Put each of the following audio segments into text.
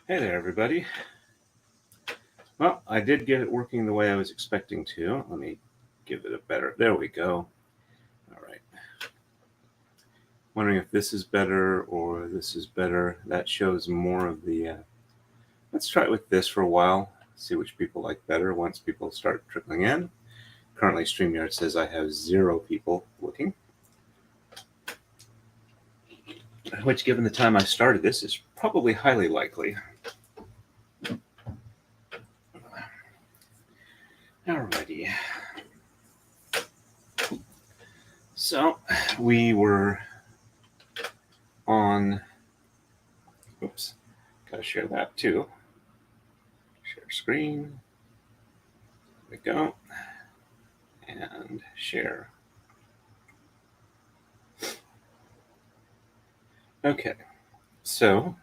Hey there, everybody. Well, I did get it working the way I was expecting to. Let me give it a better... There we go. All right. Wondering if this is better or this is better. That shows more of the... Let's try it with this for a while. See which people like better once people start trickling in. Currently, StreamYard says I have 0 people looking. Which, given the time I started this, is probably highly likely. Alrighty. So, we were on... Oops. Gotta share that too. Share screen. There we go. And share. Okay. So,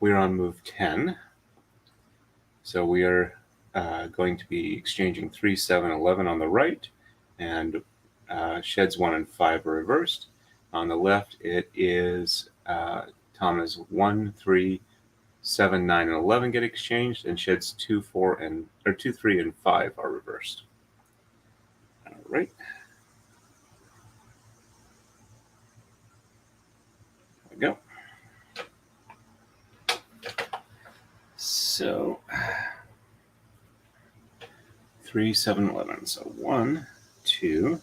we're on move 10. So we are going to be exchanging 3, 7, 11 on the right, and sheds 1 and 5 are reversed. On the left, it is Thomas 1, 3, 7, 9, and 11 get exchanged, and sheds 2, 3, and 5 are reversed. All right. There we go. So 3, 7, 11. So 1, 2,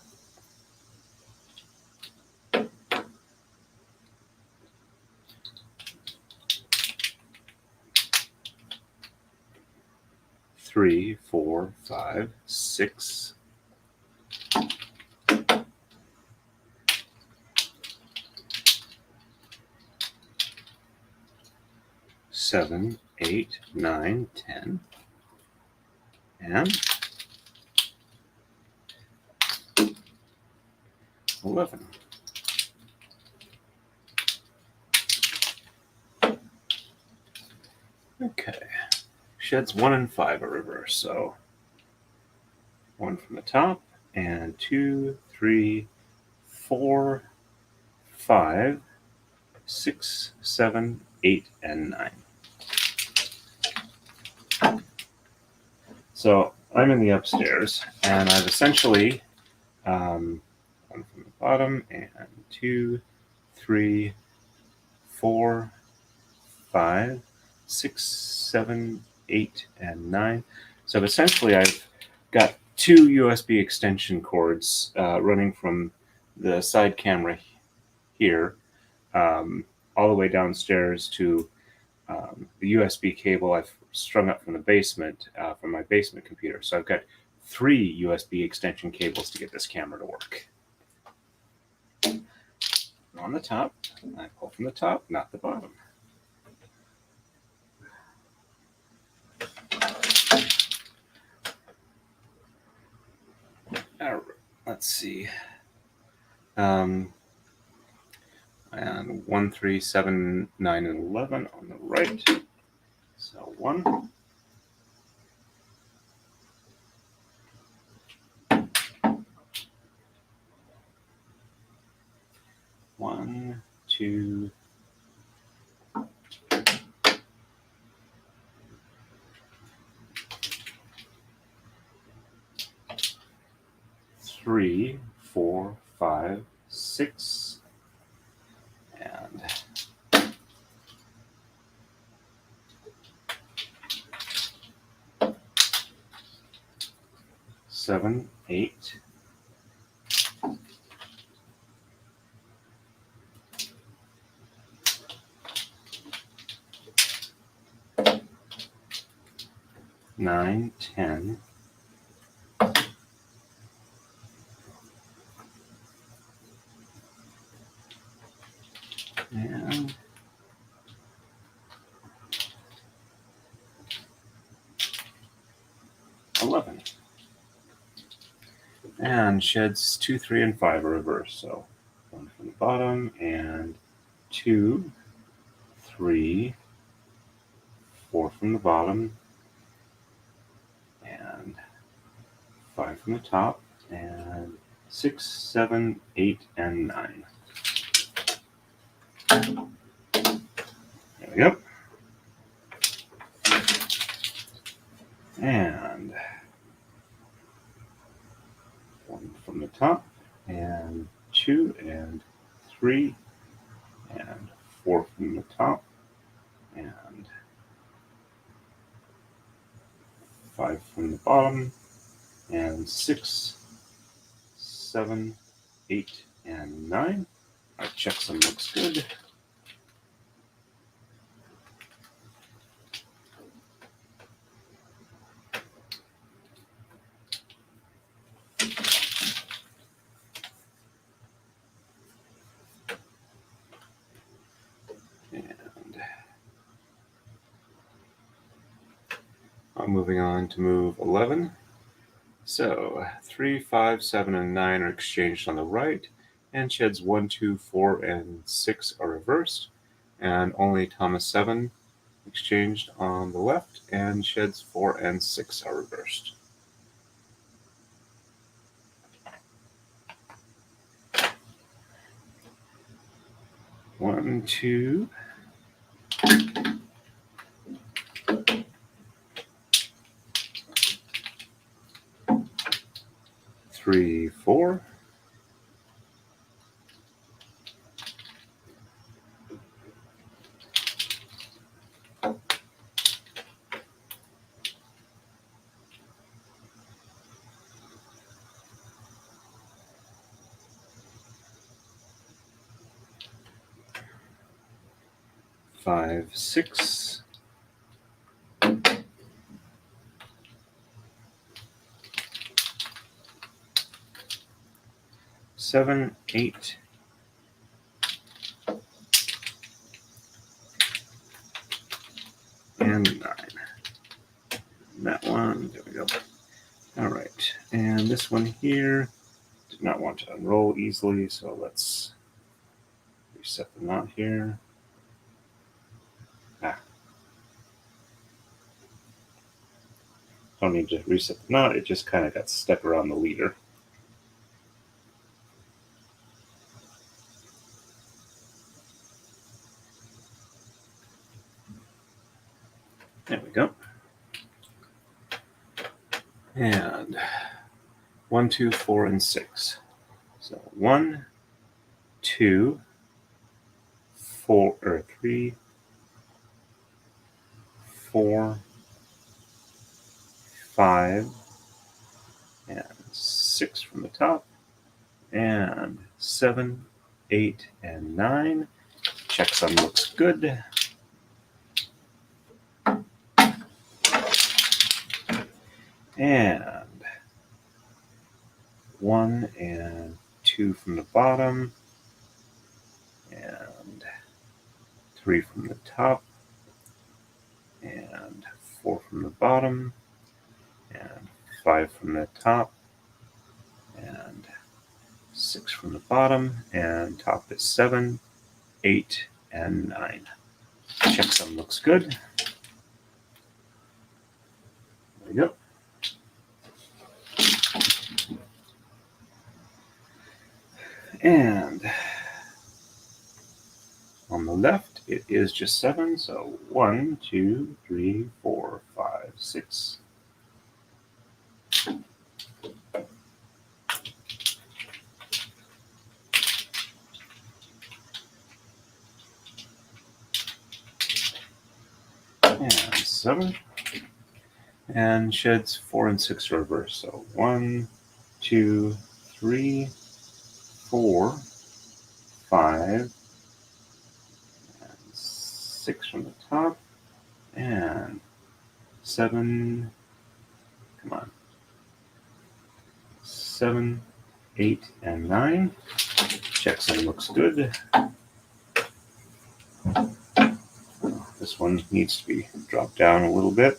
3, 4, 5, 6, 7, 8, 9, 10, and 11. Okay. Sheds 1 and 5 are reversed, so 1 from the top, and 2, 3, 4, 5, 6, 7, 8, and 9. So I'm in the upstairs, and I've essentially 1 from the bottom, and 2, 3, 4, 5, 6, 7, 8, and 9. So essentially I've got 2 USB extension cords running from the side camera here all the way downstairs to the USB cable I've strung up from the basement from my basement computer. So I've got 3 USB extension cables to get this camera to work. On the top, I pull from the top, not the bottom. Let's see. And 1, 3, 7, 9, and 11 on the right. So 1. One, 2, 3, 4, 5, 6, and 7, 8, 9, 10, and 11. And sheds 2, 3, and 5 are reversed. So 1 from the bottom, and 2, 3, 4 from the bottom, and 5 from the top, and 6, 7, 8, and 9. There we go. And 1 from the top, and 2 and 3 and 4 from the top, and 5 from the bottom, and 6, 7, 8, and 9. Our checksum looks good. And I'm moving on to move 11. So 3, 5, 7, and 9 are exchanged on the right, and sheds 1, 2, 4, and 6 are reversed, and only Thomas 7 exchanged on the left, and sheds 4 and 6 are reversed. One, two, three, 4, 5, 6, 7, 8, and 9. That one, there we go. All right, and this one here did not want to unroll easily, so let's reset the knot here. Don't need to reset the knot, it just kind of got stuck around the leader. There we go. And 1, 2, 4, and 6. So 1, 2, 4, or 3, 4, 5, and 6 from the top, and 7, 8, and 9. Checksum looks good. And 1 and 2 from the bottom, and 3 from the top, and 4 from the bottom, and 5 from the top, and 6 from the bottom, and top is 7, 8, and 9. Checksum looks good. There we go. And on the left, it is just 7. So 1, 2, 3, 4, 5, 6. And 7. And sheds 4 and 6 reverse. So 1, 2, 3, 4, 5, and 6 from the top, and 7. Come on. 7, 8, and 9. Checksum looks good. This one needs to be dropped down a little bit.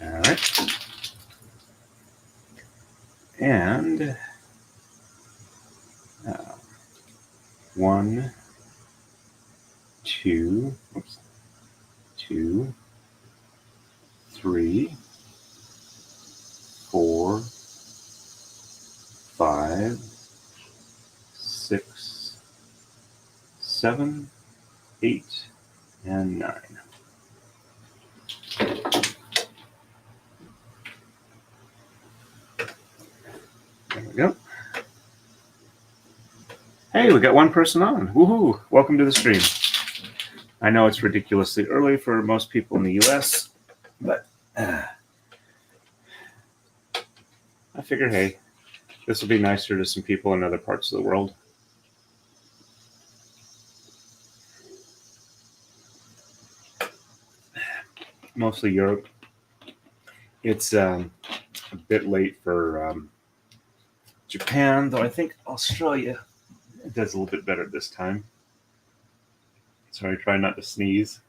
All right. And 1, 2, 2, 3, 4, 5, 6, 7, 8, and 9. Hey, we got one person on. Woohoo! Welcome to the stream. I know it's ridiculously early for most people in the US, but I figure, hey, this will be nicer to some people in other parts of the world. Mostly Europe. It's a bit late for Japan, though I think Australia does a little bit better this time. Sorry, try not to sneeze.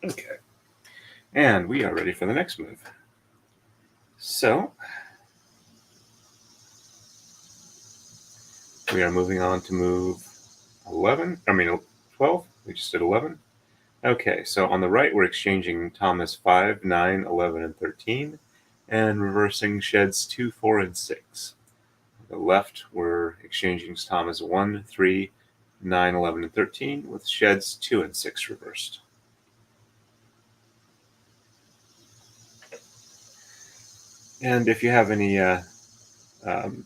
Okay. And we are ready for the next move. So, we are moving on to move 12. We just did 11. Okay, so on the right, we're exchanging Thomas 5, 9, 11, and 13, and reversing sheds 2, 4, and 6. On the left, we're exchanging Thomas 1, 3, 9, 11, and 13, with sheds 2 and 6 reversed. And if you have any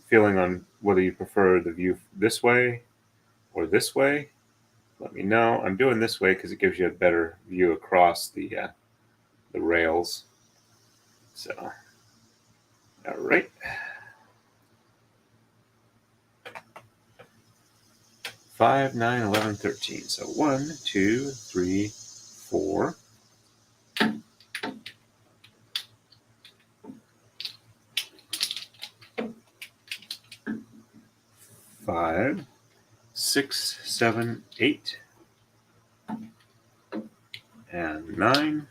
feeling on whether you prefer the view this way or this way, let me know. I'm doing this way because it gives you a better view across the rails. So, all right. 5, 9, 11, 13. So 1, 2, 3, 4. 5, 6, 7, 8, and 9.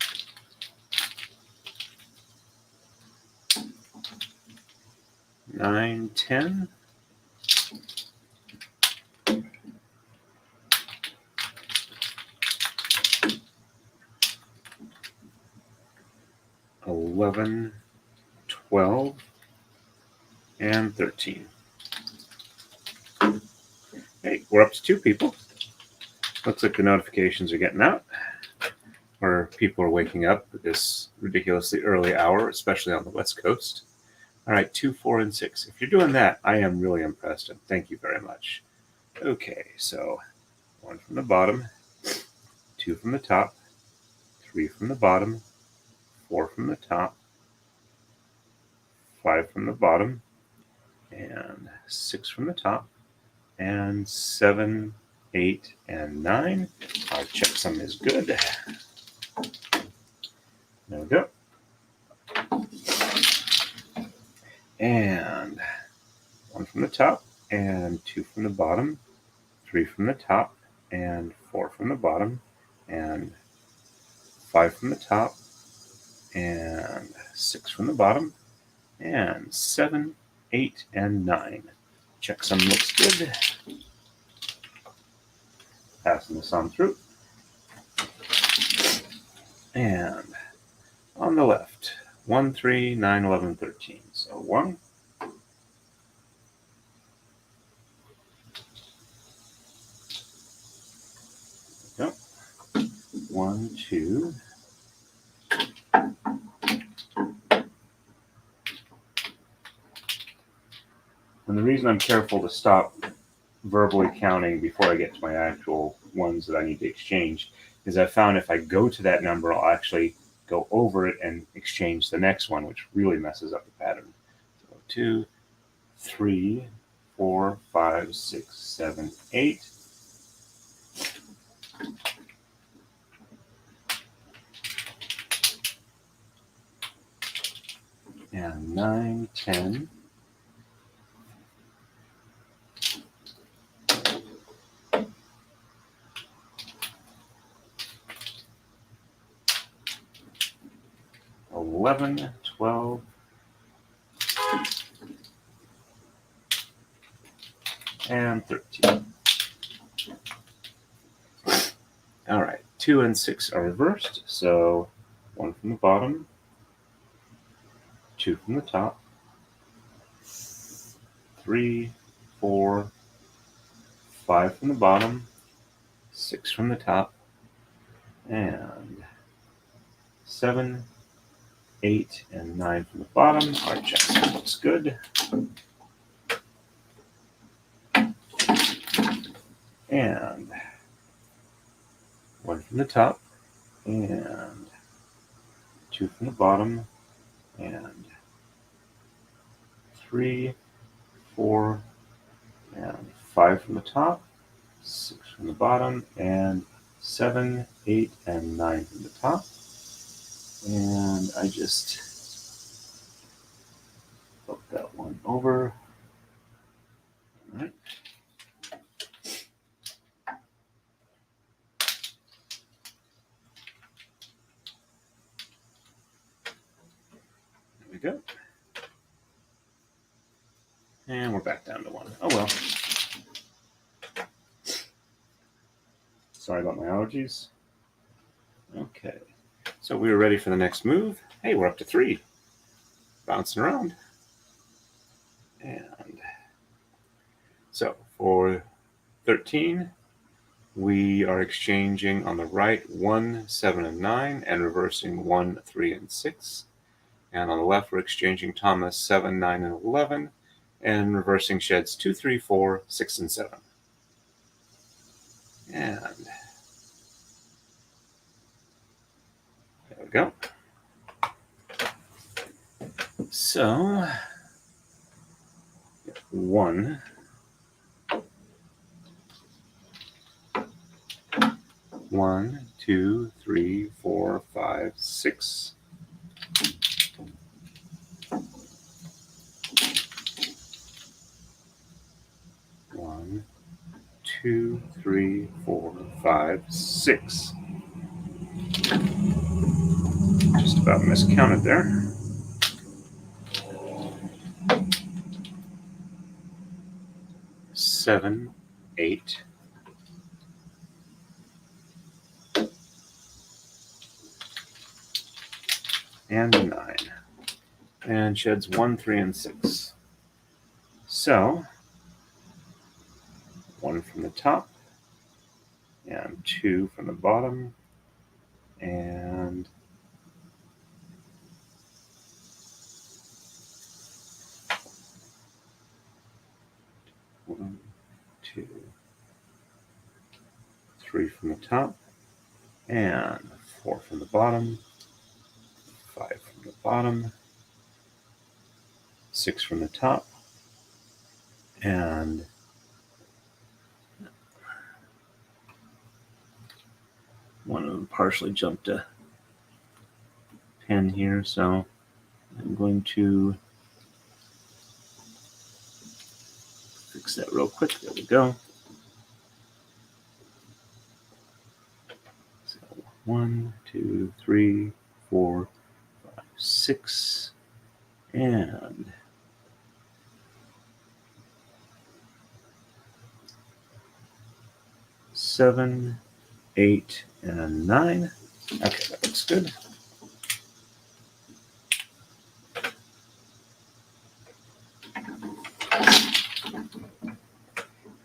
9, 10. 11, 12, and 13. Hey, we're up to 2 people. Looks like the notifications are getting out, or people are waking up at this ridiculously early hour, especially on the West Coast. All right, 2, 4, and 6. If you're doing that, I am really impressed, and thank you very much. Okay, so 1 from the bottom, 2 from the top, 3 from the bottom, 4 from the top, 5 from the bottom, and 6 from the top, and 7, 8, and 9. Our checksum is good. There we go. And 1 from the top, and 2 from the bottom, 3 from the top, and 4 from the bottom, and 5 from the top, and 6 from the bottom, and 7, 8, and 9. Checksum looks good. Passing this on through. And on the left, 1, 3, 9, 11, 13. So 1, 1, 2, and the reason I'm careful to stop verbally counting before I get to my actual ones that I need to exchange is I found if I go to that number, I'll actually go over it and exchange the next one, which really messes up the pattern. So 2, 3, 4, 5, 6, 7, 8. And 9, 10. 11, 12, and 13. All right, 2 and 6 are reversed, so 1 from the bottom, 2 from the top, 3, 4, 5 from the bottom, 6 from the top, and 7, 8, and 9 from the bottom. Our checksum looks good. and 1 from the top, and 2 from the bottom, and 3, 4, and 5 from the top, 6 from the bottom, and 7, 8, and 9 from the top. And I just flip that one over. All right. There we go. And we're back down to 1. Oh well. Sorry about my allergies. Okay. So we were ready for the next move. Hey, we're up to 3. Bouncing around. And so for 13, we are exchanging on the right 1, 7, and 9, and reversing 1, 3, and 6. And on the left, we're exchanging Thomas 7, 9, and 11, and reversing sheds 2, 3, 4, 6, and 7. And there we go. So 1, 1, 2, 3, 4, 5, 6. 1, 2, 3, 4, 5, 6. Just about miscounted there. 7, 8. And 9. And sheds 1, 3, and 6. So 1 from the top, and 2 from the bottom, and 1, 2, 3 from the top, and 4 from the bottom, 5 from the bottom, 6 from the top, and one of them partially jumped a pen here, so I'm going to fix that real quick. There we go. So 1, 2, 3, 4, 5, 6, and 7, 8, and 9. Okay, that looks good.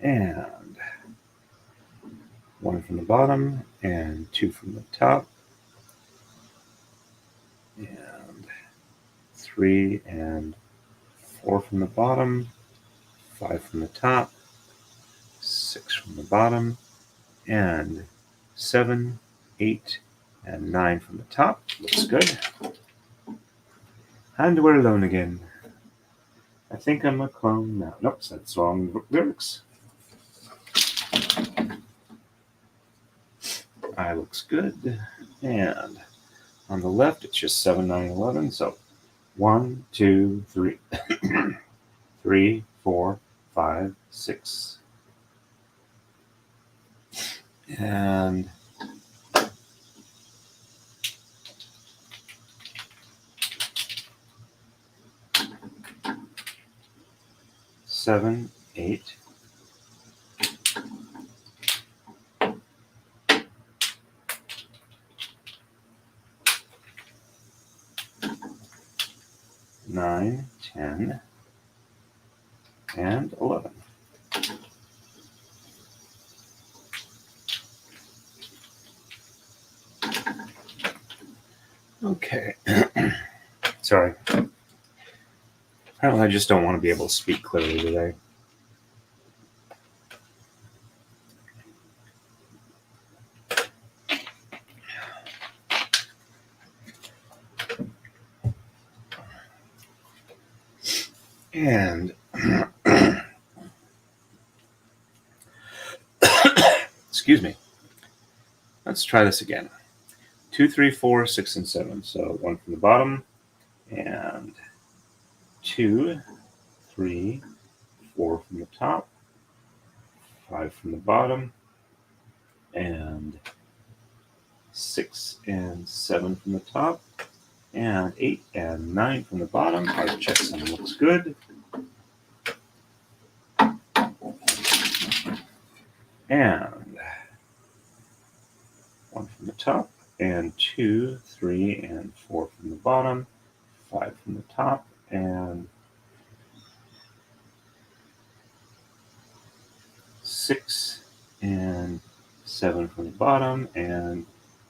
And 1 from the bottom, and 2 from the top, and 3 and 4 from the bottom, 5 from the top, 6 from the bottom, and 7, 8, and 9 from the top. Looks good. And we're alone again. I think I'm a clone now. Nope, that's wrong lyrics. Eye looks good. And on the left, it's just 7, 9, 11. So 1, 2, 3, 3, 4, 5, 6. And 7, 8. 9, 10, and 11. Okay. Sorry. Apparently I just don't want to be able to speak clearly today. And excuse me. Let's try this again. 2, 3, 4, 6, and 7. So 1 from the bottom, and 2, 3, 4 from the top, 5 from the bottom, and 6 and 7 from the top, and 8 and 9 from the bottom. Our checksum looks good. And 1 from the top, and 2, 3, and 4 from the bottom, 5 from the top, and 6 and 7 from the bottom, and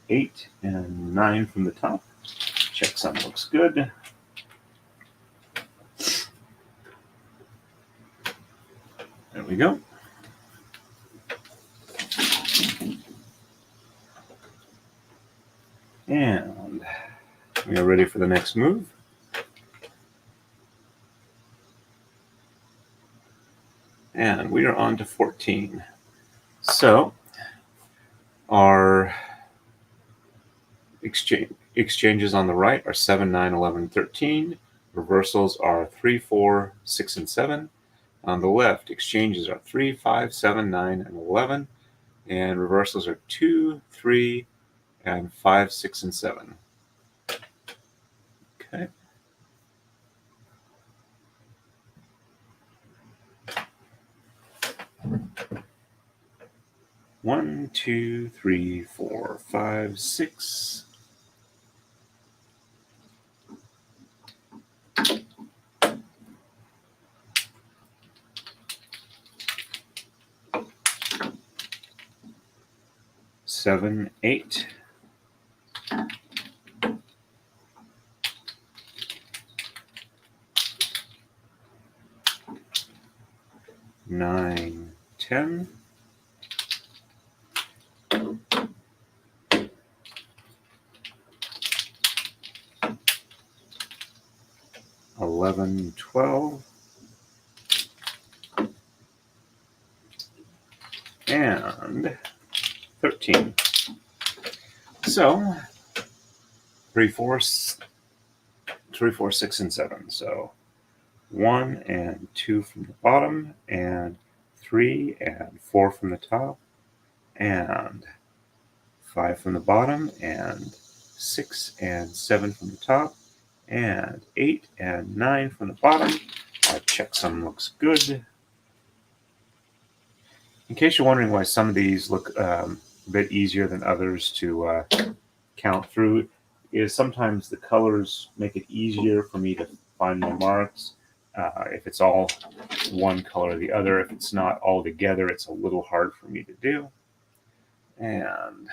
8 and 9 from the top. Checksum looks good. There we go. And we are ready for the next move. And we are on to 14. So our exchanges on the right are 7, 9, 11, 13. Reversals are 3, 4, 6, and 7. On the left, exchanges are 3, 5, 7, 9, and 11. And reversals are 2, 3, and 5, 6, and 7. Okay. One, 2, 3, 4, 5, 6. Seven, 8. Nine, 10. 11, 12. And 13. So 3, 4, 6, and 7. So 1 and 2 from the bottom, and 3 and 4 from the top, and 5 from the bottom, and 6 and 7 from the top, and 8 and 9 from the bottom. Our checksum looks good. In case you're wondering why some of these look a bit easier than others to count through, is sometimes the colors make it easier for me to find my marks. If it's all one color or the other, if it's not all together, it's a little hard for me to do. And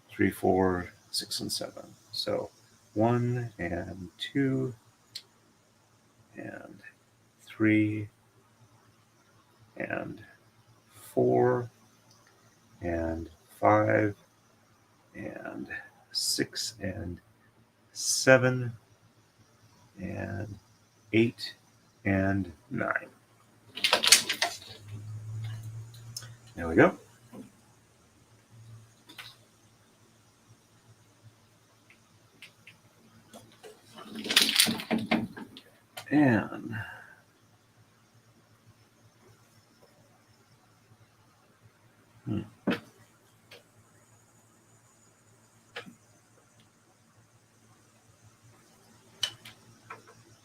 3, 4, 6, and 7. So 1 and 2 and 3 and 4 and 5 and 6 and 7 and 8 and 9. There we go. And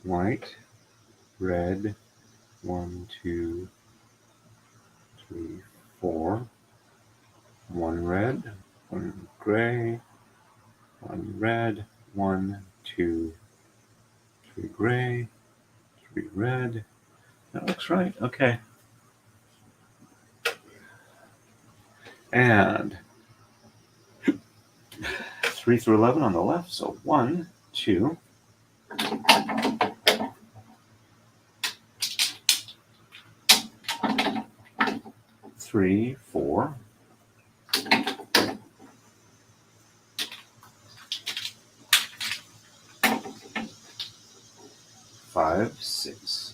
white, red, 1, 2, 3, 4. 1 red, 1 gray, 1 red, 1, 2, 3 gray, 3 red. That looks right. Okay. And 3 through 11 on the left. So 1, 2, 3, 4, 5, 6.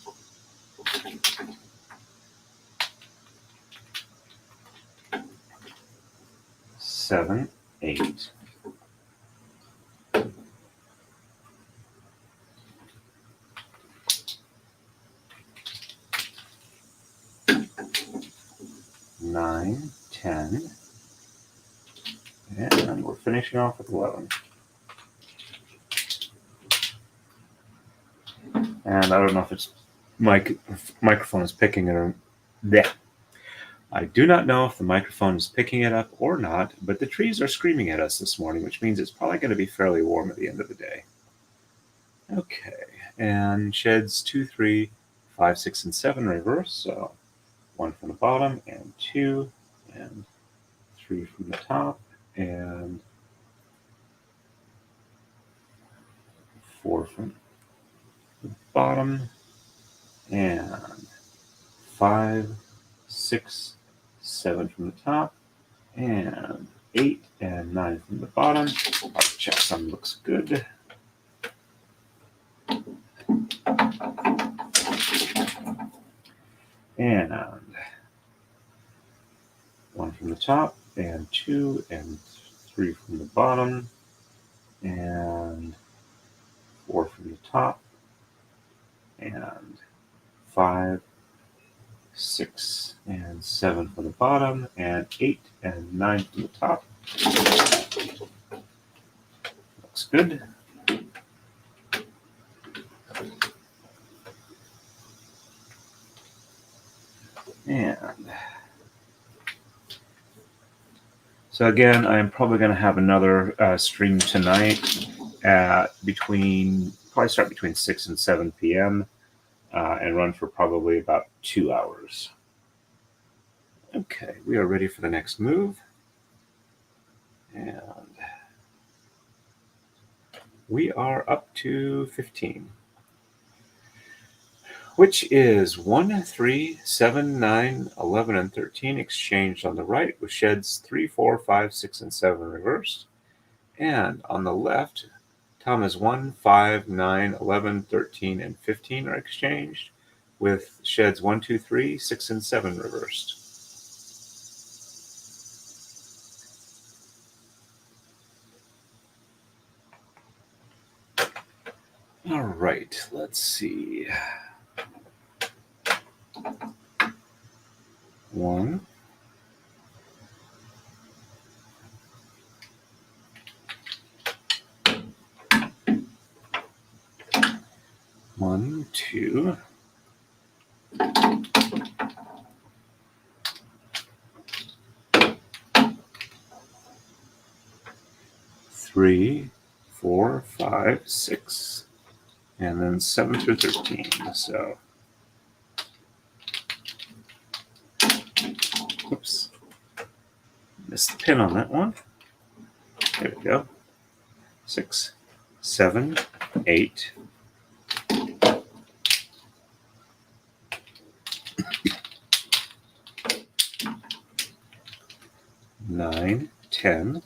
7, 8. 9, 10. And we're finishing off with 11. And I don't know if it's microphone is picking it or bleh. I do not know if the microphone is picking it up or not, but the trees are screaming at us this morning, which means it's probably going to be fairly warm at the end of the day. Okay, and sheds 2, 3, 5, 6, and 7 reverse. So 1 from the bottom, and 2, and 3 from the top, and 4 from the bottom, and 5, 6, 7 from the top, and 8 and 9 from the bottom. Our checksum looks good. And 1 from the top, and 2 and 3 from the bottom, and 4 from the top, and 5, 6 and 7 from the bottom, and 8 and 9 from the top. Looks good. And so again, I'm probably going to have another stream tonight at probably start between 6 and 7 p.m. And run for probably about 2 hours. Okay, we are ready for the next move. And we are up to 15. Which is 1, 3, 7, 9, 11, and 13 exchanged on the right, with sheds 3, 4, 5, 6, and 7 reversed. And on the left, commas 1, 5, 9, 11, 13, and 15 are exchanged, with sheds 1, 2, 3, 6, and 7 reversed. All right, let's see. 1, 1, 2, 3, 4, 5, 6, and then 7 through 13. So, oops, missed the pin on that one. There we go. 6, 7, 8, 9, 10,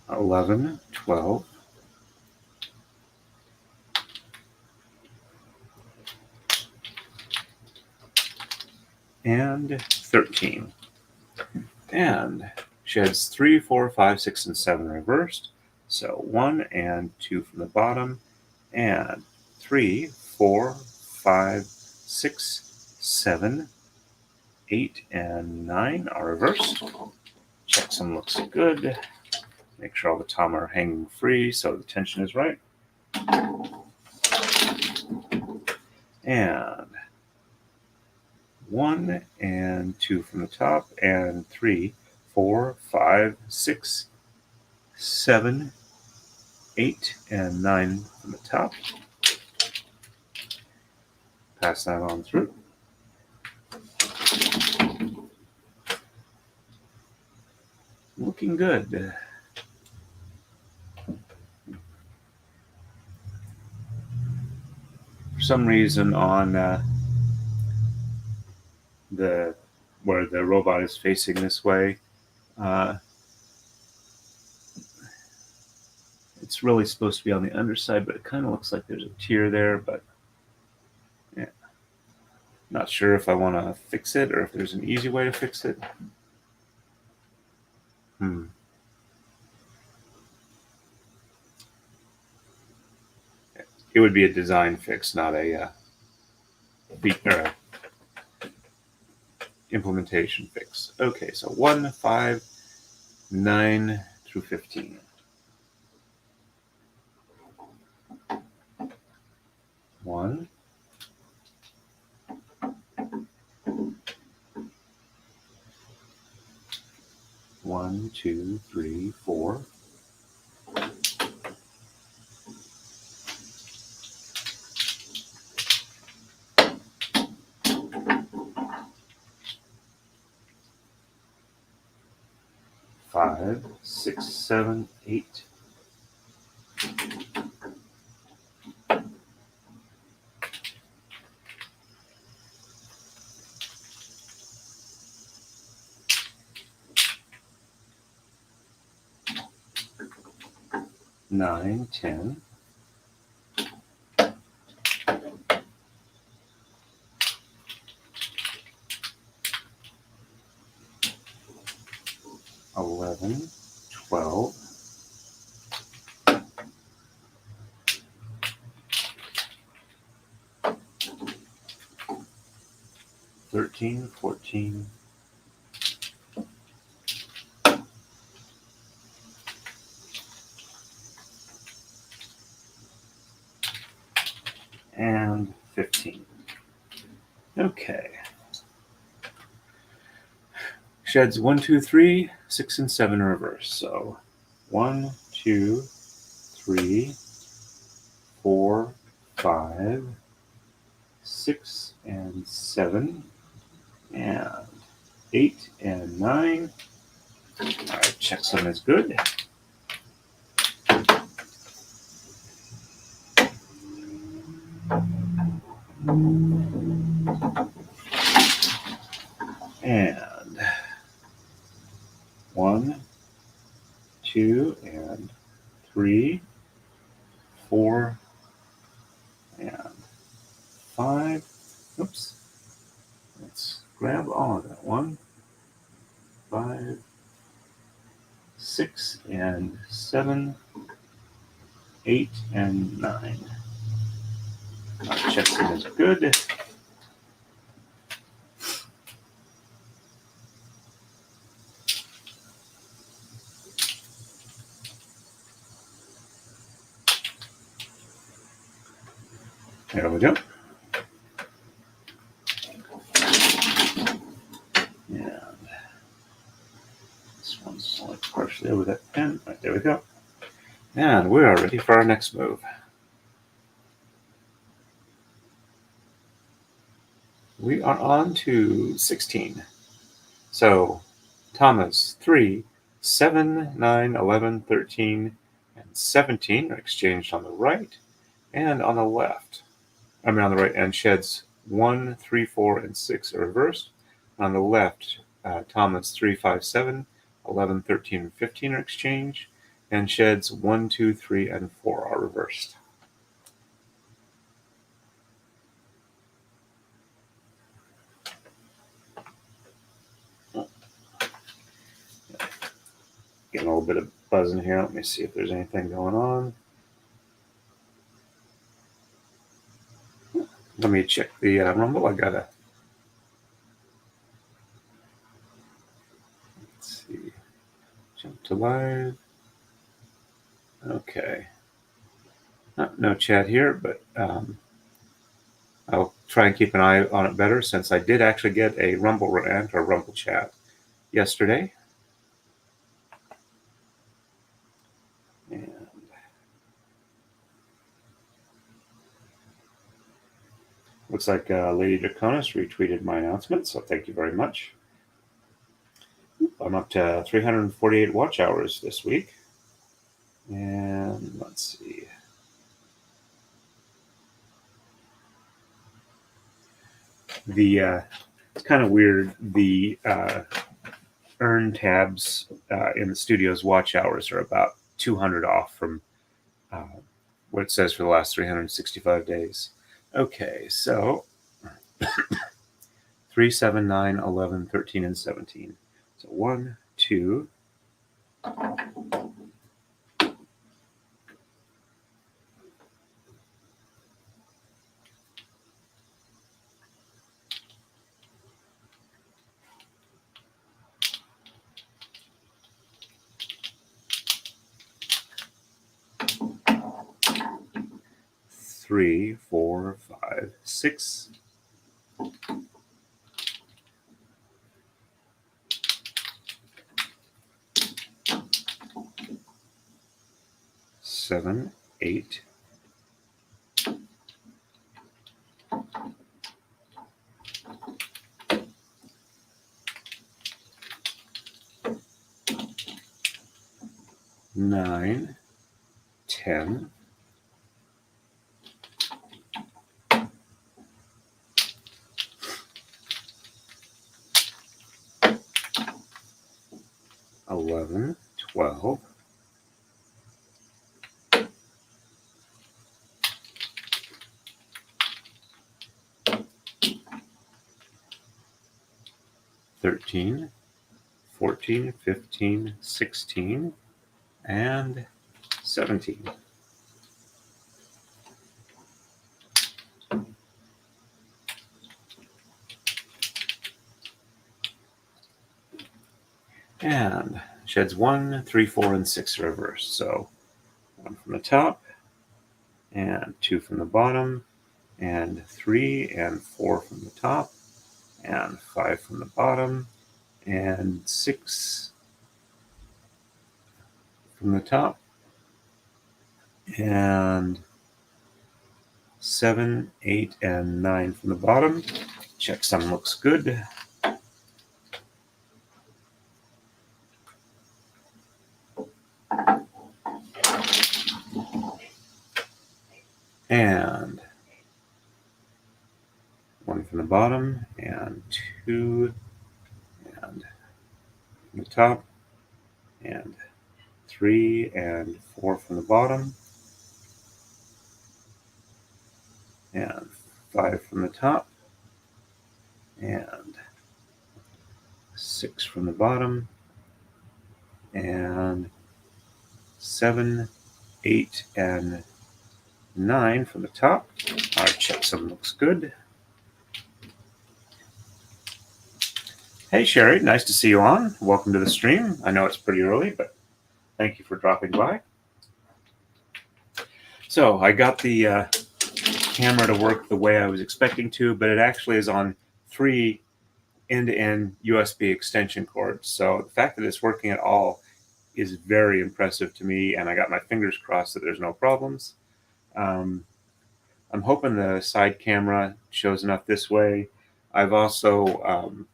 11, 12, and 13. And sheds 3, 4, 5, 6, and 7 reversed. So 1 and 2 from the bottom, and 3, 4, 5, 6, 7, 8, and 9 are reversed. Checksum looks good. Make sure all the tom are hanging free so the tension is right. And 1 and 2 from the top, and 3, 4, 5, 6, 7, 8, and 9 from the top. Pass that on through. Looking good. For some reason on the where the robot is facing this way. It's really supposed to be on the underside, but it kind of looks like there's a tear there, but yeah. Not sure if I want to fix it or if there's an easy way to fix it. It would be a design fix, not a implementation fix. Okay, so 1, 5, 9 through 15. 1, 1, 2, 3, 4. 5, 6, 7, 8. 9, 10. 11, 12. 13, 14. 15. Okay. Sheds 1, 2, 3, 6, and 7 are reversed. So 1, 2, 3, 4, 5, 6, and 7, and 8 and 9. All right, checksum is good. And 1, 2, and 3, 4, and 5. Oops. Let's grab all of that. 1, 5, 6, and 7, 8, and 9. Our checksum is good. There we go. And this one's like partially over that pen. Right, there we go. And we are ready for our next move. We are on to 16. So Thomas 3, 7, 9, 11, 13, and 17 are exchanged on the right and on the left. On the right, and sheds 1, 3, 4, and 6 are reversed. On the left, Thomas 3, 5, 7, 11, 13, and 15 are exchanged, and sheds 1, 2, 3, and 4 are reversed. Getting a little bit of buzz in here. Let me see if there's anything going on. Let me check the rumble. I gotta. Let's see. Jump to live. Okay. No chat here, but I'll try and keep an eye on it better since I did actually get a rumble rant or rumble chat yesterday. And looks like Lady Draconis retweeted my announcement, so thank you very much. I'm up to 348 watch hours this week. And let's see. It's kind of weird. The earn tabs in the studio's watch hours are about 200 off from what it says for the last 365 days. Okay, so 3, 7, 9, 11, 13, and 17. So 1, 2, 3, 4, 5, 6. 7, 8. 9, 10. 11, 12. 13, 14, 15, 16, and 17. And sheds 1, 3, 4, and 6 reverse. So 1 from the top, and 2 from the bottom, and 3 and 4 from the top, and 5 from the bottom, and 6 from the top, and 7, 8, and 9 from the bottom. Checksum looks good. And 1 from the bottom, and 2, and from the top, and 3 and 4 from the bottom, and 5 from the top, and 6 from the bottom, and 7, 8, and 9 from the top. Our checksum looks good. Hey Sherry, nice to see you on. Welcome to the stream. I know it's pretty early, but thank you for dropping by. So I got the camera to work the way I was expecting to, but it actually is on 3 end-to-end USB extension cords. So the fact that it's working at all is very impressive to me, and I got my fingers crossed that there's no problems. I'm hoping the side camera shows enough this way. I've also,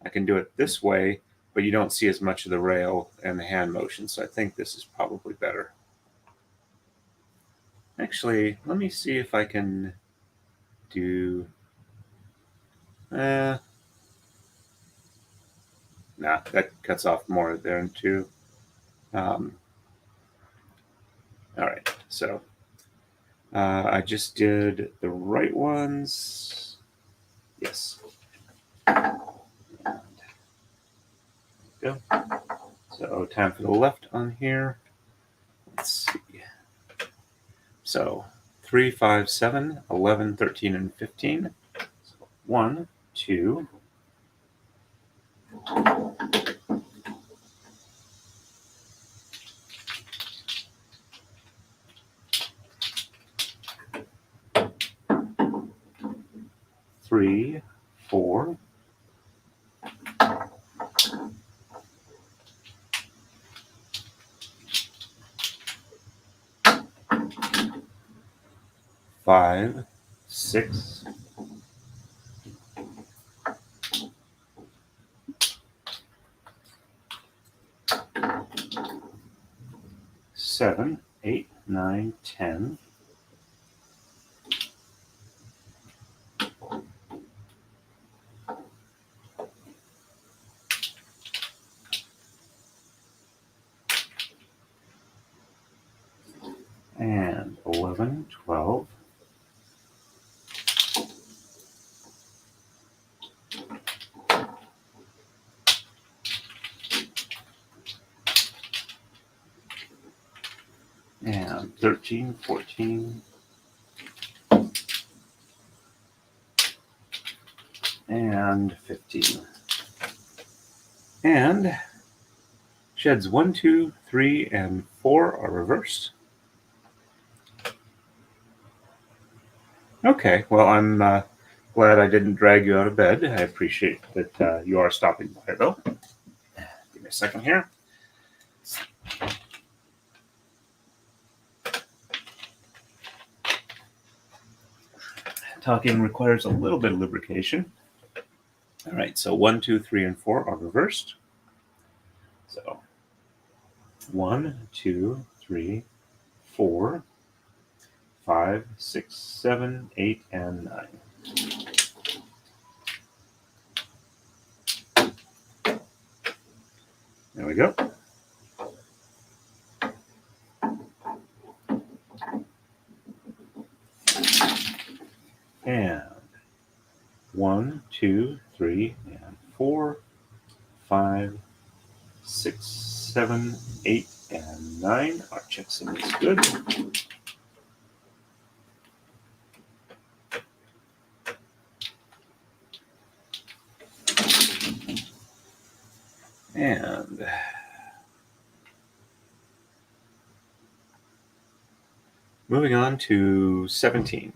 I can do it this way, but you don't see as much of the rail and the hand motion, so I think this is probably better. Actually, let me see if I can do... Nah, that cuts off more there too. All right, so I just did the right ones. Yes. Go. So time for the left on here. Let's see. So 3, 5, 7, 11, 13, and 15. So 1, 2, 3, 4, 5, 6, 7, 8, 9, 10, 11, 12. And 13, 14. And 15. And sheds 1, 2, 3, and 4 are reversed. Okay, well, I'm glad I didn't drag you out of bed. I appreciate that you are stopping by, though. Give me a second here. Talking requires a little bit of lubrication. All right, so 1, 2, 3, and 4 are reversed. So 1, 2, 3, 4, 5, 6, 7, 8, and 9. There we go. And 1, 2, 3, and 4, 5, 6, 7, 8, and 9. Our checksum is good. And moving on to 17.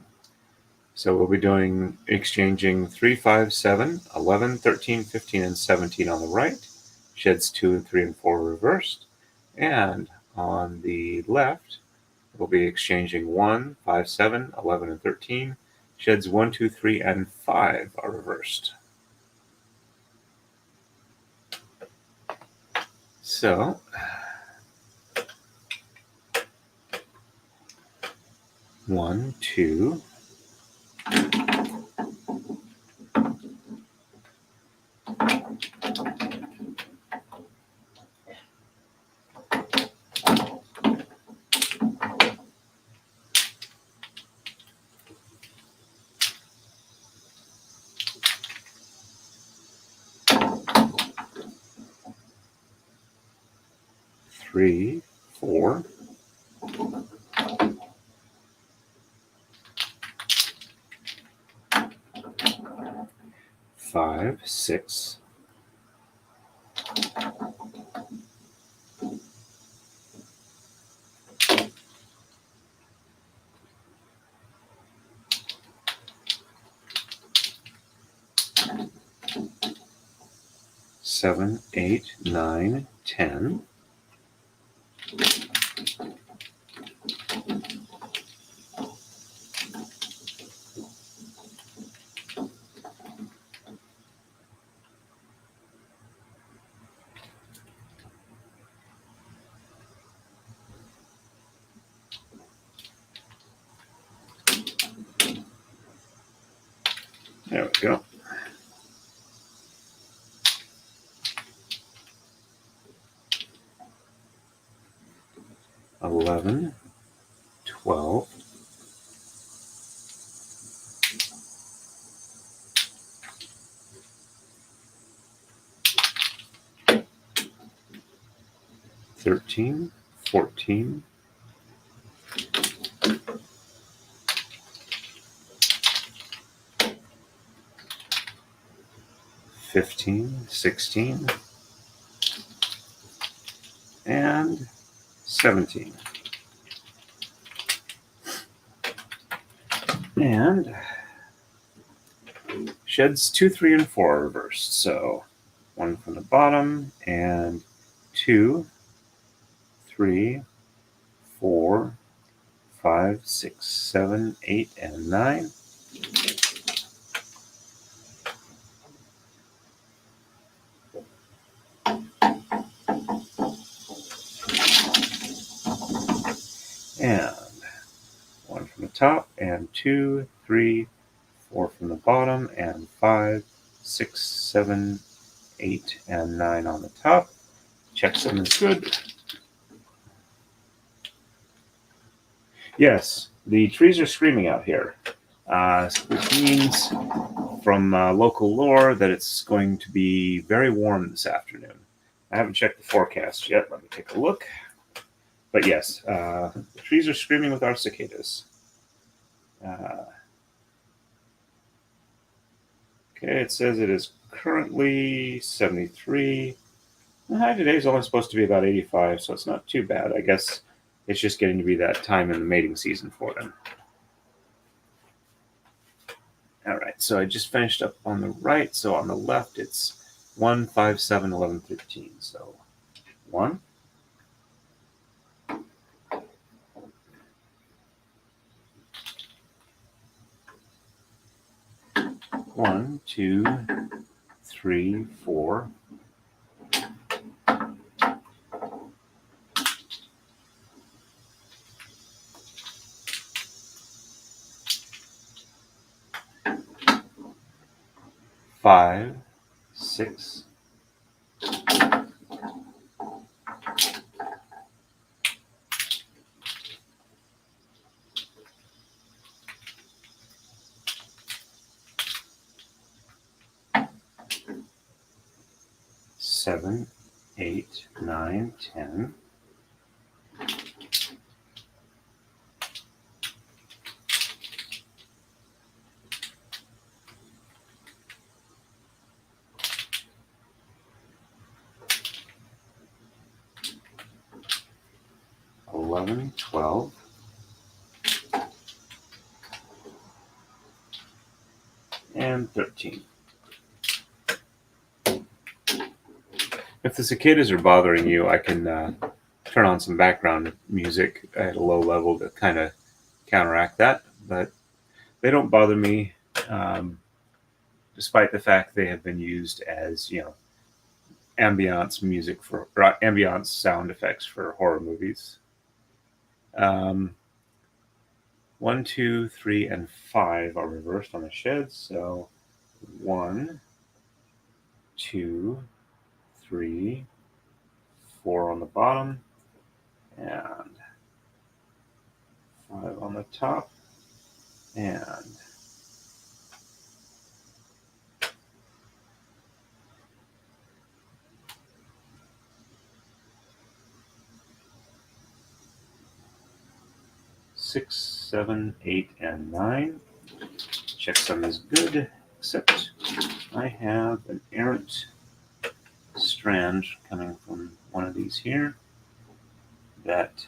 So we'll be doing exchanging 3, 5, 7, 11, 13, 15, and 17 on the right. Sheds 2, 3, and 4 reversed. And on the left, we'll be exchanging 1, 5, 7, 11, and 13. Sheds 1, 2, 3, and 5 are reversed. So 1, 2, 3, 4, 5, 6, 7, 8, 9, 10. There we go. $11, 12, 13, 14, 15, 16, and 17. And sheds 2, 3, and 4 are reversed. So 1 from the bottom, and 2, 3, 4, 5, 6, 7, 8, and 9. And 1 from the top, and 2, 3, 4 from the bottom, and 5, 6, 7, 8, and 9 on the top. Checksum is good. Yes, The trees are screaming out here, which means from local lore that it's going to be very warm this afternoon. I haven't checked the forecast yet. Let me take a look. But yes, the trees are screaming with our cicadas. Okay, it says it is currently 73. The high today is only supposed to be about 85, so it's not too bad. I guess it's just getting to be that time in the mating season for them. All right, so I just finished up on the right. So on the left, it's 1, 5, 7, 11, 13. So 1, 1, 2, 3, 4. 5, 6, 7, 8, 9, 10. 11, 12. And 13. If the cicadas are bothering you, I can turn on some background music at a low level to kind of counteract that. But they don't bother me, despite the fact they have been used as, ambiance music or ambiance sound effects for horror movies. 1, 2, 3, and 5 are reversed on the sheds. So 1, 2, 3, 4 on the bottom, and 5 on the top, and 6, 7, 8, and 9. Checksum is good, except I have an errant strand coming from one of these here that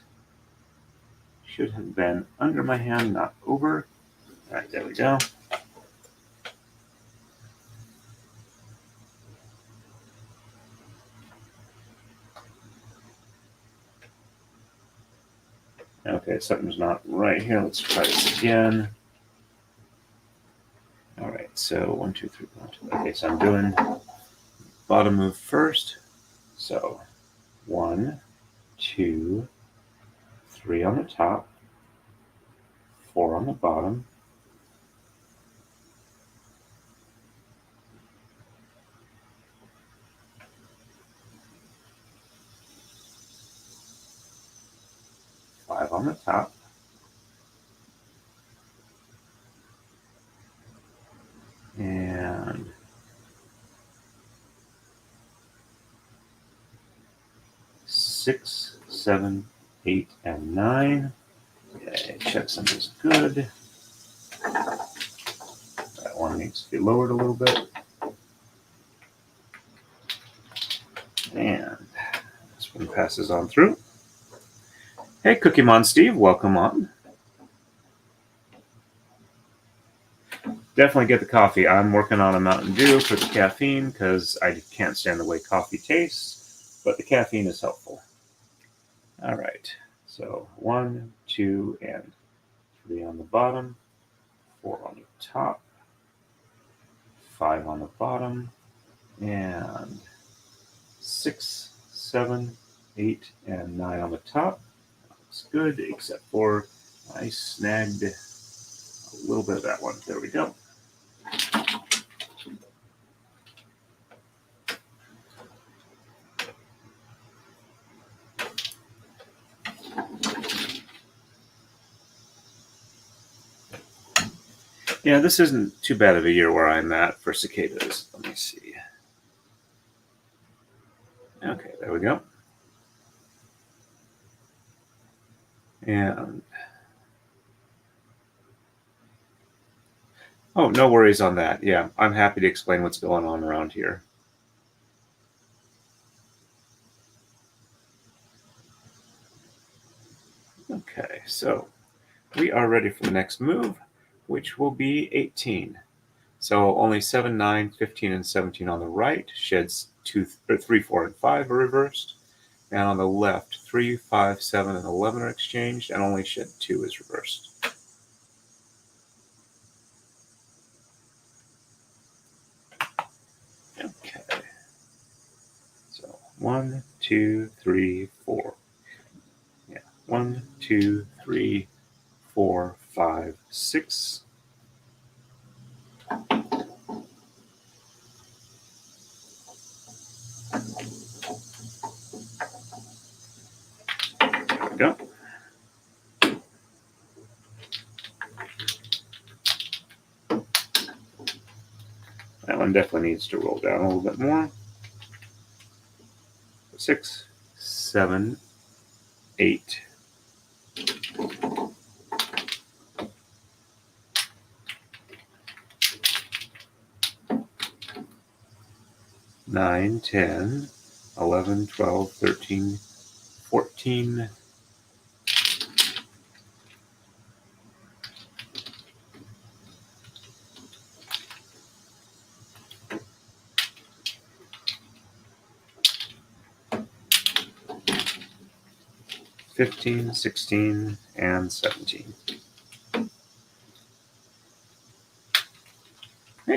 should have been under my hand, not over. All right, there we go. Okay, something's not right here. Let's try this again. All right, so 1, 2, 3, 1, 2. Okay, so I'm doing bottom move first. So 1, 2, 3 on the top, 4 on the bottom, 5 on the top, and 6, 7, 8, and 9. Okay, checksum is good. That one needs to be lowered a little bit. And this one passes on through. Hey, Kumihimo Steve, welcome on. Definitely get the coffee. I'm working on a Mountain Dew for the caffeine because I can't stand the way coffee tastes, but the caffeine is helpful. All right, so 1, 2, and 3 on the bottom, 4 on the top, 5 on the bottom, and 6, 7, 8, and 9 on the top. Looks good, except for I snagged a little bit of that one. There we go. Yeah, this isn't too bad of a year where I'm at for cicadas. Let me see. Okay, there we go. And oh, no worries on that. Yeah, I'm happy to explain what's going on around here. Okay, so we are ready for the next move, which will be 18. So only 7, 9, 15, and 17 on the right. Sheds 3, 4, and 5 are reversed. And on the left, 3, 5, 7, and 11 are exchanged, and only shed 2 is reversed. Okay. So 1, 2, 3, 4. Yeah. 1, 2, 3, 4, 5, 6. There we go. That one definitely needs to roll down a little bit more. 6, 7, 8. 9, 10, 11, 12, 13, 14. 15, 16, and 17. Okay,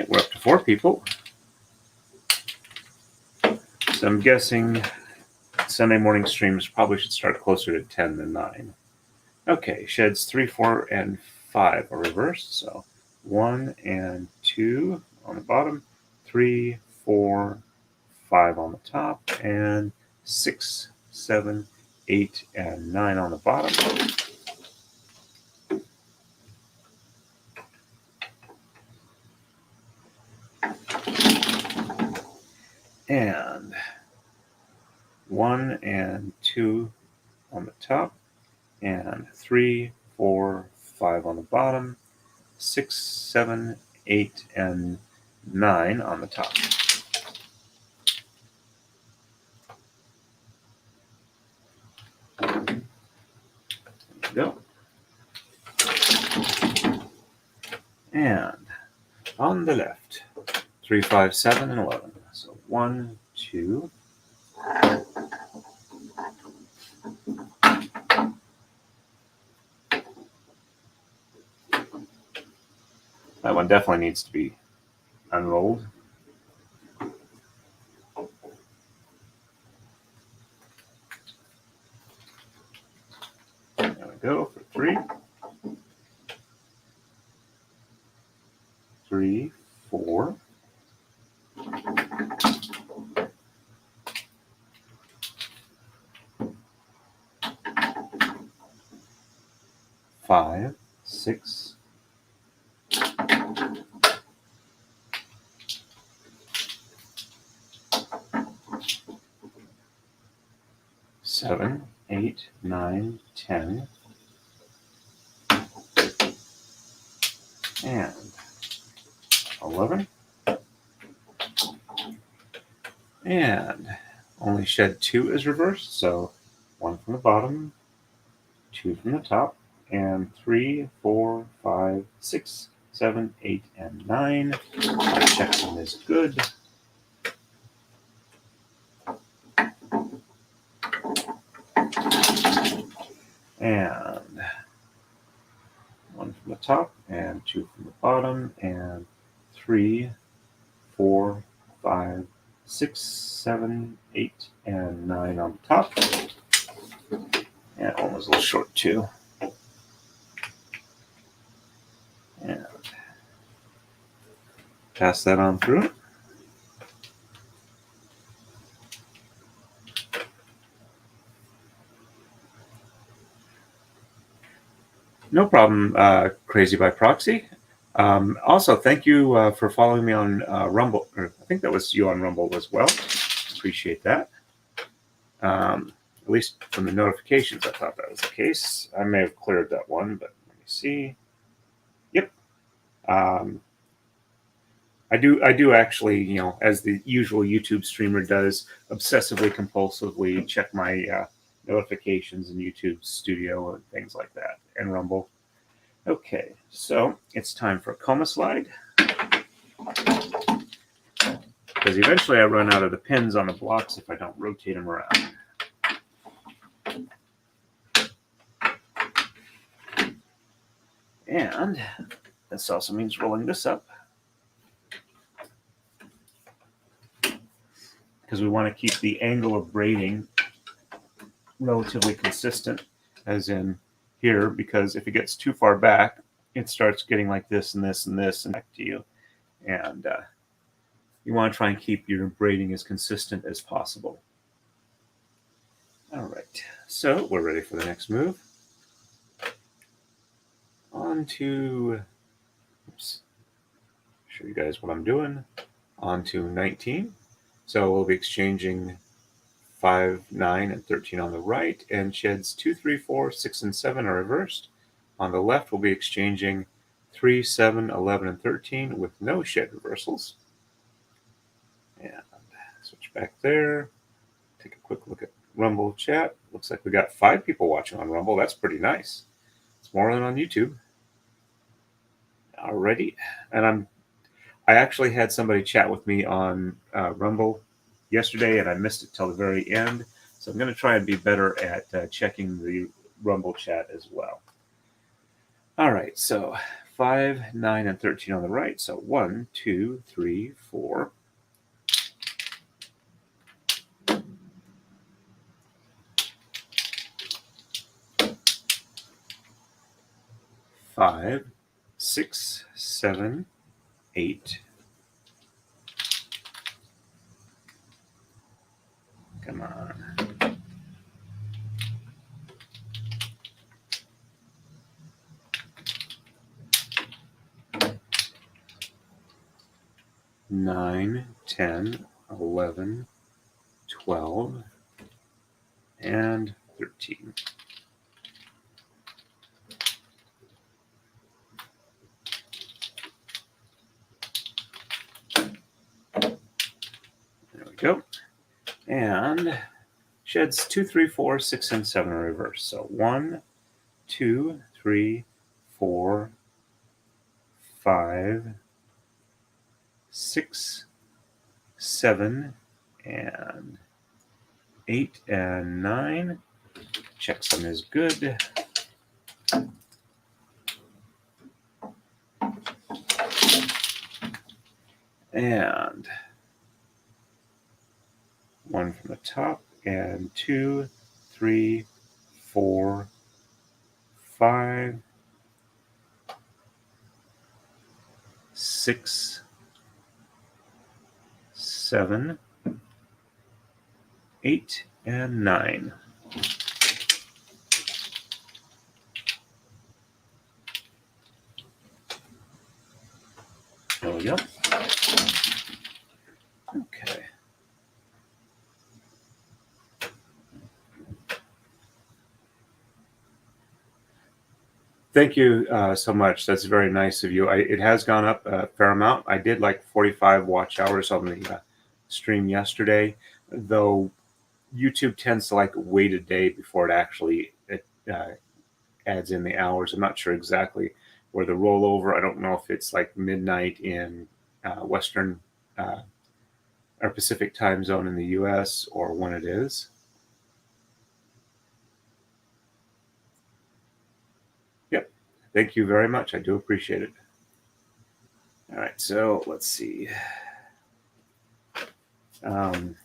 we're up to 4 people. So I'm guessing Sunday morning streams probably should start closer to 10 than 9. Okay, sheds 3, 4, and 5 are reversed. So 1 and 2 on the bottom, 3, 4, 5 on the top, and 6, 7, 8, and 9 on the bottom. And 1 and 2 on the top, and 3, 4, 5 on the bottom, 6, 7, 8, and 9 on the top. There we go. And on the left, 3, 5, 7, and 11. So 1, 2. That one definitely needs to be unrolled. There we go for 3. 3, 4. 5, 6. 7, 8, 9, 10. And 11. And only shed 2 is reversed, so 1 from the bottom, 2 from the top, and 3, 4, 5, 6, 7, 8, and 9. Our checksum is good. And 1 from the top, and 2 from the bottom, and 3, 4, 5, 6, 7, 8, and 9 on the top. And one was a little short too. And pass that on through. No problem, Crazy by Proxy. Also, thank you for following me on Rumble. Or I think that was you on Rumble as well. Appreciate that. At least from the notifications, I thought that was the case. I may have cleared that one, but let me see. Yep. I do actually, as the usual YouTube streamer does, obsessively compulsively check my notifications in YouTube Studio and things like that, and Rumble. Okay, so it's time for a coma slide. Because eventually I run out of the pins on the blocks if I don't rotate them around. And this also means rolling this up, because we want to keep the angle of braiding relatively consistent, as in here, because if it gets too far back, it starts getting like this and this and this and back to you. And you want to try and keep your braiding as consistent as possible. All right, so we're ready for the next move. On to, oops, show you guys what I'm doing. On to 19. So we'll be exchanging 5, 9, and 13 on the right, and sheds 2, 3, 4, 6, and 7 are reversed. On the left, we'll be exchanging 3, 7, 11, and 13 with no shed reversals. And switch back there. Take a quick look at Rumble chat. Looks like we got 5 people watching on Rumble. That's pretty nice. It's more than on YouTube. Alrighty, and I actually had somebody chat with me on Rumble yesterday, and I missed it till the very end. So I'm going to try and be better at checking the Rumble chat as well. All right, so 5, 9, and 13 on the right. So 1, 2, 3, 4. Five, 6, 7, 8. Come on. 9, 10, 11, 12, and 13. There we go. And sheds 2, 3, 4, 6, and 7 are reversed. So 1, 2, 3, 4, 5, 6, 7, and 8 and 9. Checksum is good. And 1 from the top, and 2, 3, 4, 5, 6, 7, 8, and 9. There we go. Okay. Thank you so much. That's very nice of you. It has gone up a fair amount. I did like 45 watch hours on the stream yesterday, though YouTube tends to like wait a day before it actually adds in the hours. I'm not sure exactly where the rollover. I don't know if it's like midnight in Western or Pacific time zone in the U.S. or when it is. Yep. Thank you very much. I do appreciate it. All right. So let's see. Let's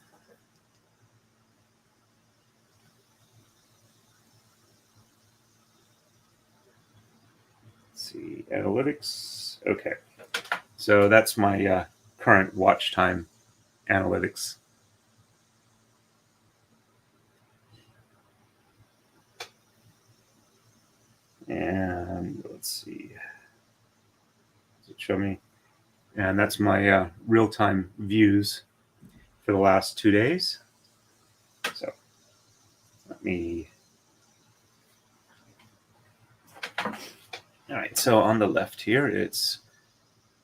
see. Analytics. Okay. So that's my current watch time analytics. And let's see. Does it show me? And that's my real-time views for the last 2 days. So let me. All right, so on the left here, it's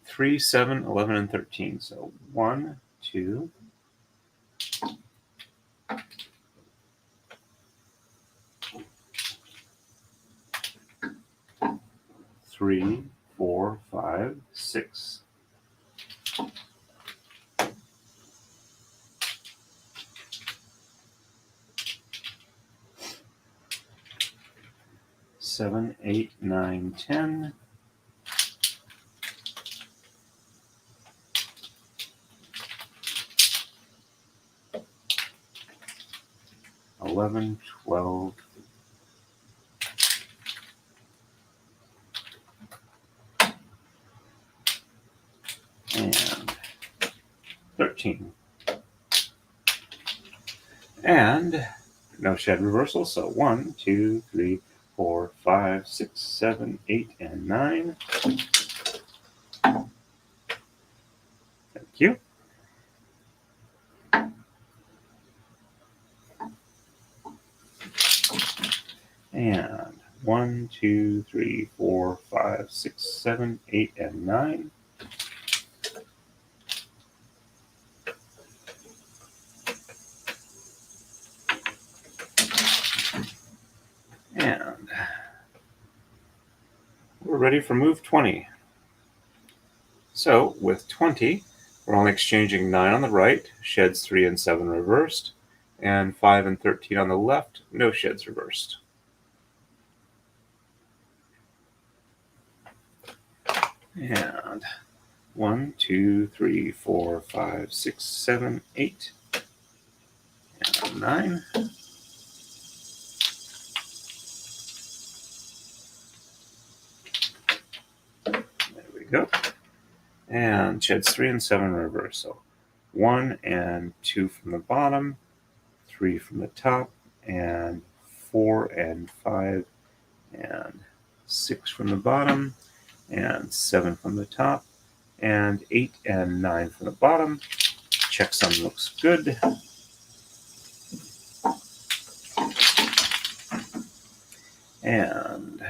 3, 7, 11, and 13. So 1, 2, 3, 4, 5, 6. 7, 8, 9, 10. 11, 12, and 13. And no shed reversal, so 1, 2, 3, 4, 5, 6, 7, 8, and 9. Thank you. And 1, 2, 3, 4, 5, 6, 7, 8, and 9. And we're ready for move 20. So with 20, we're only exchanging 9 on the right, sheds 3 and 7 reversed, and 5 and 13 on the left, no sheds reversed. And 1, 2, 3, 4, 5, 6, 7, 8, and 9. There we go. And sheds 3 and 7 reverse. So 1 and 2 from the bottom, 3 from the top, and 4 and 5 and 6 from the bottom, and 7 from the top, and 8 and 9 from the bottom. Checksum looks good. And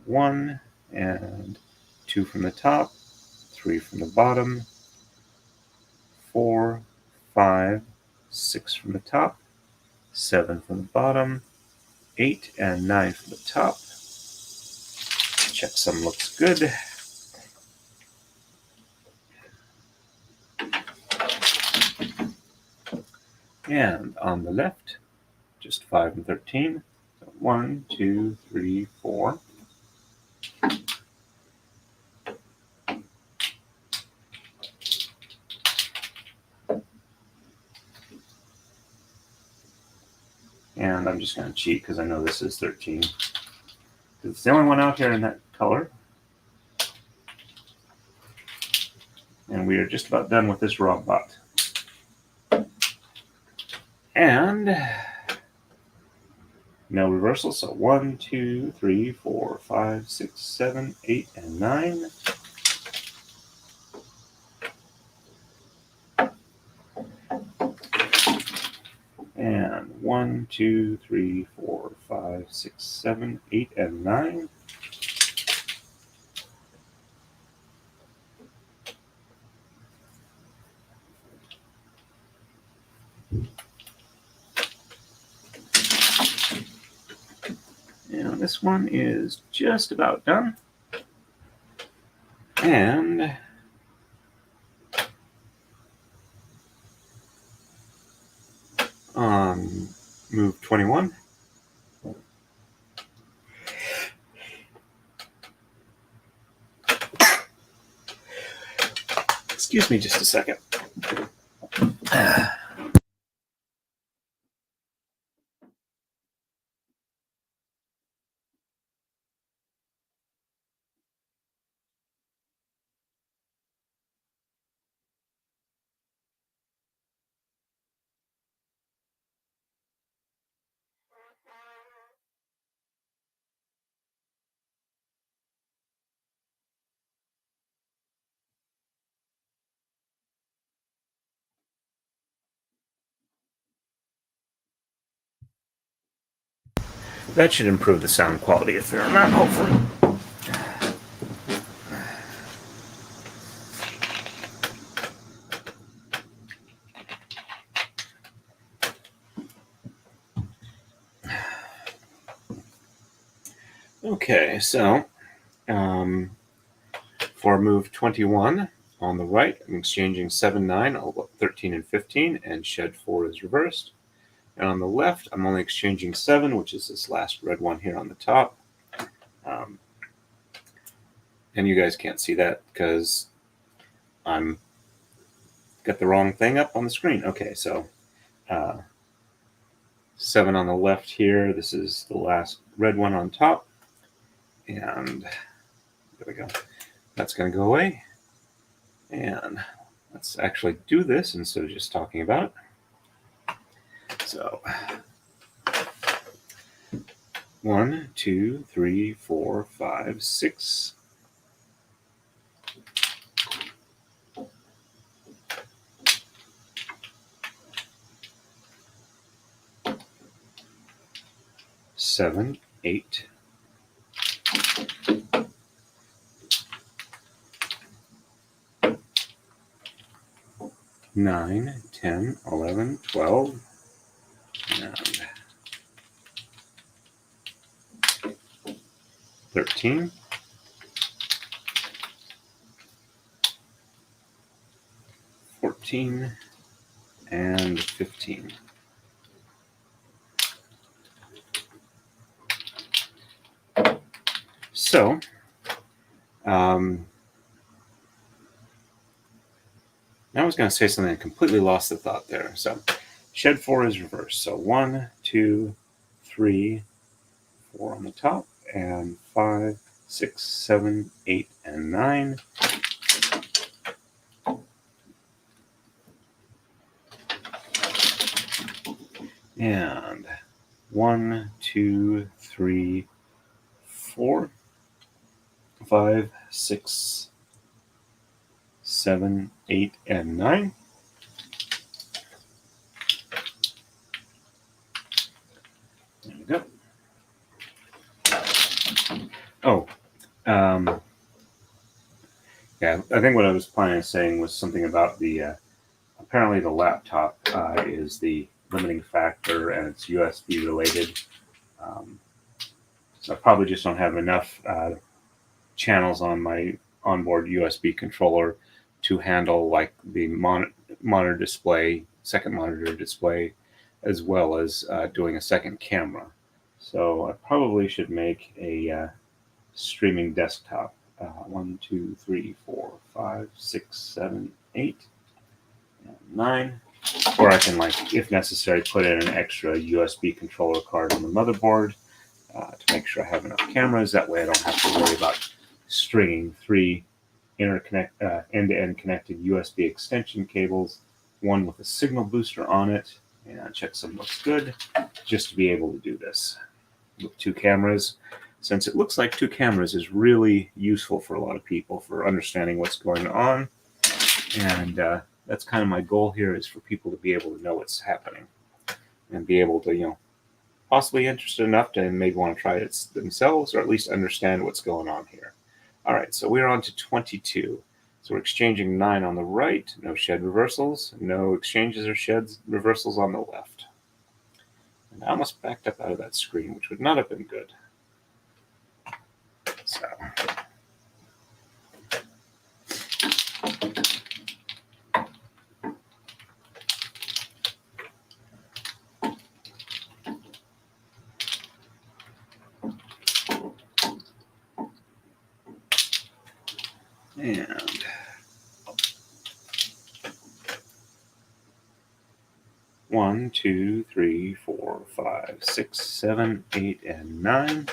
1 and 2 from the top, 3 from the bottom, 4, 5, 6 from the top, 7 from the bottom, 8 and 9 from the top. Checksum looks good. And on the left, just 5 and 13. So 1, 2, 3, 4. And I'm just going to cheat because I know this is 13. It's the only one out here in that color. And we are just about done with this raw bot. And no reversal, so 1, 2, 3, 4, 5, 6, 7, 8, and 9. And 1, 2, 3, 4, 5, 6, 7, 8, and 9. And this one is just about done. And on move 21, excuse me just a second. That should improve the sound quality a fair amount, hopefully. Okay, so for move 21 on the right, I'm exchanging 7, 9, 13, and 15, and shed 4 is reversed. And on the left, I'm only exchanging 7, which is this last red one here on the top. And you guys can't see that because I'm got the wrong thing up on the screen. Okay, so 7 on the left here. This is the last red one on top. And there we go. That's going to go away. And let's actually do this instead of just talking about it. So 1, 2, 3, 4, 5, 6. Seven, 8. 9, 10, 11, 12, and 13. 14 and 15. So, I was going to say something, I completely lost the thought there. So, shed 4 is reversed. So 1, 2, 3, 4 on the top, and 5, 6, 7, 8, and 9. And 1, 2, 3, 4, 5, 6, 7, 8, and 9. There we go. Oh, yeah, I think what I was planning on saying was something about the, apparently the laptop is the limiting factor and it's USB related. So I probably just don't have enough channels on my onboard USB controller to handle like the monitor display, second monitor display, as well as doing a second camera. So I probably should make a streaming desktop. 1, 2, 3, 4, 5, 6, 7, 8, and 9. Or I can, like, if necessary, put in an extra USB controller card on the motherboard to make sure I have enough cameras. That way I don't have to worry about stringing 3 end-to-end connected USB extension cables, one with a signal booster on it, and check some looks good, just to be able to do this with 2 cameras. Since it looks like 2 cameras is really useful for a lot of people for understanding what's going on. And that's kind of my goal here, is for people to be able to know what's happening and be able to, possibly interested enough to maybe want to try it themselves, or at least understand what's going on here. All right, so we're on to 22. So we're exchanging 9 on the right, no shed reversals, no exchanges or sheds reversals on the left. And I almost backed up out of that screen, which would not have been good. So. And 1, 2, 3, 4, 5, 6, 7, 8, and 9.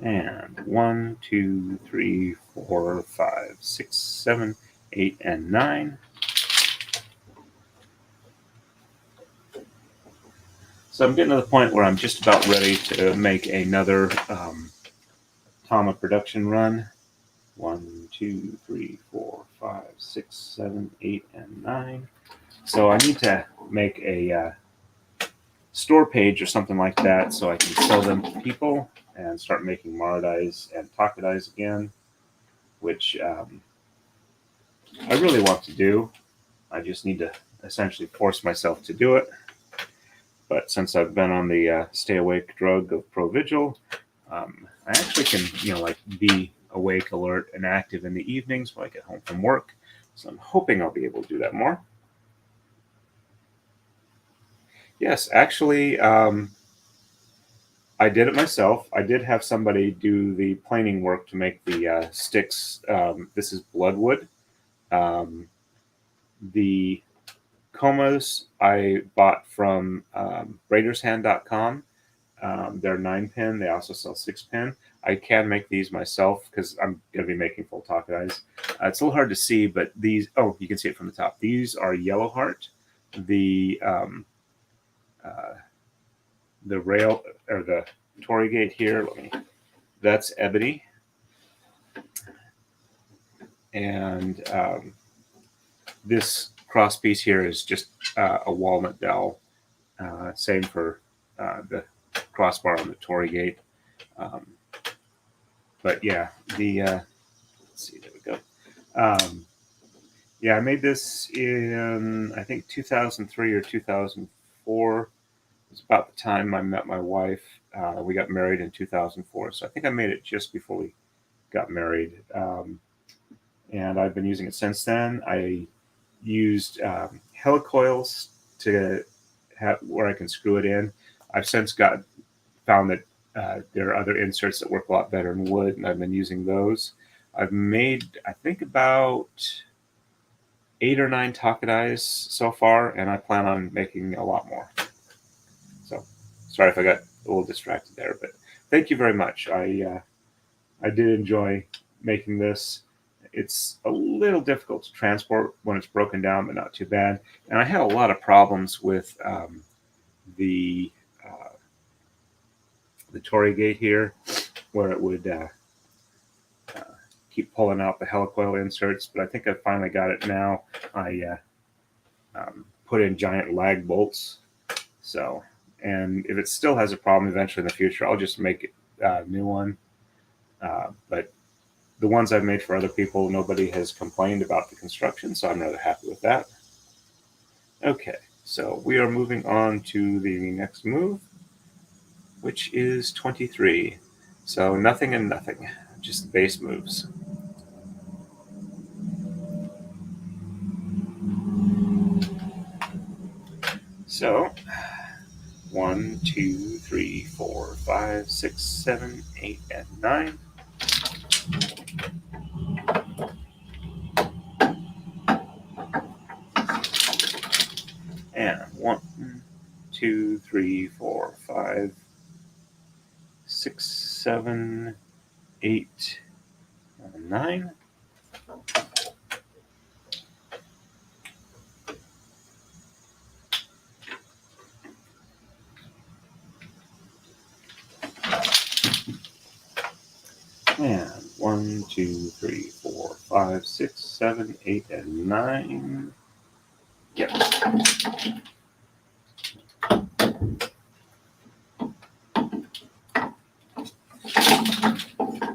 And 1, 2, 3, 4, 5, 6, 7, 8, and 9. So I'm getting to the point where I'm just about ready to make another Tama production run. 1, 2, 3, 4, 5, 6, 7, 8, and 9. So I need to make a store page or something like that so I can sell them to people and start making Maridais and Takadais again, which I really want to do. I just need to essentially force myself to do it. But since I've been on the stay awake drug of Provigil, I actually can, like be awake, alert, and active in the evenings when I get home from work. So I'm hoping I'll be able to do that more. Yes, actually, I did it myself. I did have somebody do the planing work to make the sticks. This is bloodwood. The comas I bought from braidershand.com. They're 9-pin. They also sell 6-pin. I can make these myself because I'm going to be making full Takadais. It's a little hard to see, but these, oh, you can see it from the top. These are yellow heart. The rail or the torii gate here, that's ebony. And this cross piece here is just a walnut dowel. Same for the crossbar on the torii gate. But yeah, let's see, there we go. Yeah, I made this in, I think, 2003 or 2004. It was about the time I met my wife. We got married in 2004, so I think I made it just before we got married. And I've been using it since then. I used helicoils to have where I can screw it in. I've since found that there are other inserts that work a lot better in wood, and I've been using those. I've made, I think, about 8 or 9 Takadais so far, and I plan on making a lot more. So, sorry if I got a little distracted there, but thank you very much. I did enjoy making this. It's a little difficult to transport when it's broken down, but not too bad. And I had a lot of problems with the torii gate here, where it would keep pulling out the helicoil inserts, but I think I finally got it now. I put in giant lag bolts. So, and if it still has a problem eventually in the future, I'll just make a new one. But the ones I've made for other people, nobody has complained about the construction, so I'm rather happy with that. Okay, so we are moving on to the next move, which is 23. So nothing and nothing, just base moves. So 1, 2, 3, 4, 5, 6, 7, 8, and 9. And 1, 2, 3, 4, 5, 6, 7, 8, and 9. And 1, 2, 3, 4, 5, 6, 7, 8, and 9. Yep.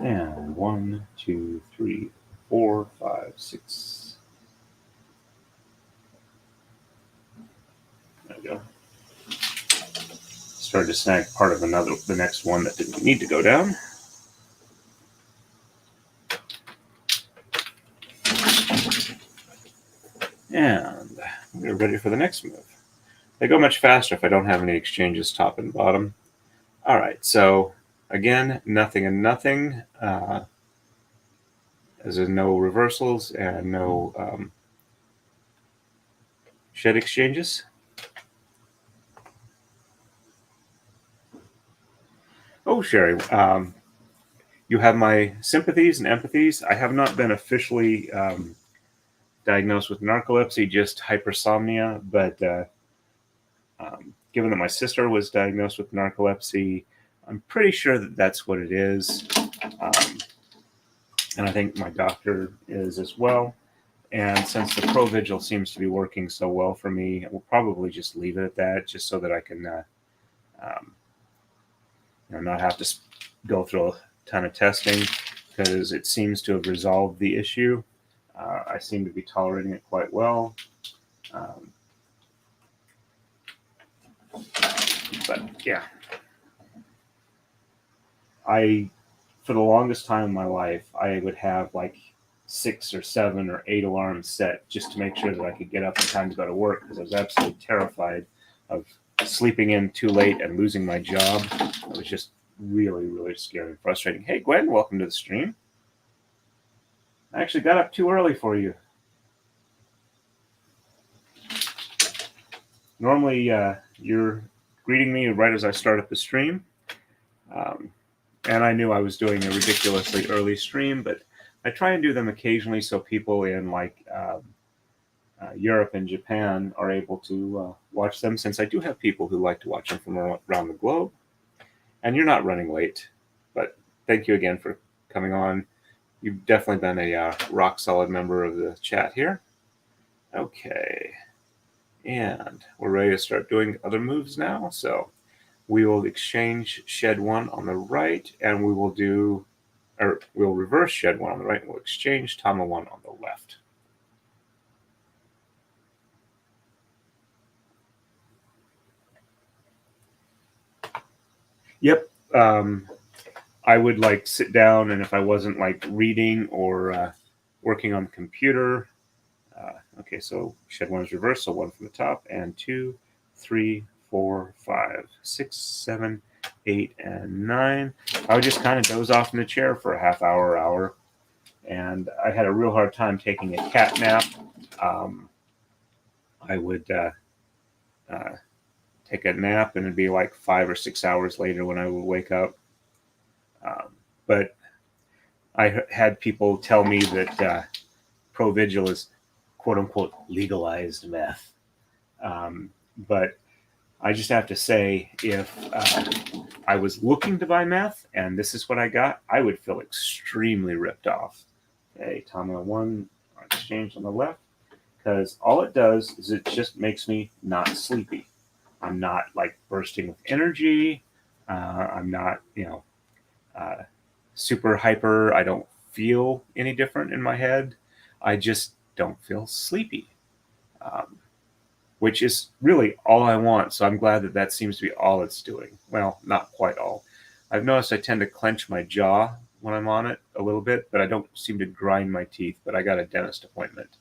And 1, 2, 3, 4, 5, 6. There we go. Started to snag part of the next one that didn't need to go down. And we're ready for the next move. They go much faster if I don't have any exchanges top and bottom. All right, so again, nothing and nothing. As in no reversals and no shed exchanges. Oh, Sherry, you have my sympathies and empathies. I have not been officially diagnosed with narcolepsy, just hypersomnia, but given that my sister was diagnosed with narcolepsy, I'm pretty sure that that's what it is. and I think my doctor is as well. And since the ProVigil seems to be working so well for me, we'll probably just leave it at that, just so that I can um, not have to go through a ton of testing, because it seems to have resolved the issue. I seem to be tolerating it quite well. But yeah, for the longest time in my life, I would have like 6 or 7 or 8 alarms set just to make sure that I could get up in time to go to work, because I was absolutely terrified of sleeping in too late and losing my job. It was just really, really scary and frustrating. Hey, Gwen, welcome to the stream. I actually got up too early for you. Normally, you're greeting me right as I start up the stream. And I knew I was doing a ridiculously early stream, but I try and do them occasionally so people in like Europe and Japan are able to watch them, since I do have people who like to watch them from around the globe. And you're not running late, but thank you again for coming on. You've definitely been a rock solid member of the chat here. Okay, and we're ready to start doing other moves now. So we will exchange shed 1 on the right, and we will do, or we'll reverse shed 1 on the right, and we'll exchange Tama 1 on the left. Yep. I would like sit down, and if I wasn't like reading or working on the computer, okay, so shed 1 is reversed, so 1 from the top, and 2, 3, 4, 5, 6, 7, 8, and 9. I would just kind of doze off in the chair for a half hour, and I had a real hard time taking a cat nap. I would take a nap, and it'd be like 5 or 6 hours later when I would wake up. But I had people tell me that ProVigil is quote unquote legalized meth. But I just have to say, if I was looking to buy meth and this is what I got, I would feel extremely ripped off. Okay, Tama 1 exchange on the left, because all it does is it just makes me not sleepy. I'm not like bursting with energy. I'm not, super hyper. I don't feel any different in my head. I just don't feel sleepy, which is really all I want. So I'm glad that that seems to be all it's doing. Well, not quite all. I've noticed I tend to clench my jaw when I'm on it a little bit, but I don't seem to grind my teeth. But I got a dentist appointment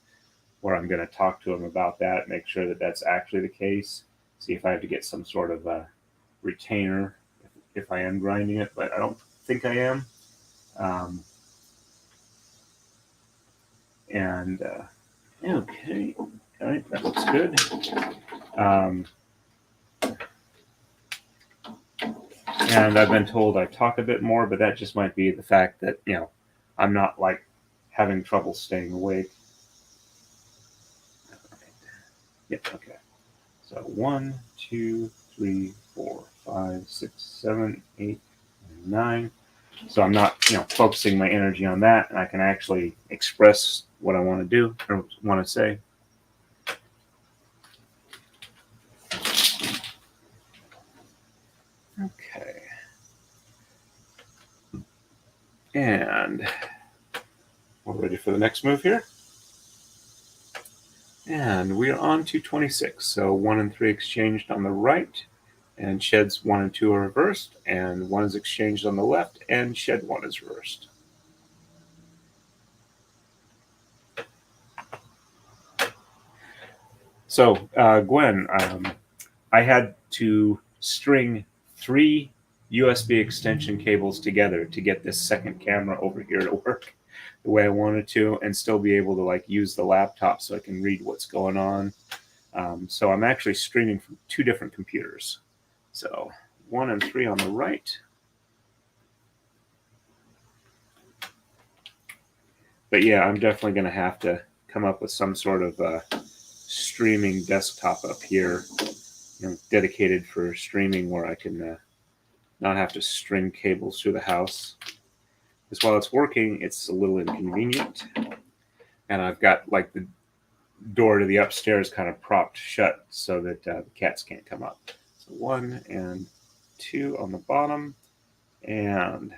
where I'm going to talk to him about that, make sure that that's actually the case, see if I have to get some sort of a retainer if I am grinding it, but I don't think I am. Okay, all right, that looks good. And I've been told I talk a bit more, but that just might be the fact that, I'm not like having trouble staying awake. Yep, okay. So 1, 2, 3, 4, 5, 6, 7, 8, 9. So I'm not, focusing my energy on that, and I can actually express what I want to do or want to say. Okay. And we're ready for the next move here. And we are on to 26. So 1 and 3 exchanged on the right, and sheds 1 and 2 are reversed, and 1 is exchanged on the left, and shed 1 is reversed. So, Gwen, I had to string 3 USB extension cables together to get this second camera over here to work the way I wanted to, and still be able to like use the laptop so I can read what's going on. So I'm actually streaming from 2 different computers. So 1 and 3 on the right. But yeah, I'm definitely going to have to come up with some sort of streaming desktop up here, dedicated for streaming, where I can not have to string cables through the house. Because while it's working, it's a little inconvenient. And I've got like the door to the upstairs kind of propped shut so that the cats can't come up. So 1 and 2 on the bottom, and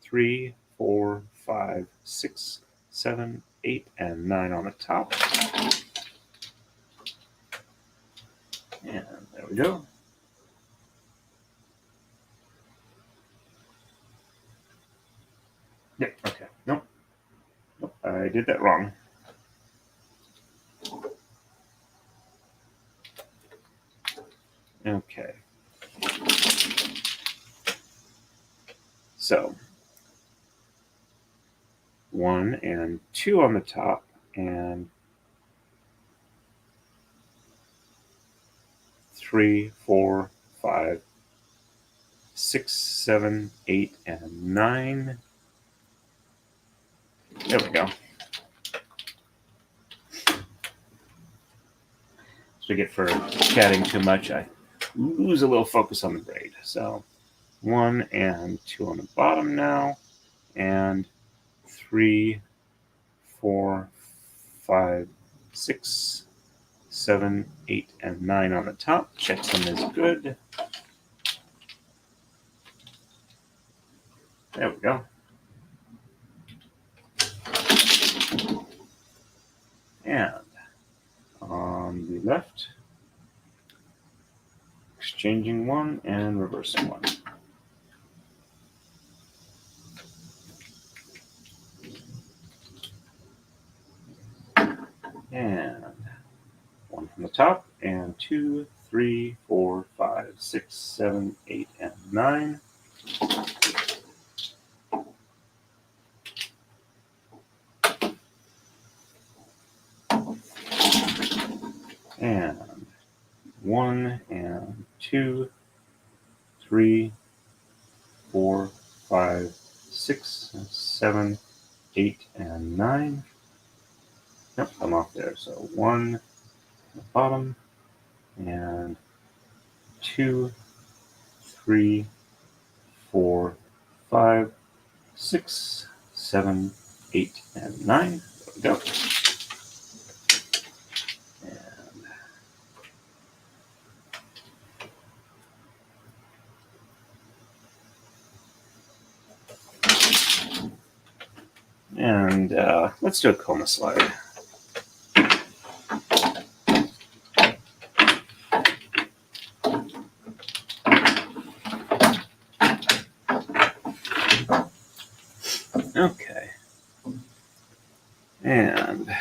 3, 4, 5, 6, 7, 8, and 9 on the top. And there we go. Yeah, okay. Nope, I did that wrong. Okay. So 1 and 2 on the top, and 3, 4, 5, 6, 7, 8, and 9. There we go. So I get for chatting too much, I lose a little focus on the braid. So 1 and 2 on the bottom now, and 3, 4, 5, 6, 7, 8, and 9 on the top. Check them is good. There we go. And on the left, exchanging 1 and reversing 1. And 1 from the top, and 2, 3, 4, 5, 6, 7, 8, and 9. And 1 and 2, 3, 4, 5, 6, 7, 8, and 9. Yep, I'm off there. So 1 at the bottom, and 2, 3, 4, 5, 6, 7, 8, and 9. There we go. And let's do a coma slide. Okay. And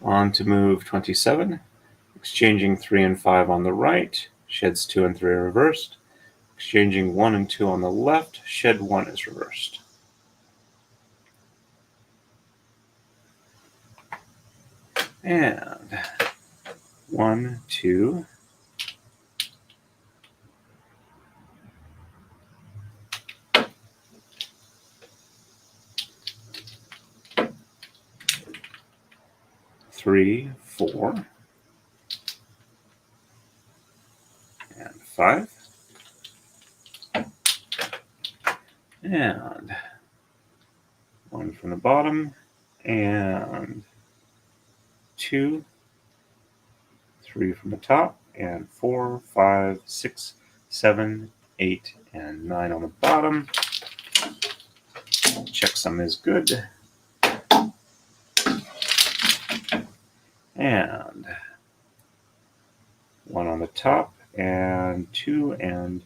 on to move 27, exchanging 3 and 5 on the right, sheds 2 and 3 are reversed. Exchanging 1 and 2 on the left, shed 1 is reversed. And 1, 2, 3, 4, and 5. And 1 from the bottom, and 2, 3 from the top, and 4, 5, 6, 7, 8, and 9 on the bottom. Checksum is good. And 1 on the top, and 2 and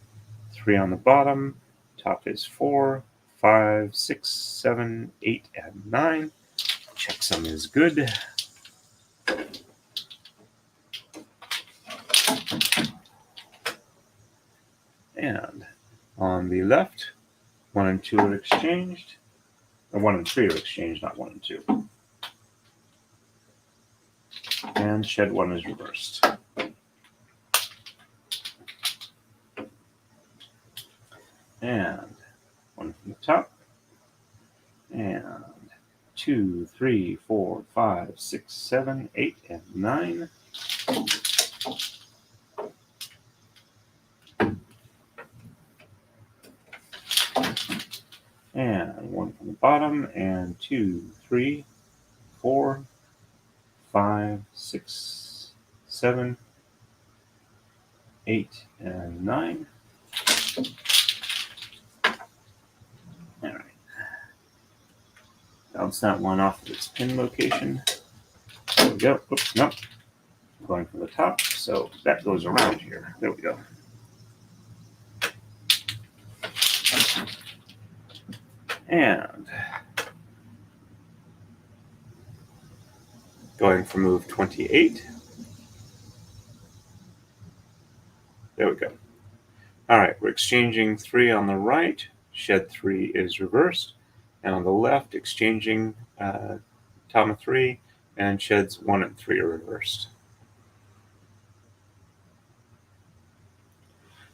3 on the bottom. Top is 4, 5, 6, 7, 8, and 9. Checksum is good. And on the left, 1 and 2 are exchanged. Or 1 and 3 are exchanged, not 1 and 2. And shed 1 is reversed. And 1 from the top. And 2, 3, 4, 5, 6, 7, 8, and 9. and 1 from the bottom, and 2, 3, 4, 5, 6, 7, 8, and 9. All right. Bounce that one off of its pin location. There we go. Oops, nope. Going from the top, so that goes around here. There we go. And going for move 28. There we go. All right, we're exchanging 3 on the right. Shed 3 is reversed. And on the left, exchanging Tama 3, and sheds 1 and 3 are reversed.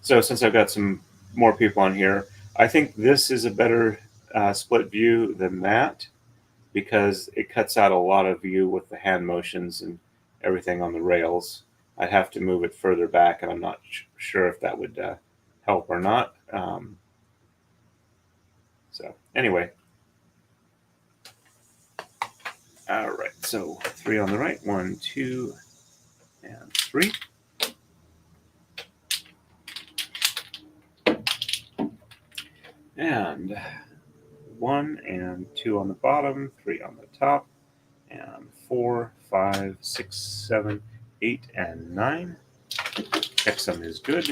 So since I've got some more people on here, I think this is a better split view than that, because it cuts out a lot of view with the hand motions and everything on the rails. I'd have to move it further back, and I'm not sure if that would help or not. So anyway. All right, so 3 on the right, 1, 2, and 3. And 1 and 2 on the bottom, 3 on the top, and 4, 5, 6, 7, 8, and 9. Checksum is good.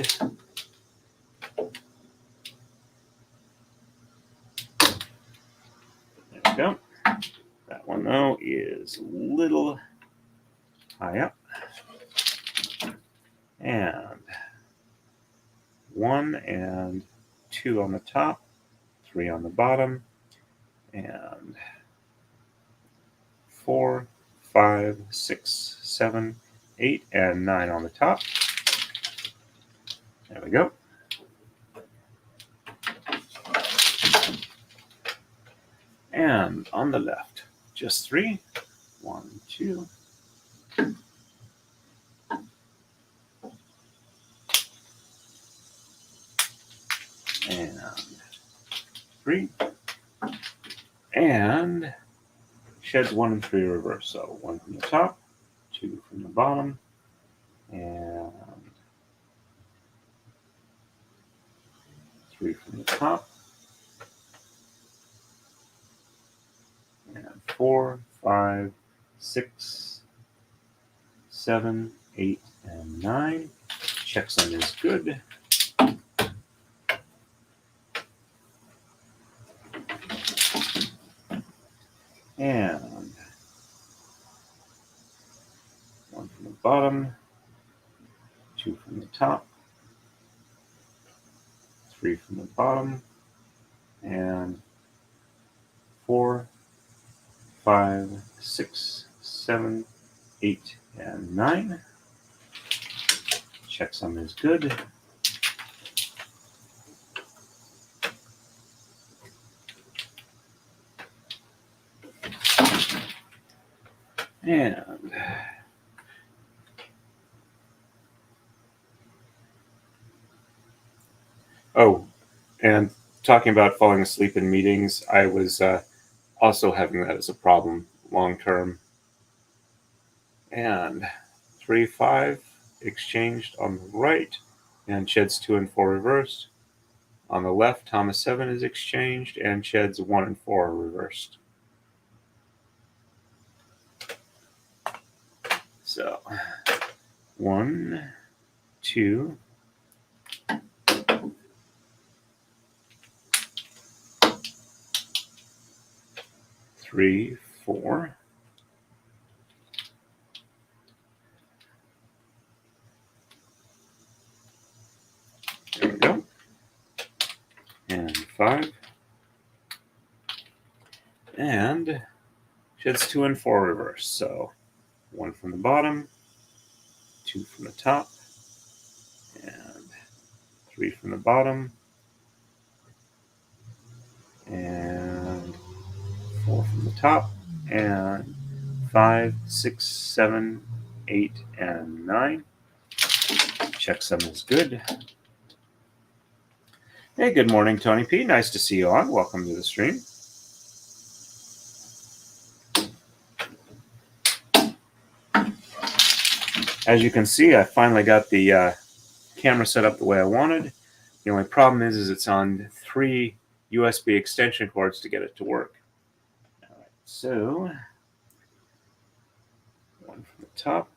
There we go. That one, though, is a little high up. And 1 and 2 on the top, 3 on the bottom, and 4, 5, 6, 7, 8, and 9 on the top. There we go. And on the left, just 3. 1, 2. And 3. And sheds 1 and 3 reverse. So 1 from the top, 2 from the bottom, and 3 from the top, and 4, 5, 6, 7, 8, and 9. Checksum is good. And 1 from the bottom, 2 from the top, 3 from the bottom, and 4, 5, 6, 7, 8, and 9. Checksum is good. And and talking about falling asleep in meetings, I was also having that as a problem long term. And 3, 5 exchanged on the right, and sheds 2 and 4 reversed. On the left, Tama 7 is exchanged, and sheds 1 and 4 are reversed. So 1, 2, 3, 4. There we go. And 5. And sheds 2 and 4 reverse. So 1 from the bottom, 2 from the top, and 3 from the bottom, and 4 from the top, and 5, 6, 7, 8, and 9. Checksum is good. Hey, good morning, Tony P. Nice to see you on. Welcome to the stream. As you can see, I finally got the camera set up the way I wanted. The only problem is it's on 3 USB extension cords to get it to work. All right, so one from the top.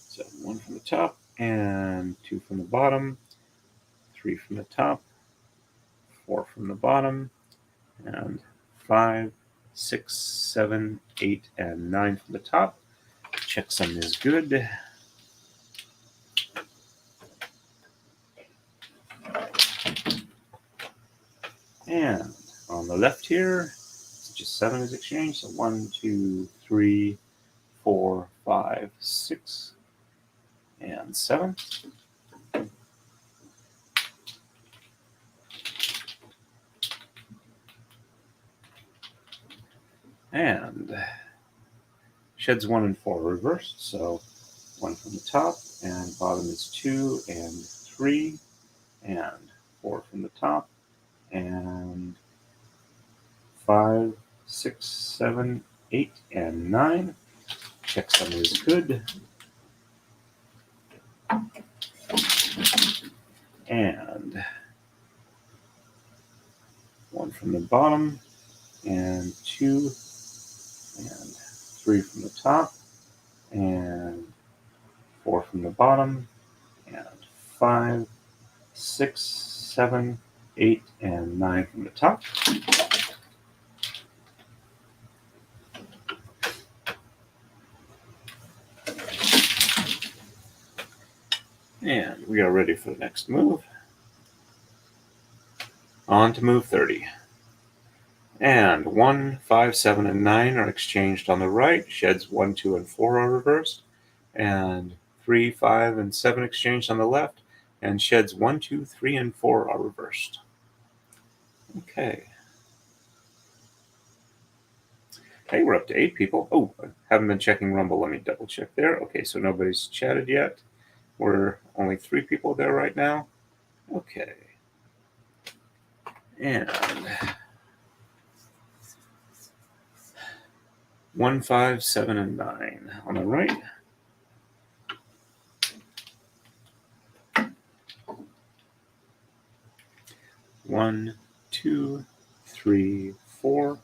So one from the top and 2 from the bottom, 3 from the top, 4 from the bottom, and 5, 6, 7, 8, and 9 from the top. Checksum is good. And on the left here, it's just 7 is exchanged. So 1, 2, 3, 4, 5, 6, and 7. And sheds 1 and 4 reversed. So 1 from the top, and bottom is 2 and 3, and 4 from the top, and 5, 6, 7, 8, and 9. Checksum is good. And 1 from the bottom, and 2, and 3 from the top, and 4 from the bottom, and 5, 6, 7, 8, and 9 from the top. And we are ready for the next move. On to move 30. And 1, 5, 7, and 9 are exchanged on the right. Sheds 1, 2, and 4 are reversed. And 3, 5, and 7 exchanged on the left. And sheds 1, 2, 3, and 4 are reversed. Okay. Hey, we're up to 8 people. Oh, I haven't been checking Rumble. Let me double check there. Okay, so nobody's chatted yet. We're only 3 people there right now. Okay. And 1, 5, 7, and 9 on the right. One, 2, 3, 4.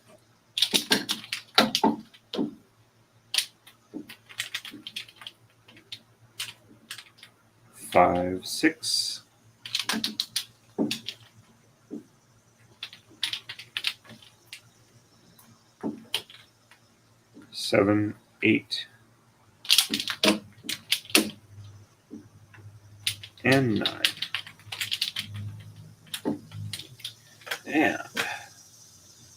5, 6. 7, 8. And 9. And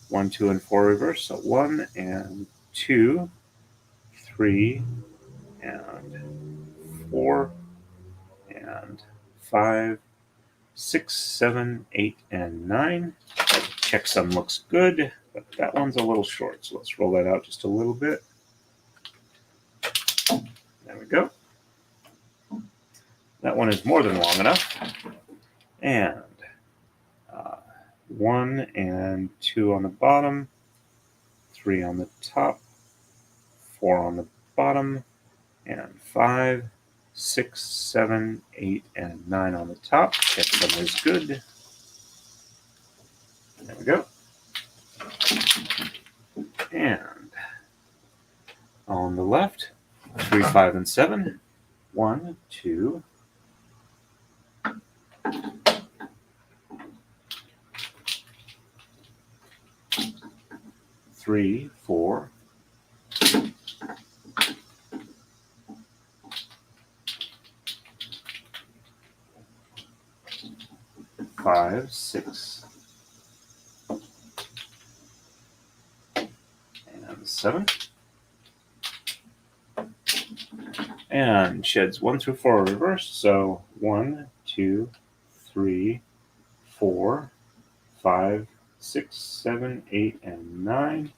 1, 2, and 4 reverse. So 1 and 2, 3, and 4, and 5, 6, 7, 8, and 9. Checksum looks good, but that one's a little short. So let's roll that out just a little bit. There we go. That one is more than long enough. And 1 and 2 on the bottom, 3 on the top, 4 on the bottom, and 5, 6, 7, 8, and 9 on the top. Checksum is good. There we go. And on the left, 3, 5, and 7. 1, 2, 3, 4, 5, 6, and 7. And sheds 1 through 4 are reversed. So 1, 2, 3, 4, 5, 6, 7, 8, and 9.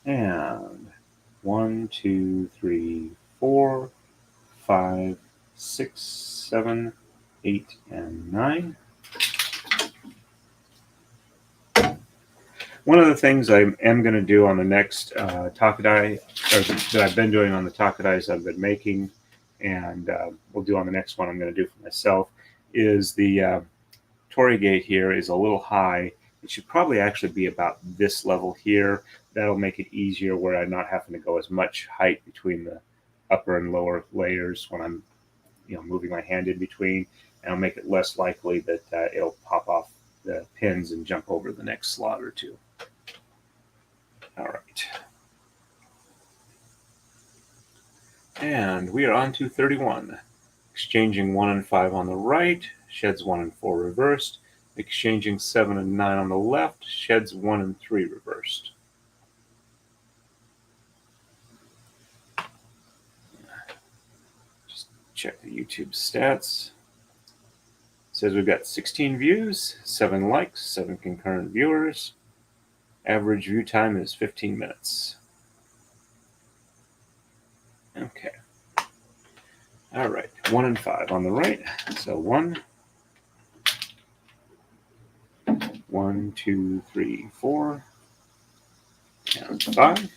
And 1, 2, 3, 4, 5, 6, 7, 8, and 9. One of the things I am going to do on the next Takadai, or that I've been doing on the Takadais I've been making, and we'll do on the next one I'm going to do for myself, is the Torii gate here is a little high. It should probably actually be about this level here. That'll make it easier where I'm not having to go as much height between the upper and lower layers when I'm moving my hand in between, and it'll make it less likely that it'll pop off the pins and jump over the next slot or two. All right. And we are on to 31. Exchanging 1 and 5 on the right, sheds 1 and 4 reversed. Exchanging 7 and 9 on the left, sheds 1 and 3 reversed. Just check the YouTube stats. It says we've got 16 views, 7 likes, 7 concurrent viewers. Average view time is 15 minutes. Okay. All right, 1 and 5 on the right. So 1, 1, 2, 3, 4, and 5.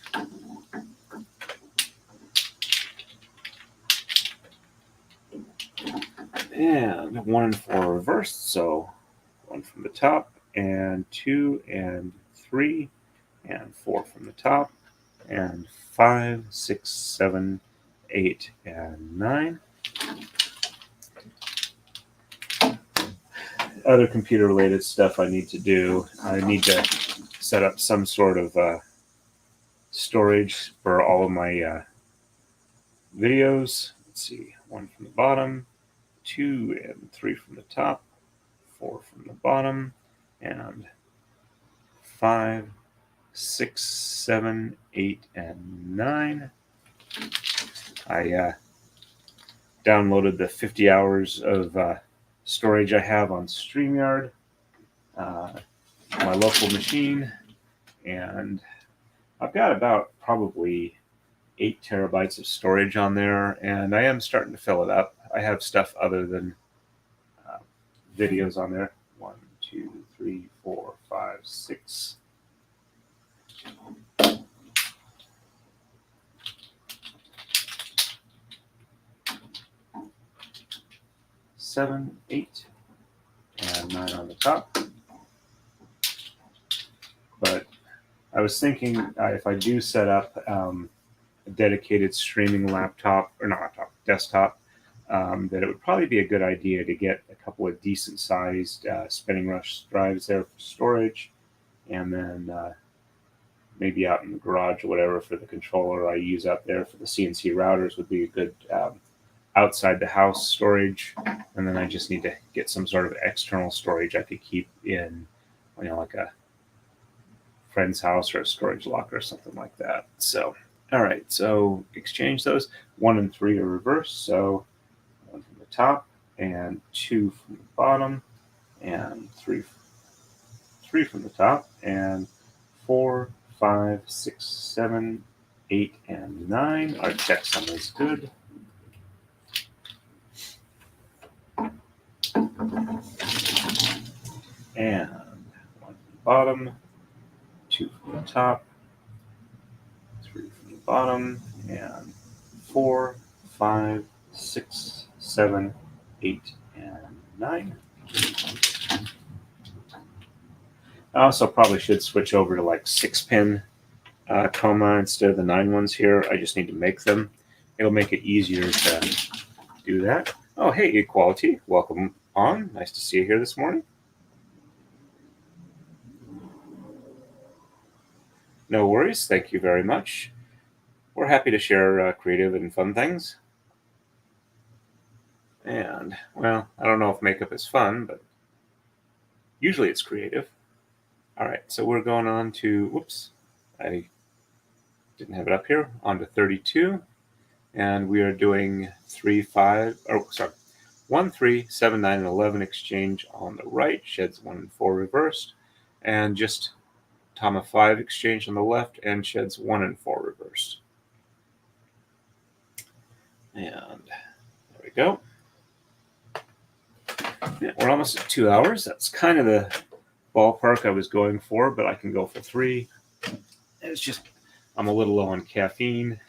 And 1 and 4 reversed, so 1 from the top, and 2 and 3, and 4 from the top, and 5, 6, 7, 8, and 9. Other computer-related stuff I need to do. I need to set up some sort of storage for all of my videos. Let's see, 1 from the bottom, 2 and 3 from the top, 4 from the bottom, and 5, 6, 7, 8, and 9. I downloaded the 50 hours of storage I have on StreamYard, my local machine, and I've got about probably 8 terabytes of storage on there, and I am starting to fill it up. I have stuff other than videos on there. 1, 2, 3, 4, 5, 6. 7, 8, and 9 on the top. But I was thinking if I do set up a dedicated streaming laptop, or not laptop, desktop, that it would probably be a good idea to get a couple of decent sized spinning rush drives there for storage, and then maybe out in the garage or whatever for the controller I use out there for the CNC routers would be a good outside the house storage. And then I just need to get some sort of external storage I could keep in, like a friend's house or a storage locker or something like that. So, all right, so exchange those. 1 and 3 are reversed, so 1 from the top and 2 from the bottom, and 3 from the top, and 4, 5, 6, 7, 8, and 9. Our checksum is good. And 1 from the bottom, 2 from the top, 3 from the bottom, and 4, 5, 6, 7, 8, and 9. I also probably should switch over to like 6-pin coma instead of the 9 ones here. I just need to make them. It'll make it easier to do that. Oh, hey, Equality. Welcome on. Nice to see you here this morning. No worries. Thank you very much. We're happy to share creative and fun things. And, well, I don't know if makeup is fun, but usually it's creative. All right, so we're going on to, whoops, I didn't have it up here, on to 32. And we are doing 1, 3, 7, 9, and 11 exchange on the right, sheds 1 and 4 reversed. And just Tama 5 exchange on the left, and sheds 1 and 4 reversed. And there we go. Yeah, we're almost at 2 hours. That's kind of the ballpark I was going for, but I can go for 3. It's just I'm a little low on caffeine,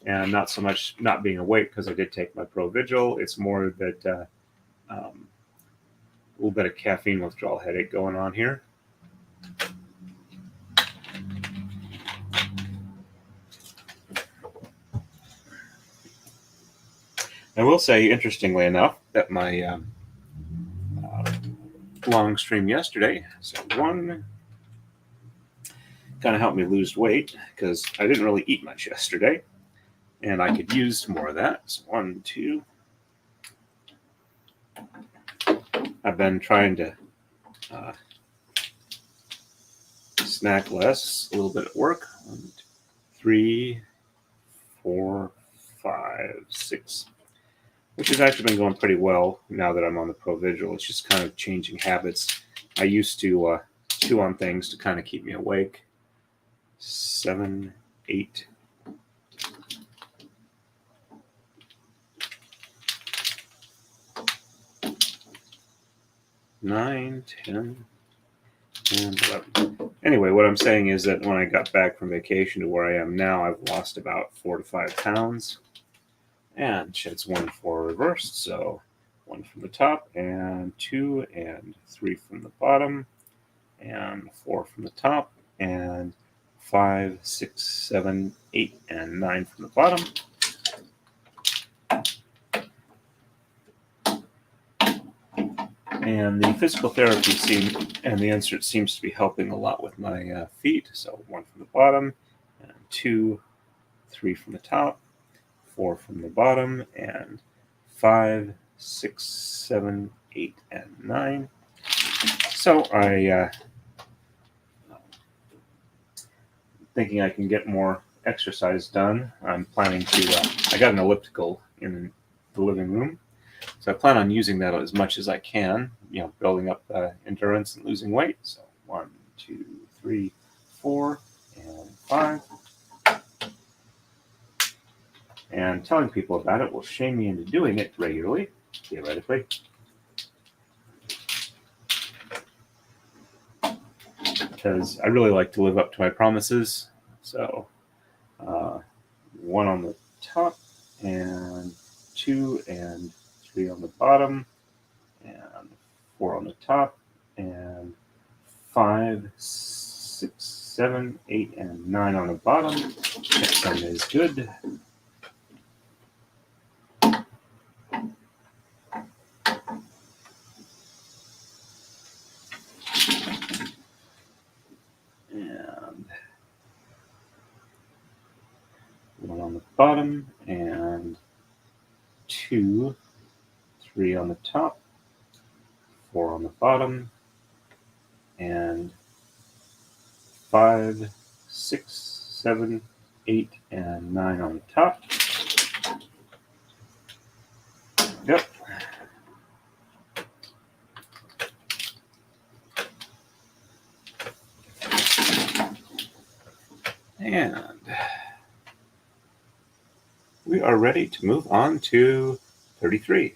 and not so much not being awake because I did take my Pro Vigil. It's more that a little bit of caffeine withdrawal headache going on here. I will say, interestingly enough, that my long stream yesterday, so 1, kind of helped me lose weight because I didn't really eat much yesterday, and I could use more of that. So 1, 2. I've been trying to snack less, a little bit at work. 1, 2, 3, 4, 5, 6, which has actually been going pretty well now that I'm on the Pro Vigil. It's just kind of changing habits. I used to chew on things to kind of keep me awake. 7, 8. 9, 10, and 11. Anyway, what I'm saying is that when I got back from vacation to where I am now, I've lost about 4 to 5 pounds. And sheds 1 and 4 reversed, so 1 from the top, and 2 and 3 from the bottom, and 4 from the top, and 5, 6, 7, 8, and 9 from the bottom. And the physical therapy and the insert seems to be helping a lot with my feet. So 1 from the bottom, and 2, 3 from the top, 4 from the bottom, and 5, 6, 7, 8, and 9. So I thinking I can get more exercise done. I'm planning to. I got an elliptical in the living room, so I plan on using that as much as I can. Building up endurance and losing weight. So 1, 2, 3, 4, and 5. And telling people about it will shame me into doing it regularly, theoretically. Because I really like to live up to my promises. So 1 on the top, and 2 and 3 on the bottom, and 4 on the top, and 5, 6, 7, 8, and 9 on the bottom. Next one is good. And 1 on the bottom, and 2, 3 on the top, 4 on the bottom, and 5, 6, 7, 8, and 9 on the top. Yep. And we are ready to move on to 33.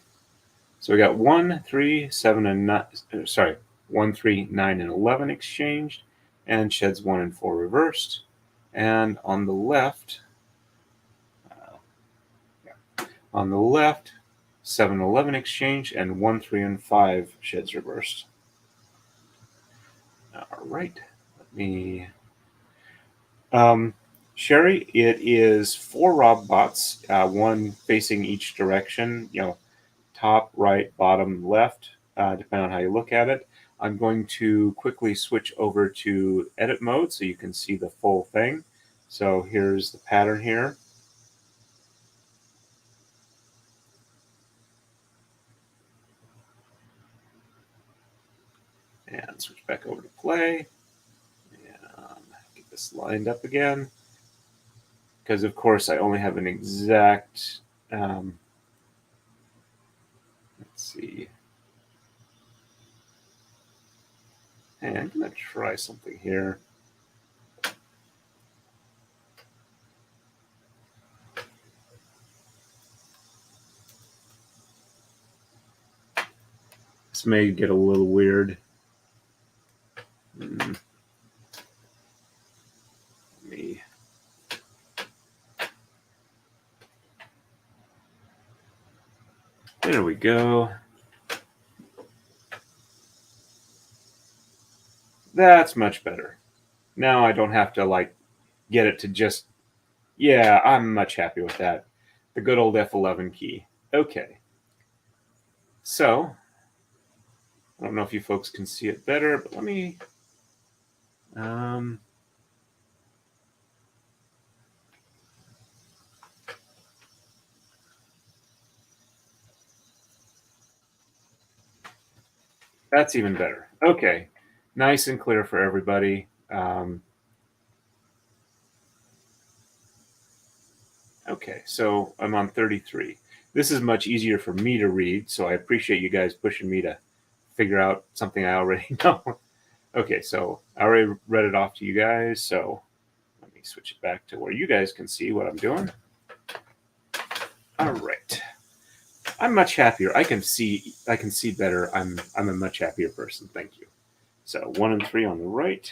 So we got 1, 3, 7, and 9. 1, 3, 9, and 11 exchanged, and sheds 1 and 4 reversed. And on the left, 7, 11 exchanged, and 1, 3, and 5 sheds reversed. All right, let me. Sherry, it is 4 Rob bots, 1 facing each direction. Top, right, bottom, left, depending on how you look at it. I'm going to quickly switch over to edit mode so you can see the full thing. So here's the pattern here. And switch back over to play. And get this lined up again. Because, of course, I only have an exact... let's see. And I'm going to try something here. This may get a little weird. There we go. That's much better. Now I don't have to like get it to just, yeah, I'm much happy with that. The good old F11 key. Okay. So, I don't know if you folks can see it better, but let me, that's even better. Okay. Nice and clear for everybody. Okay, so I'm on 33. This is much easier for me to read, so I appreciate you guys pushing me to figure out something I already know. Okay, so I already read it off to you guys, so let me switch it back to where you guys can see what I'm doing. All right. I'm much happier. I can see better. I'm a much happier person. Thank you. So 1 and 3 on the right.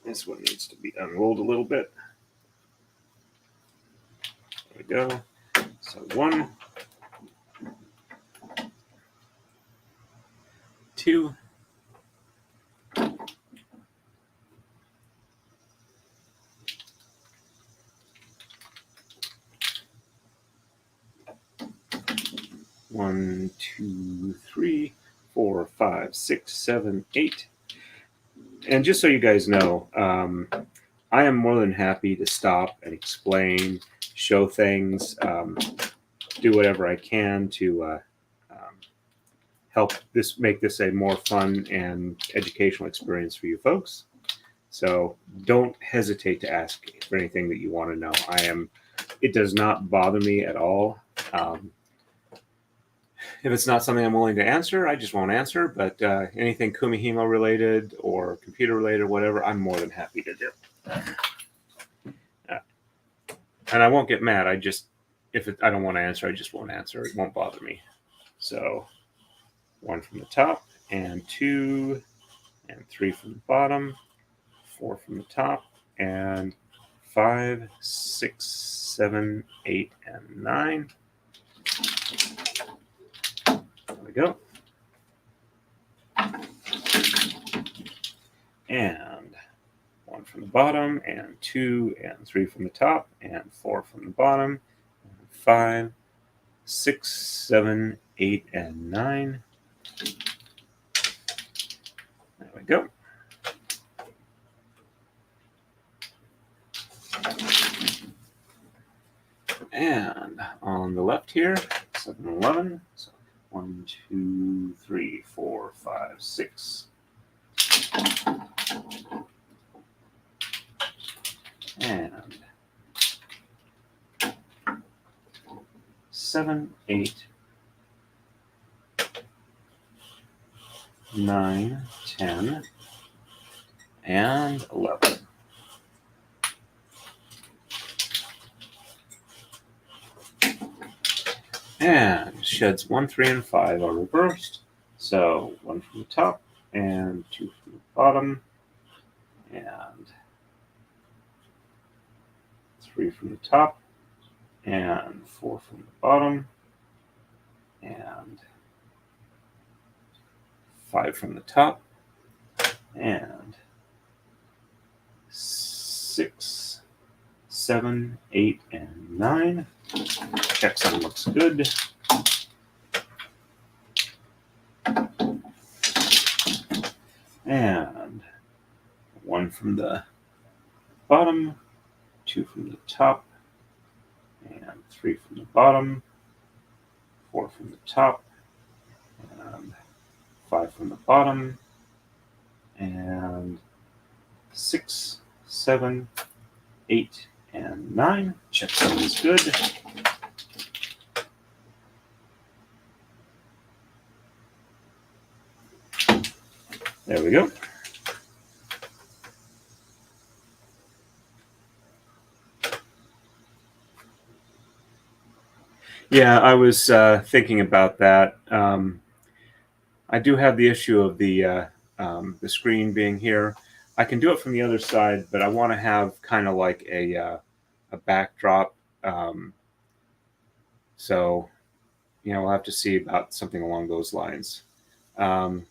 This one needs to be unrolled a little bit. There we go. So 1, 2, 1, 2, 3, 4, 5, 6, 7, 8. And just so you guys know, I am more than happy to stop and explain, show things, do whatever I can to help make this a more fun and educational experience for you folks. So don't hesitate to ask for anything that you want to know. It does not bother me at all. If it's not something I'm willing to answer, I just won't answer. But anything Kumihimo related or computer related, whatever, I'm more than happy to do. And I won't get mad. I don't want to answer, I just won't answer. It won't bother me. So 1 from the top, and 2, and 3 from the bottom, 4 from the top, and 5, 6, 7, 8, and 9. There we go. And 1 from the bottom, and 2, and 3 from the top, and 4 from the bottom, and 5, 6, 7, 8, and 9. There we go. And on the left here, 7 and 11. So 1, 2, 3, 4, 5, 6. And 7, 8, 9, 10, and 11. And sheds 1, 3, and 5 are reversed. So 1 from the top, and 2 from the bottom, and 3 from the top, and 4 from the bottom, and 5 from the top, and 6, 7, 8, and 9. Checksum looks good. And 1 from the bottom, 2 from the top, and 3 from the bottom, 4 from the top, and 5 from the bottom, and 6, 7, 8, and 9. Checksum is good. There we go. Yeah, I was thinking about that. I do have the issue of the screen being here. I can do it from the other side, but I want to have kind of like a backdrop. Um, so we'll have to see about something along those lines. Um,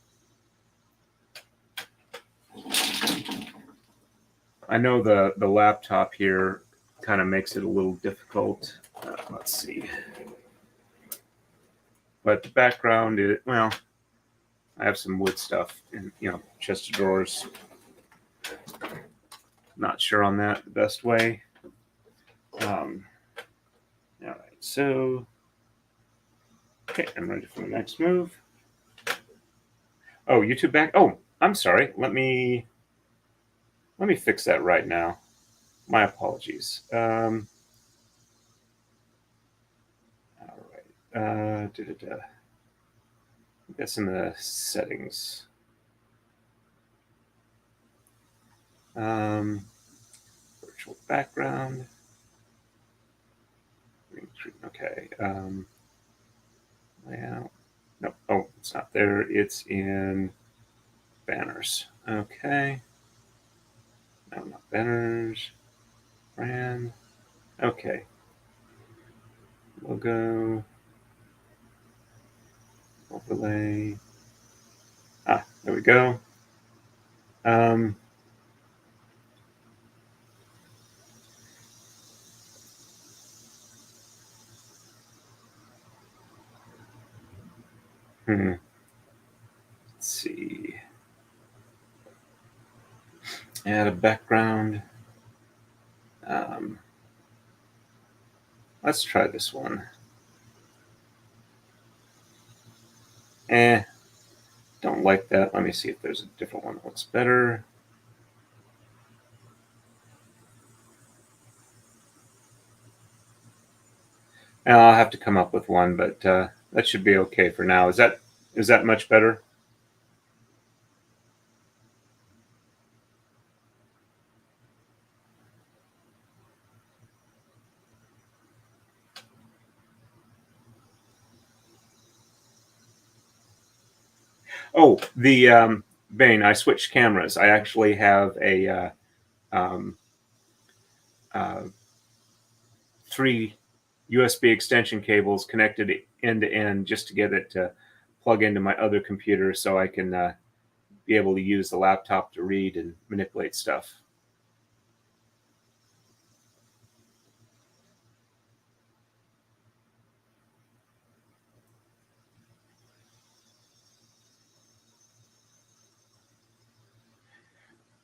I know the laptop here kind of makes it a little difficult. Let's see, but the background, well, I have some wood stuff in chest of drawers. Not sure on that the best way. All right, so okay, I'm ready for the next move. Oh, YouTube back. Oh, I'm sorry. Let me fix that right now. My apologies. All right. That's in the settings. Virtual background. Okay. Layout. No. Oh, it's not there. It's in banners. Okay. No, not banners. Brand. Okay. Logo. Overlay. There we go. Um, Let's see. Add a background. Let's try this one. Don't like that. Let me see if there's a different one that looks better. I'll have to come up with one, but that should be okay for now. Is that much better? Oh, the Bane. I switched cameras. I actually have a um, uh, 3 USB extension cables connected end to end just to get it to plug into my other computer, so I can be able to use the laptop to read and manipulate stuff.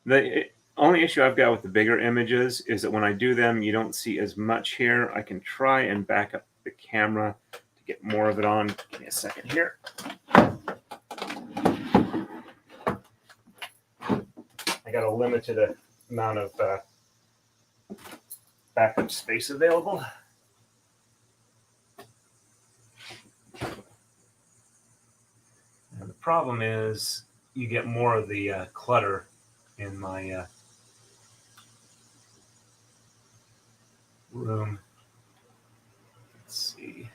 The only issue I've got with the bigger images is that when I do them, you don't see as much here. I can try and back up the camera to get more of it on. Give me a second here. I got a limited amount of backup space available. And the problem is you get more of the clutter in my room. Let's see.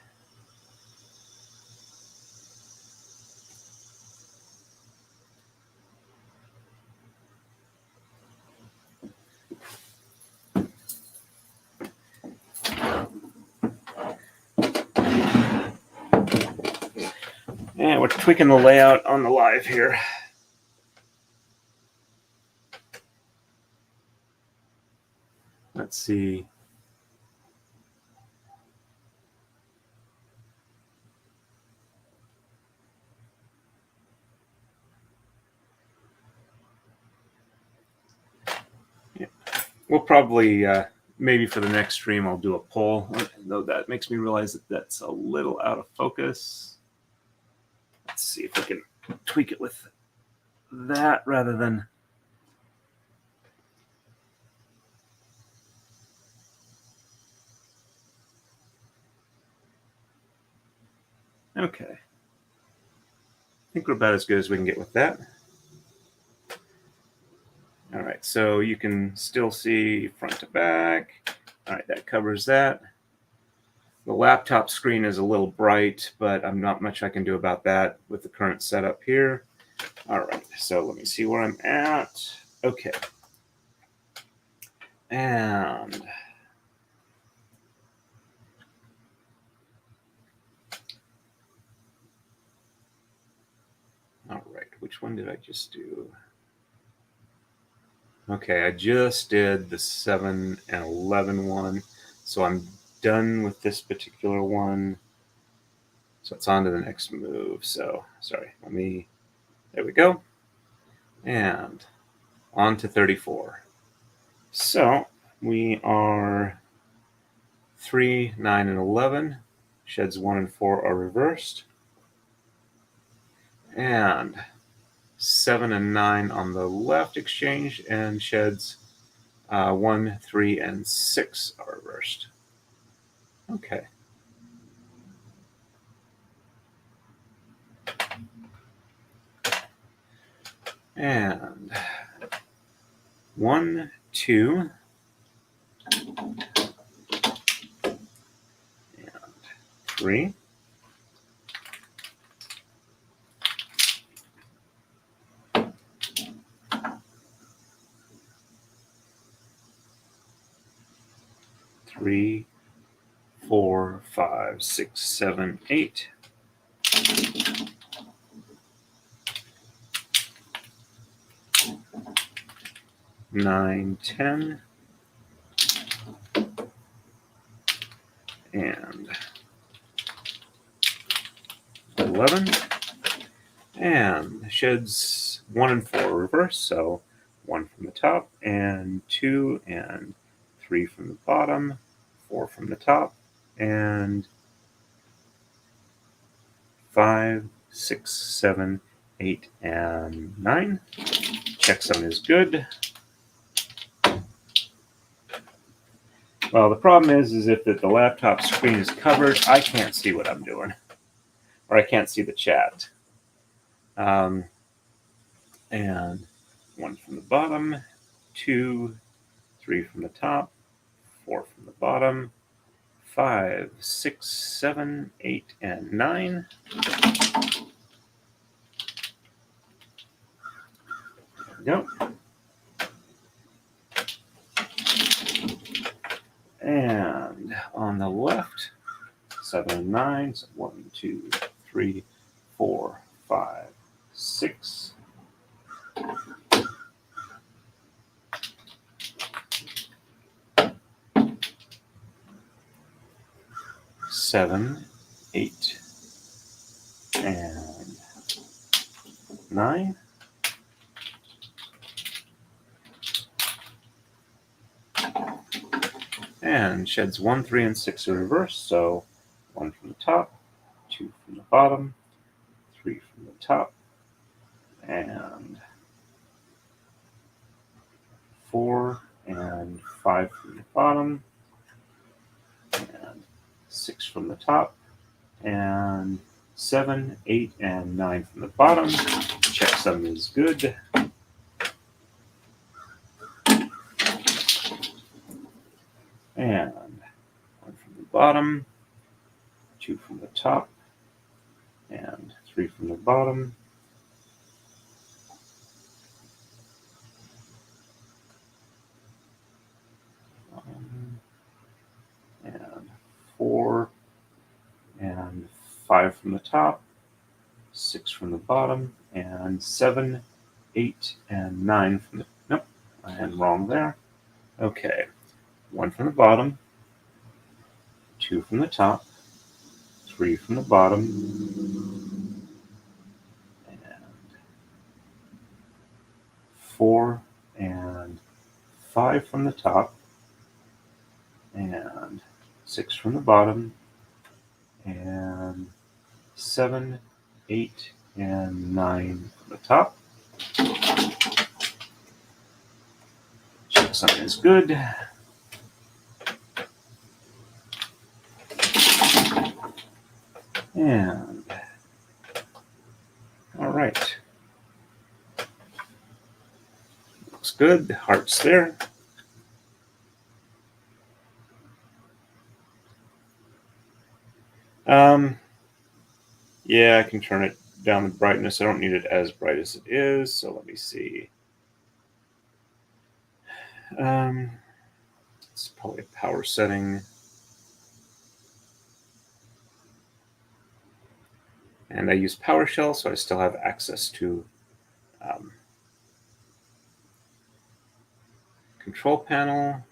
Yeah, we're tweaking the layout on the live here. Let's see. Yeah. We'll probably, maybe for the next stream, I'll do a poll, though that makes me realize that that's a little out of focus. Let's see if we can tweak it with that rather than. Okay. I think we're about as good as we can get with that. All right, so you can still see front to back. All right, that covers that. The laptop screen is a little bright, but I'm not much I can do about that with the current setup here. All right, so let me see where I'm at. Okay. And all right, which one did I just do? Okay, I just did the 7 and 11 one, so I'm done with this particular one. So it's on to the next move. So sorry, there we go. And on to 34. So we are 3, 9, and 11. Sheds 1 and 4 are reversed. And 7 and 9 on the left exchange, and sheds 1, 3, and 6 are reversed. Okay. And 1, 2, and 3. Three, 4, 5, 6, 7, 8. 9, 10. And 11. And sheds 1 and 4 reverse, so 1 from the top, and 2 and 3 from the bottom, 4 from the top, and 5, 6, 7, 8, and 9. Checksum is good. Well, the problem is if the laptop screen is covered, I can't see what I'm doing, or I can't see the chat. And 1 from the bottom, 2, 3 from the top, 4 from the bottom, 5, 6, 7, 8, and 9. There we go. And on the left, 7 and 9. So 1, 2, 3, 4, 5, 6. 7, 8, and 9. And sheds 1, 3, and 6 are reversed. So 1 from the top, 2 from the bottom, 3 from the top, and 4 and 5 from the bottom, and 6 from the top, and 7, 8, and 9 from the bottom. Checksum is good. And 1 from the bottom, 2 from the top, and 3 from the bottom. And 4 and 5 from the top, 6 from the bottom, and 7, 8, and 9 from the... Nope, I am wrong there. Okay, 1 from the bottom, 2 from the top, 3 from the bottom, and 4 and 5 from the top, and 6 from the bottom, and 7, 8, and 9 from the top. Checksum is good. And all right. Looks good. The heart's there. Yeah, I can turn it down the brightness. I don't need it as bright as it is. So let me see. It's probably a power setting. And I use PowerShell, so I still have access to control panel.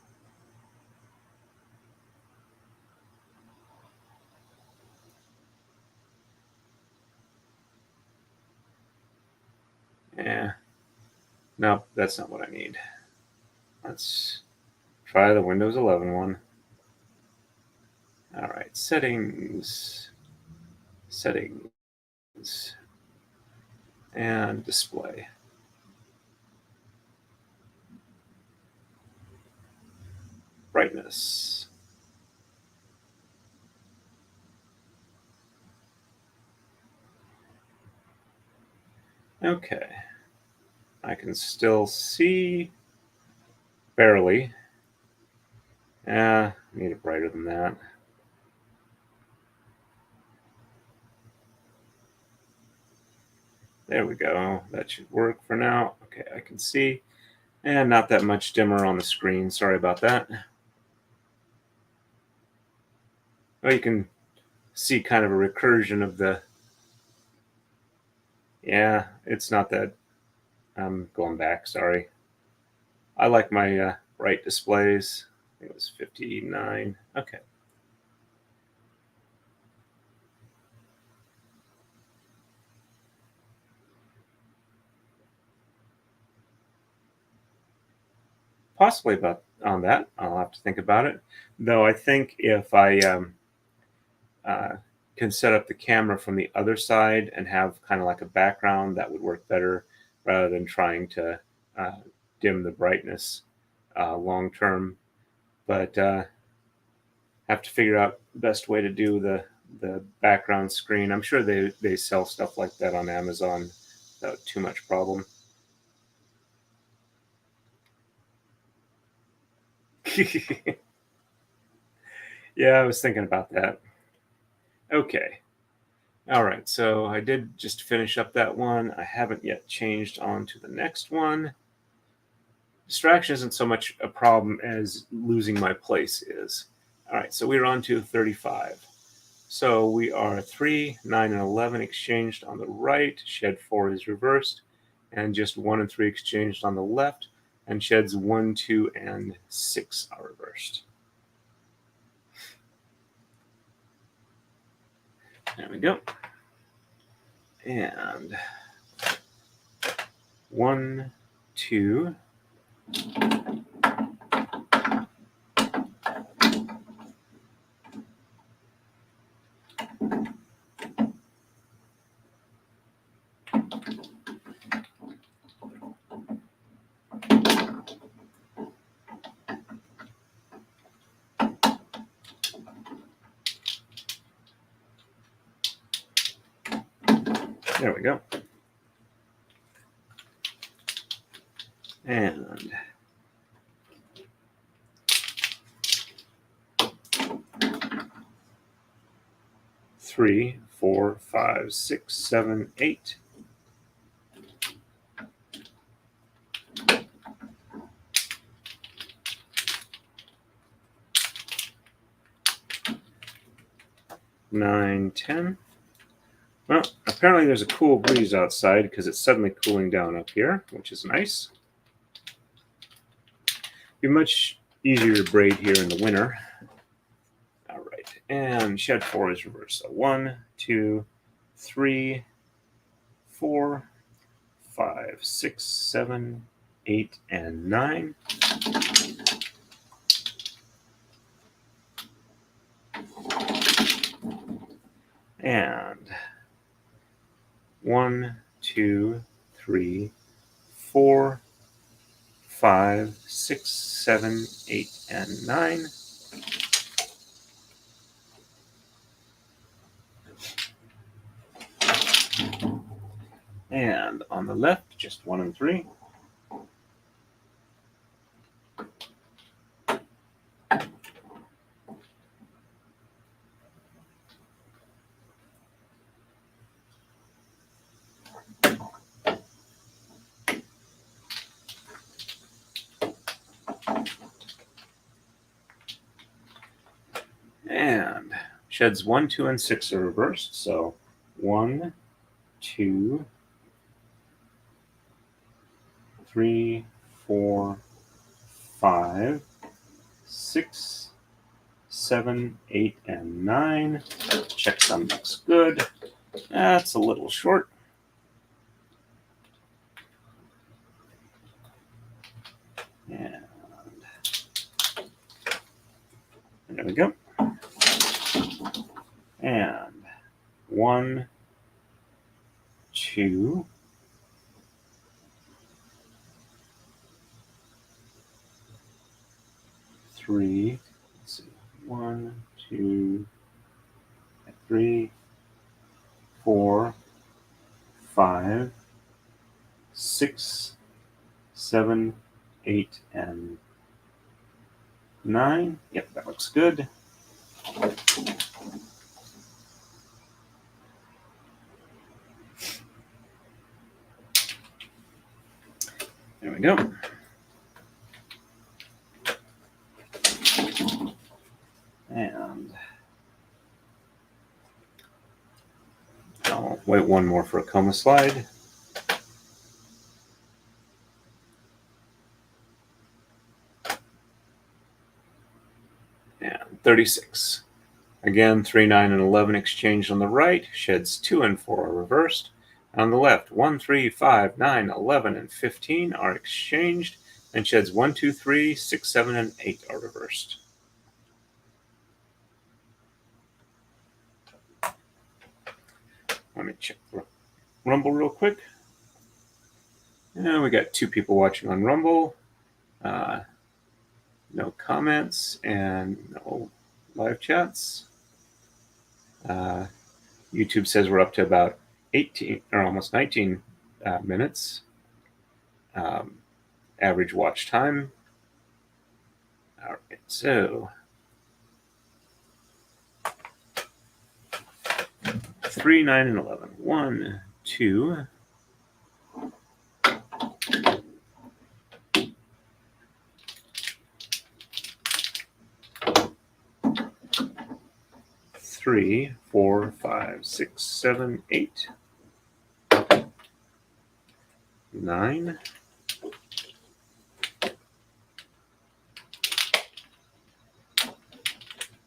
Yeah. No, that's not what I need. Let's try the Windows 11 one. All right, settings, and display. Brightness. Okay. I can still see barely. Need it brighter than that. There we go. That should work for now. Okay, I can see. And not that much dimmer on the screen. Sorry about that. Well, you can see kind of a recursion of the... Yeah, it's not that... I'm going back, sorry. I like my bright displays. I think it was 59. Okay. Possibly about on that. I'll have to think about it. Though I think if I uh, can set up the camera from the other side and have kind of like a background, that would work better rather than trying to uh, dim the brightness long term. But have to figure out the best way to do the background screen. I'm sure they sell stuff like that on Amazon without too much problem. Yeah, I was thinking about that. Okay. All right. So I did just finish up that one. I haven't yet changed on to the next one. Distraction isn't so much a problem as losing my place is. All right. So we're on to 35. So we are 3, 9, and 11 exchanged on the right. Shed 4 is reversed. And just 1 and 3 exchanged on the left. And sheds 1, 2, and 6 are reversed. There we go. And 1, 2. There we go. And 3, 4, 5, 6, 7, 8. Nine, 10. Well, apparently there's a cool breeze outside because it's suddenly cooling down up here, which is nice. Be much easier to braid here in the winter. All right, and shed 4 is reversed. So 1, 2, 3, 4, 5, 6, 7, 8, and 9. And 1, 2, 3, 4, 5, 6, 7, 8, and 9. And on the left, just 1 and 3. And sheds 1, 2, and 6 are reversed. So 1, 2, 3, 4, 5, 6, 7, 8, and 9. Checksum looks good. That's a little short. And there we go. And 1, 2, 3. Let's see. 1, 2, 3, 4, 5, 6, 7, 8, and 9. Yep, that looks good. There we go. And I'll wait one more for a coma slide. And 36. Again, 3, 9, and 11 exchanged on the right. Sheds 2 and 4 are reversed. On the left, 1, 3, 5, 9, 11, and 15 are exchanged. And sheds 1, 2, 3, 6, 7, and 8 are reversed. Let me check Rumble real quick. And we got 2 people watching on Rumble. No comments and no live chats. YouTube says we're up to about 18 or almost 19 minutes. Average watch time. All right, so 3, 9, and 11. 1, 2, 3, 4, 5, 6, 7, 8, 9.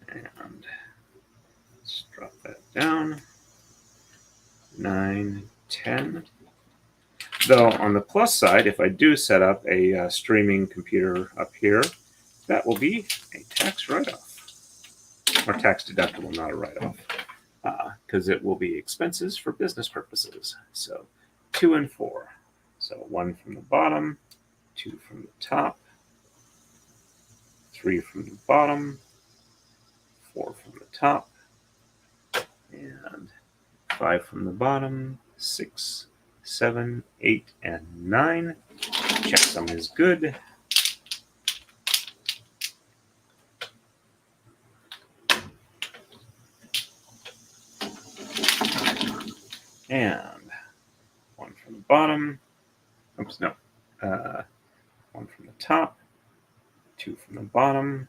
And let's drop that down. 9, 10. Though on the plus side, if I do set up a streaming computer up here, that will be a tax write-off. Or tax deductible, not a write-off. Because it will be expenses for business purposes. So 2 and 4. So 1 from the bottom, 2 from the top, 3 from the bottom, 4 from the top, and 5 from the bottom, 6, 7, 8, and 9. Checksum is good. And 1 from the bottom. Oops, no. 1 from the top, 2 from the bottom,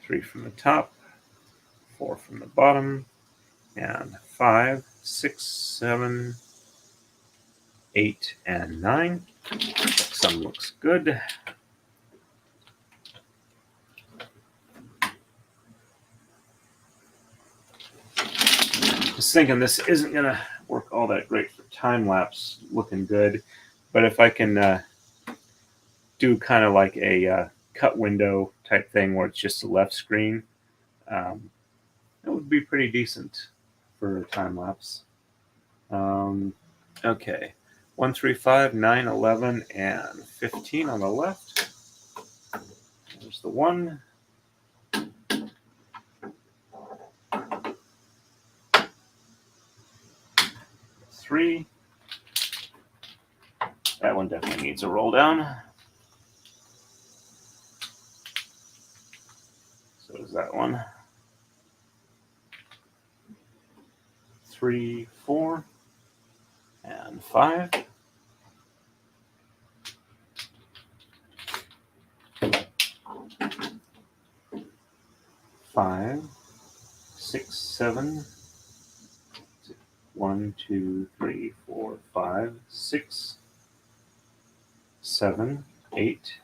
3 from the top, 4 from the bottom, and 5, 6, 7, 8, and 9. Some looks good. I was thinking this isn't going to work all that great for time lapse, looking good, but if I can do kind of like a cut window type thing where it's just a left screen, that would be pretty decent for time lapse. Okay, 1, 3, 5, 9, 11, and 15 on the left. There's the 1. 3. That one definitely needs a roll down. So does that one. 3, 4, and 5. 5, 6, 7. 1, 2, 3, 4, 5, 6, 7, 8.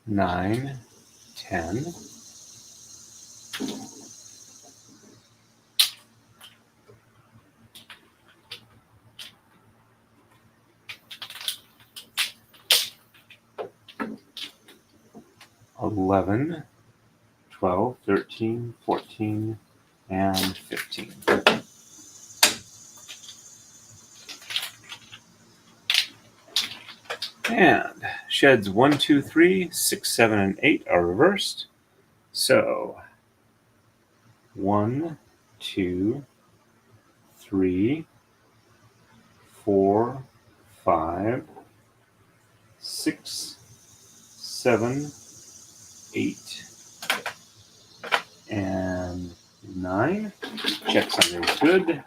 9, 10. 11, 12, 13, 14, and 15. And sheds 1, 2, 3, 6, 7, and 8 are reversed. So 1, 2, 3, 4, 5, 6, 7, 8, and 9. Checksum is good.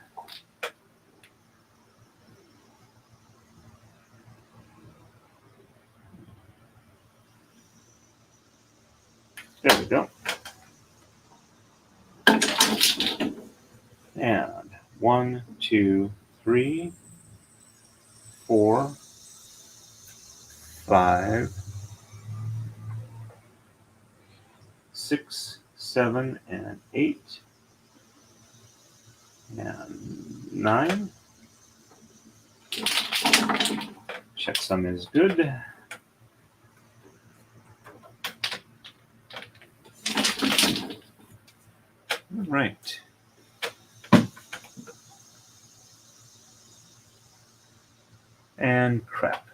There we go. And 1, 2, 3, 4, 5, 6, 7, and 8, and 9. Checksum is good. All right. And crap.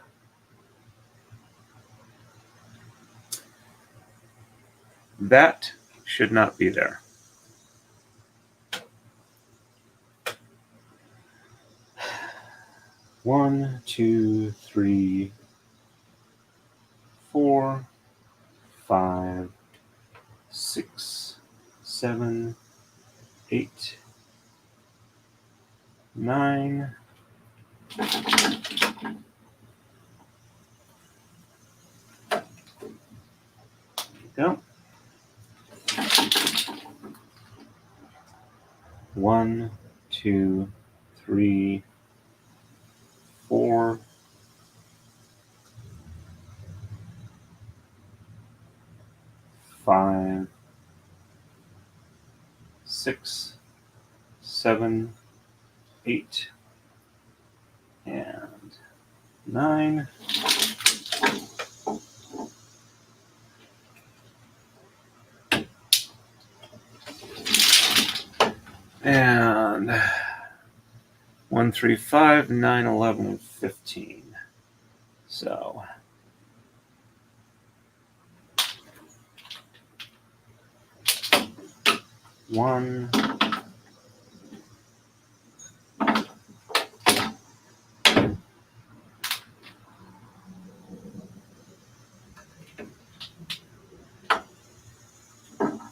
That should not be there. One, 2, 3, 4, 5, 6, 7, 8, 9. Go. 1, 2, 3, 4, 5, 6, 7, 8, and 9. And 1, 3, 5, 9, 11, and 15. So 1,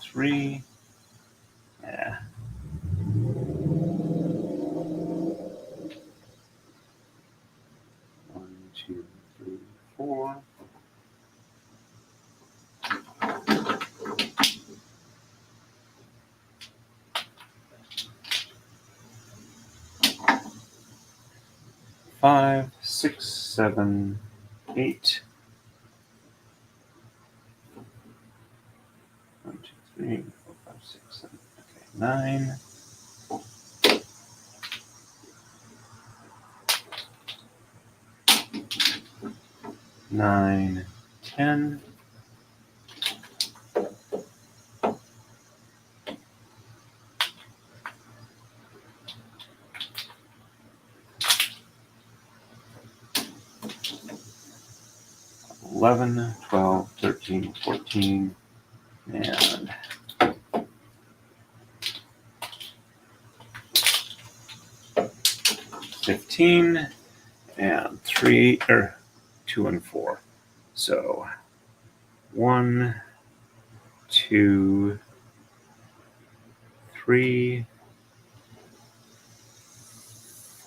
3. Yeah. 1, 2, 3, 4. 5, 6, 7, 8. 1, 2, 3, 4, 5, 6, 7. Okay, 9. 9, 10. 11, 12, 13, 14, and 15, and 3, or 2 and 4. So 1, 2, 3,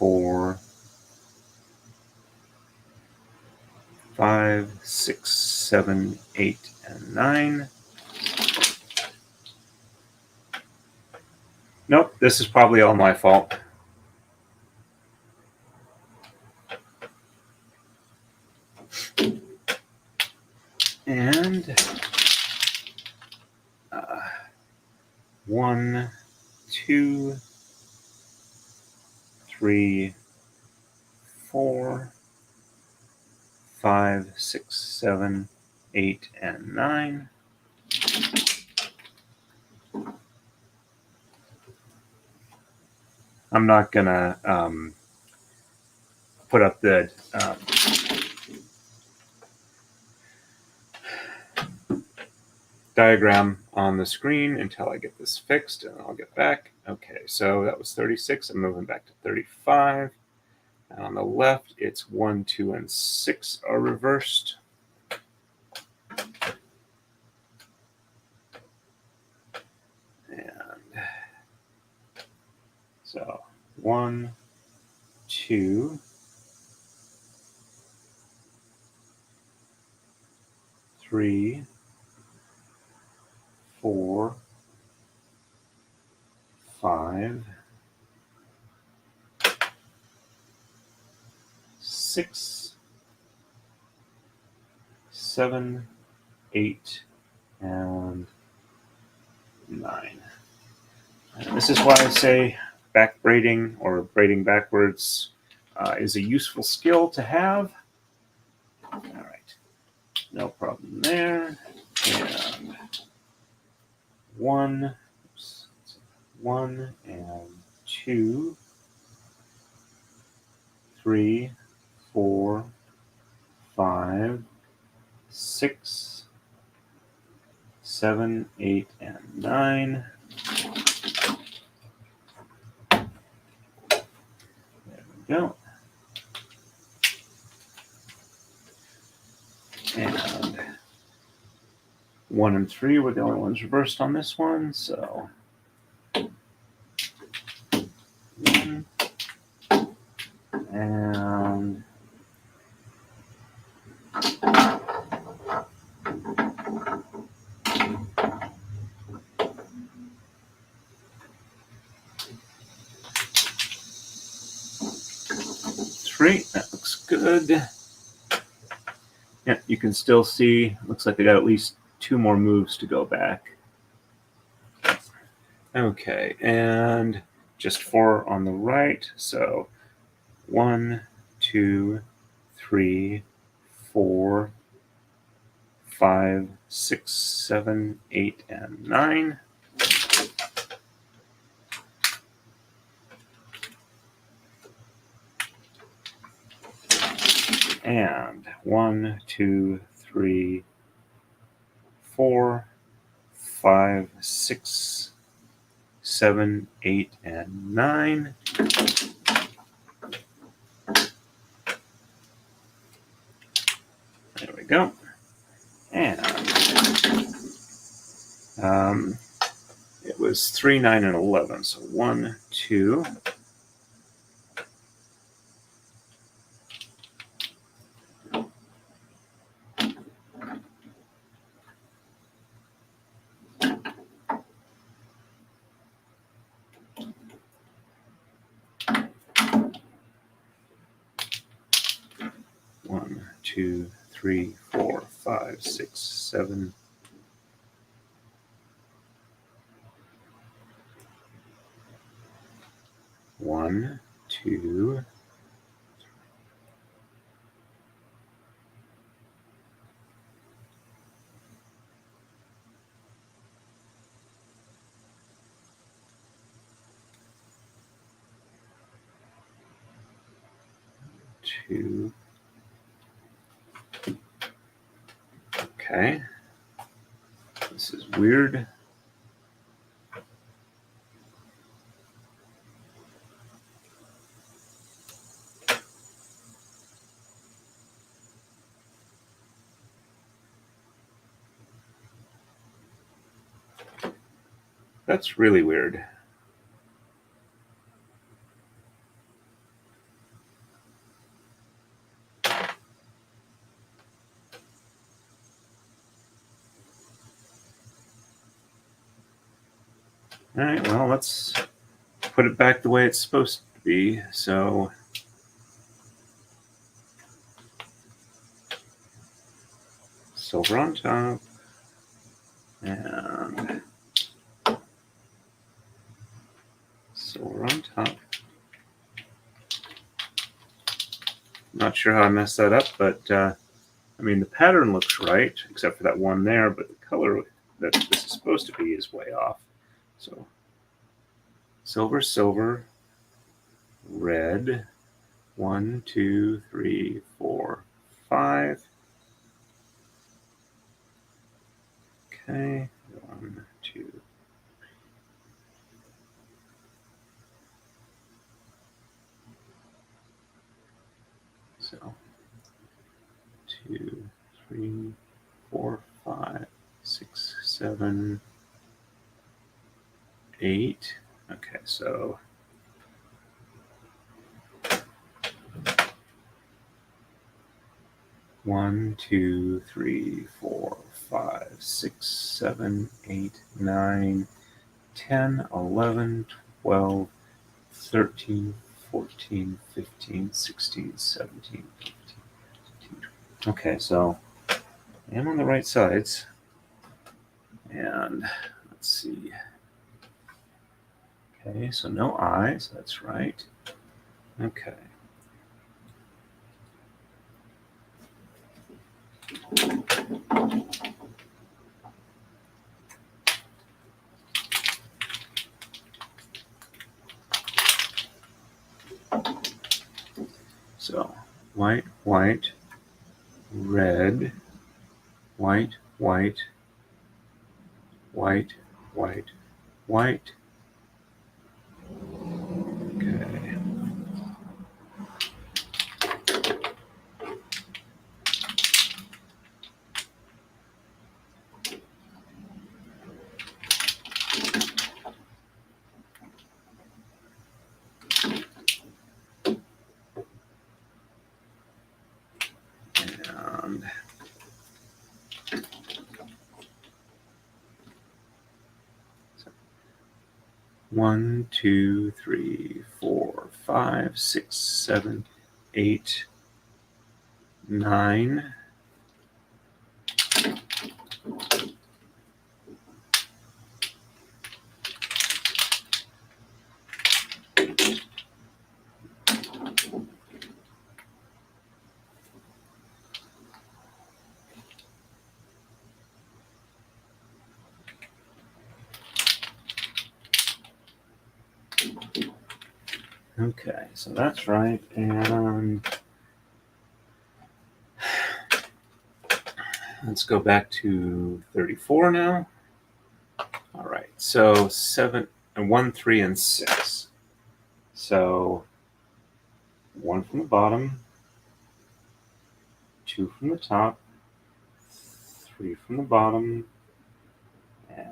4, 5, 6, 7, 8, and 9. Nope, this is probably all my fault. And 1, 2, 3, 4, 5, 6, 7, 8, and 9. I'm not going to put up the diagram on the screen until I get this fixed, and I'll get back. Okay, so that was 36. I'm moving back to 35. And on the left, it's 1, 2, and 6 are reversed. And so 1, 2, 3, 4, 5, 6, 7, 8, and 9. And this is why I say back braiding or braiding backwards is a useful skill to have. All right, no problem there. And 1, 1 and 2, 3, 4, 5, 6, 7, 8, and 9. There we go. And 1 and 3 were the only ones reversed on this one, so 1 and 3. That looks good. Yeah, you can still see, looks like they got at least 2 more moves to go back. Okay, and just 4 on the right. So 1, 2, 3, 4, 5, 6, 7, 8, and 9. And 1, 2, 3, 4, 5, 6, 7, 8, and 9. There we go. And it was 3, 9, and 11. So 1, 2. 1, 2, 3, 4, 5, 6, 7. 1, 2, 2. Okay. This is weird. That's really weird. All right, well, let's put it back the way it's supposed to be. So silver on top and silver on top. Not sure how I messed that up, but I mean, the pattern looks right, except for that one there, but the color that this is supposed to be is way off. So silver, silver, red, 1, 2, 3, 4, 5. Okay, 1, 2. So 2, 3, 4, 5, 6, 7, 8. Okay, so 1, 2, 3, 4, 5, 6, 7, 8, 9, 10, 11, 12, 13, 14, 15, 16, 17, 18, 19. Okay, so I am on the right sides. And let's see. Okay, so no eyes, that's right. Okay. So white, white, red, white, white, white, white, white. Okay. And 1, 2, 3, 4, 5, 6, 7, 8, 9. Okay, so that's right. And let's go back to 34 now. All right, so 7 and 1, 3, and 6. So 1 from the bottom, 2 from the top, 3 from the bottom, and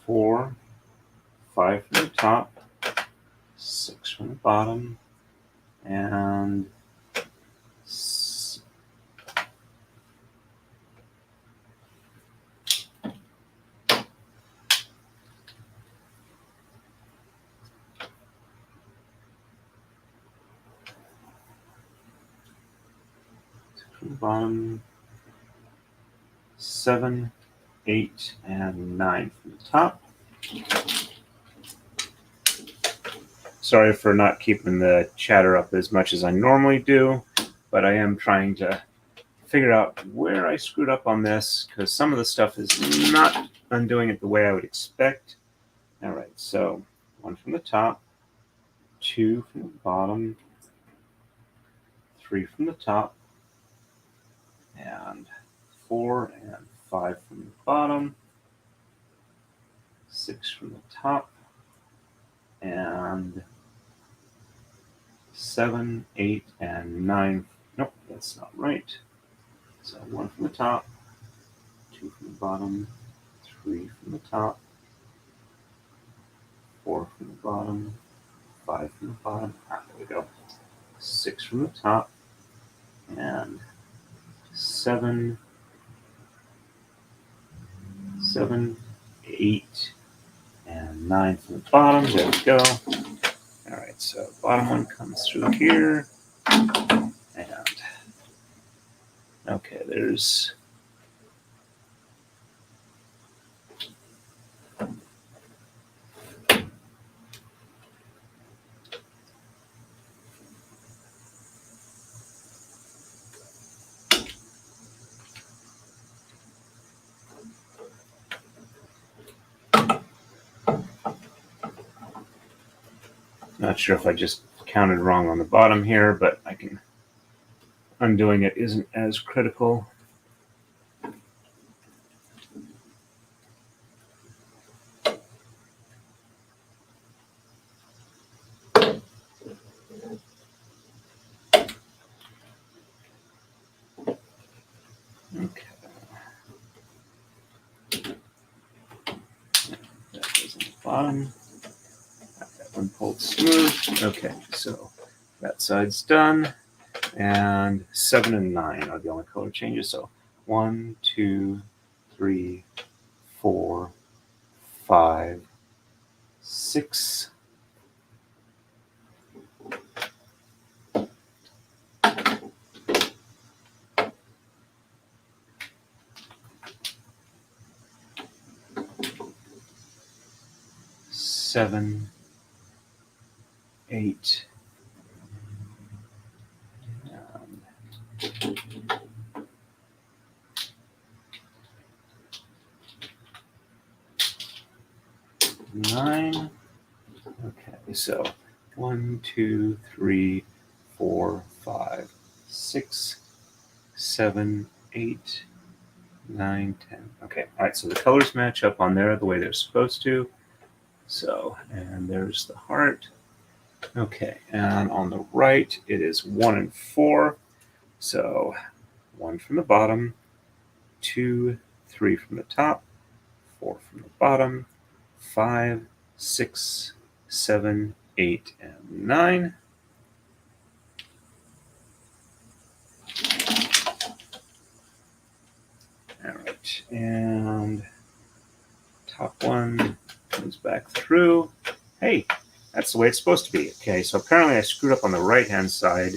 4, 5 from the top, 6 from the bottom, and 6 from the bottom, 7, 8, and 9 from the top. Sorry for not keeping the chatter up as much as I normally do, but I am trying to figure out where I screwed up on this, because some of the stuff is not undoing it the way I would expect. All right, so 1 from the top, 2 from the bottom, 3 from the top, and 4 and 5 from the bottom, 6 from the top, and 7, 8, and 9. Nope, that's not right. So 1 from the top, 2 from the bottom, 3 from the top, 4 from the bottom, 5 from the bottom. There we go. 6 from the top, and 7, 7, 8, and 9 from the bottom. There we go. All right, so bottom one comes through here. And okay, there's not sure if I just counted wrong on the bottom here, but I can undoing it isn't as critical. Okay. That goes on the bottom. Got that one pulled smooth. Okay, so that side's done. And 7 and 9 are the only color changes. So 1, 2, 3, 4, 5, 6. Seven, 8, and 9. Okay, so 1, 2, 3, 4, 5, 6, 7, 8, 9, 10. Okay, all right, so the colors match up on there the way they're supposed to. So, and there's the heart. Okay, and on the right, it is 1 and 4. So 1 from the bottom, 2, 3 from the top, 4 from the bottom, 5, 6, 7, 8, and 9. All right, and top one comes back through. Hey, that's the way it's supposed to be. Okay, so apparently I screwed up on the right-hand side.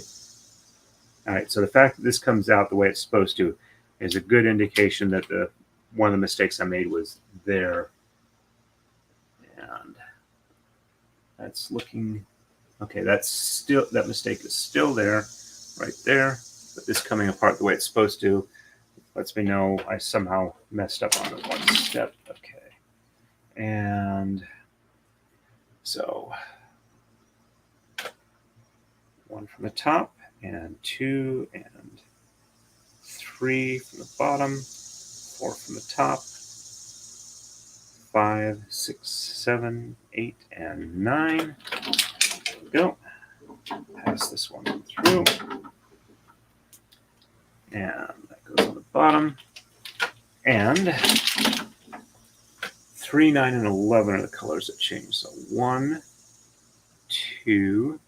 All right, so the fact that this comes out the way it's supposed to is a good indication that one of the mistakes I made was there. And that's looking, okay, that mistake is still there, right there. But this coming apart the way it's supposed to lets me know I somehow messed up on the one step. Okay. And so 1 from the top, and 2 and 3 from the bottom, 4 from the top, 5, 6, 7, 8, and 9. There we go. Pass this one through. And that goes on the bottom. And 3, 9, and 11 are the colors that change. So 1, 2.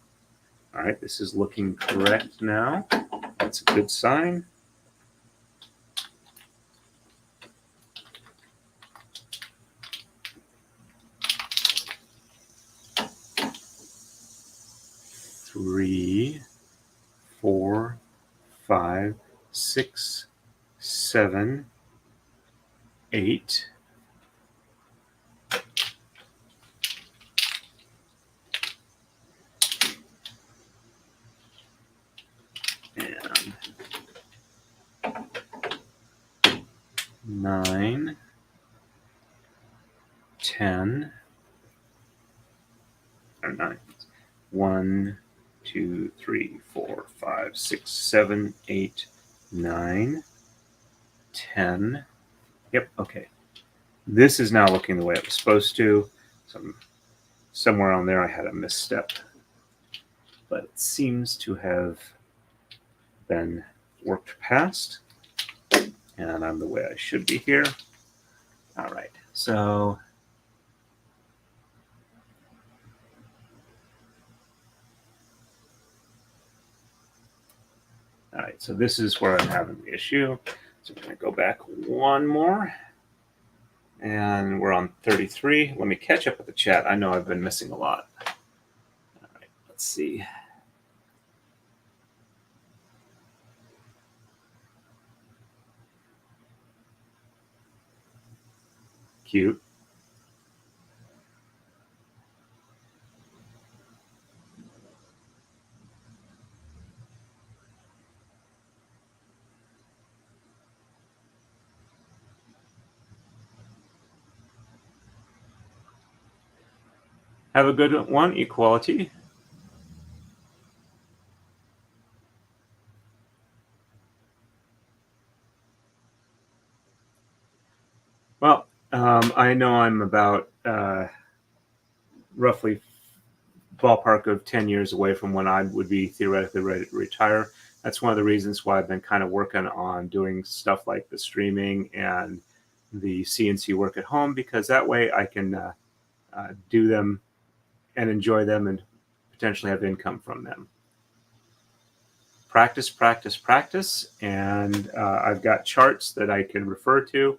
All right, this is looking correct now. That's a good sign. Three, 4, 5, 6, 7, 8. And 9, 10, or 9. 1, 2, 3, 4, 5, 6, 7, 8, 9, 10. Yep, okay. This is now looking the way it was supposed to. Somewhere on there I had a misstep. But it seems to have been worked past. And I'm the way I should be here. All right, so all right, so this is where I'm having the issue. So we're going to go back one more. And we're on 33. Let me catch up with the chat. I know I've been missing a lot. All right, let's see. Cute. Have a good one, Equality. Well, I know I'm about roughly ballpark of 10 years away from when I would be theoretically ready to retire. That's one of the reasons why I've been kind of working on doing stuff like the streaming and the CNC work at home, because that way I can do them and enjoy them and potentially have income from them. Practice, practice, practice. And I've got charts that I can refer to.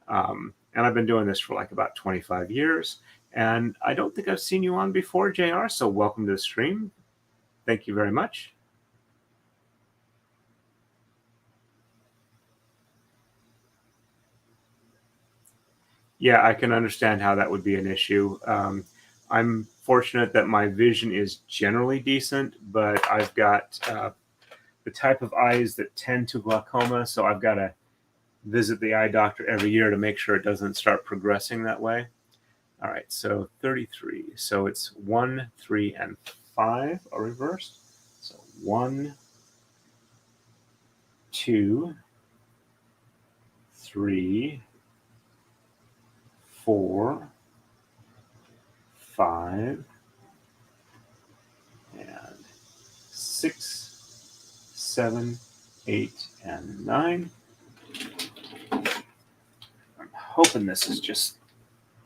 And I've been doing this for like about 25 years. And I don't think I've seen you on before, JR. So welcome to the stream. Thank you very much. Yeah, I can understand how that would be an issue. I'm fortunate that my vision is generally decent, but I've got the type of eyes that tend to glaucoma, so I've got to visit the eye doctor every year to make sure it doesn't start progressing that way. All right, so 33. So it's 1, 3, and 5 are reversed. So 1, 2, 3, 4, 5, and 6, 7, 8, and 9. I'm hoping this is just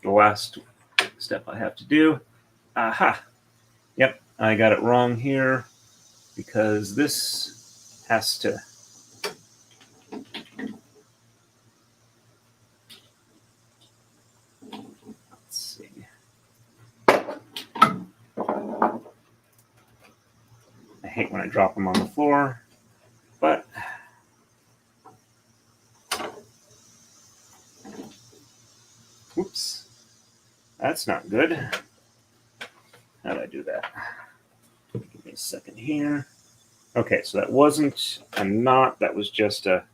the last step I have to do. Aha! Yep, I got it wrong here because this has to. Let's see. I hate when I drop them on the floor, but whoops, that's not good. How did I do that? Give me a second here. Okay, so that wasn't a knot, that was just a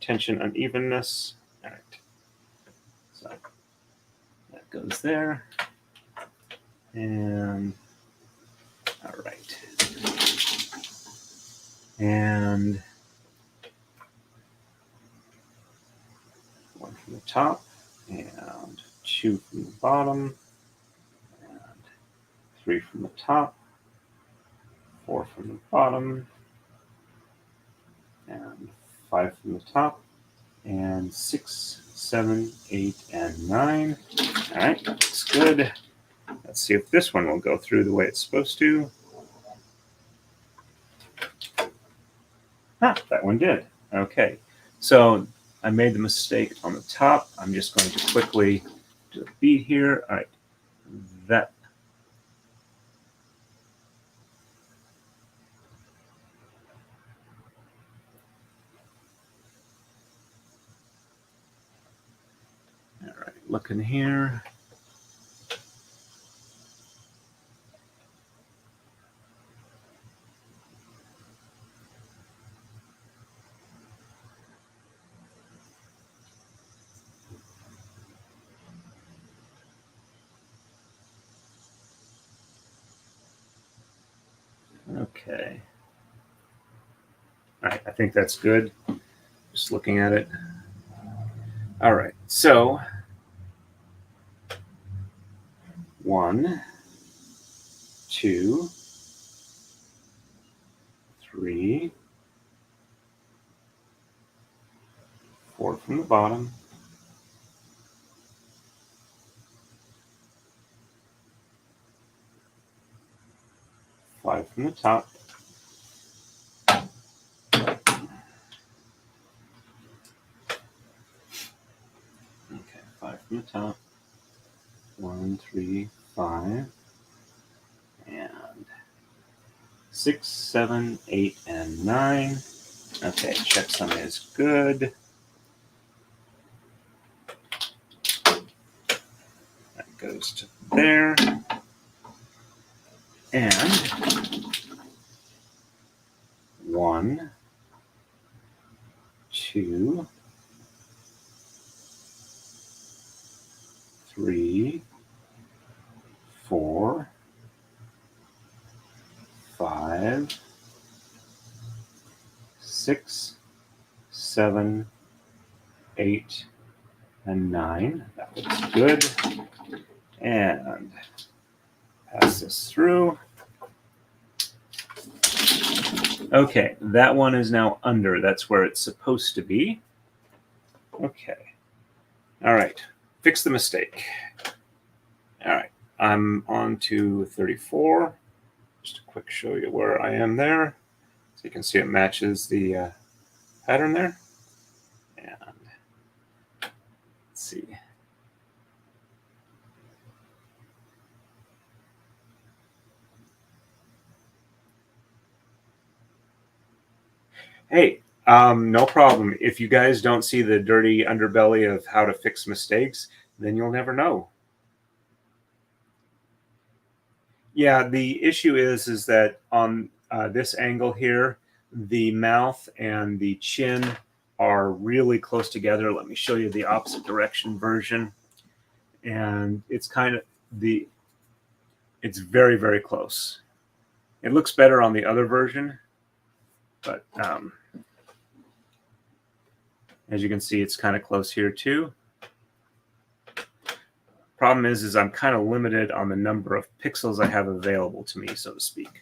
tension unevenness. All right, so that goes there. And all right. And one from the top, and 2 from the bottom, and 3 from the top, 4 from the bottom, and 5 from the top, and 6, 7, 8, and 9. All right, that looks good. Let's see if this one will go through the way it's supposed to. That one did. Okay, so I made the mistake on the top. I'm just going to quickly do a bead here. All right, that. All right, looking here. Okay. All right, I think that's good. Just looking at it. All right, so 1, 2, 3, 4 from the bottom, 5 from the top, okay, 5 from the top, 1, 3, 5, and 6, 7, 8, and 9. Okay, checksum is good. That goes to there. And 1, 2, 3, 4, 5, 6, 7, 8, and 9. That looks good. And pass this through. Okay, that one is now under. That's where it's supposed to be. Okay. All right. Fix the mistake. All right. I'm on to 34. Just a quick show you where I am there. So you can see it matches the pattern there. And let's see. Hey, no problem. If you guys don't see the dirty underbelly of how to fix mistakes, then you'll never know. Yeah, the issue is that on this angle here, the mouth and the chin are really close together. Let me show you the opposite direction version. And it's kind of it's very, very close. It looks better on the other version, but as you can see, it's kind of close here too. Problem is I'm kind of limited on the number of pixels I have available to me, so to speak.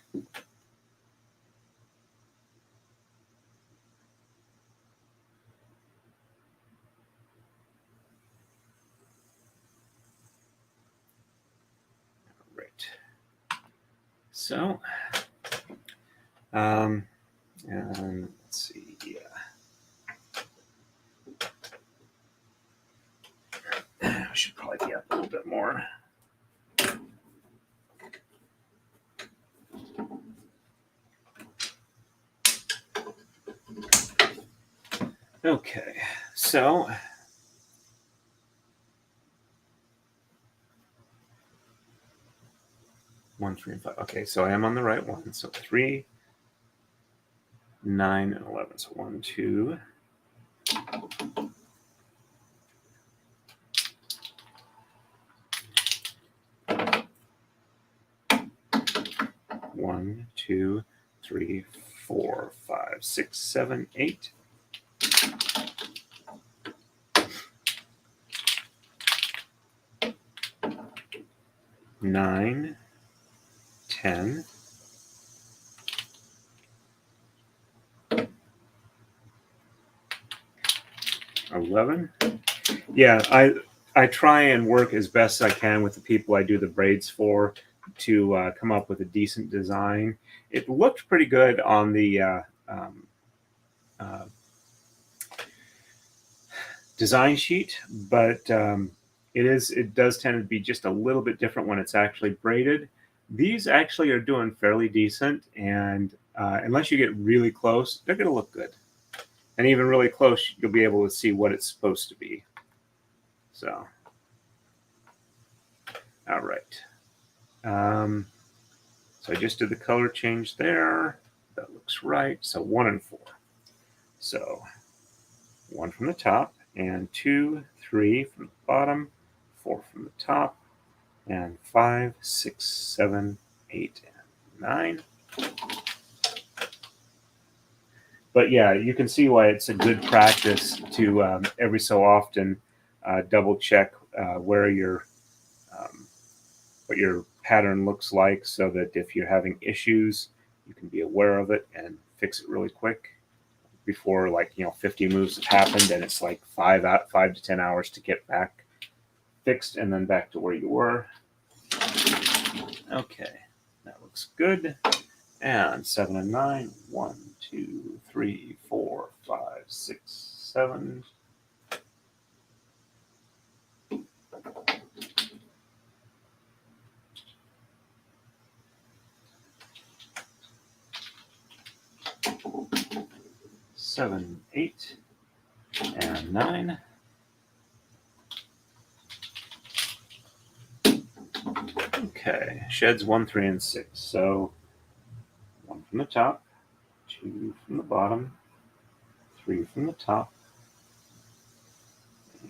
Right. So, and let's see. Yeah. I should probably be up a little bit more. Okay, so one, 3, and 5. Okay, so I am on the right one. So 3, 9, and 11. So 1, 2. 1, 2, 3, 4, 5, 6, 7, 8. 9, 10, 11. Yeah, I try and work as best I can with the people I do the braids for to come up with a decent design. It looked pretty good on the uh, design sheet, but it does tend to be just a little bit different when it's actually braided. These actually are doing fairly decent, and unless you get really close, they're going to look good. And even really close, you'll be able to see what it's supposed to be. So, all right. So I just did the color change there. That looks right. So 1 and 4. So 1 from the top, and 2, 3 from the bottom, 4 from the top, and 5, 6, 7, 8, and 9. But yeah, you can see why it's a good practice to every so often double check where what your pattern looks like, so that if you're having issues, you can be aware of it and fix it really quick before 50 moves have happened, and it's like 5 to 10 hours to get back fixed and then back to where you were. Okay, that looks good. And 7 and 9. 1, 2, 3, 4, 5, 6, 7. 7, 8, and 9. Okay, sheds 1, 3, and 6. So 1 from the top, 2 from the bottom, 3 from the top,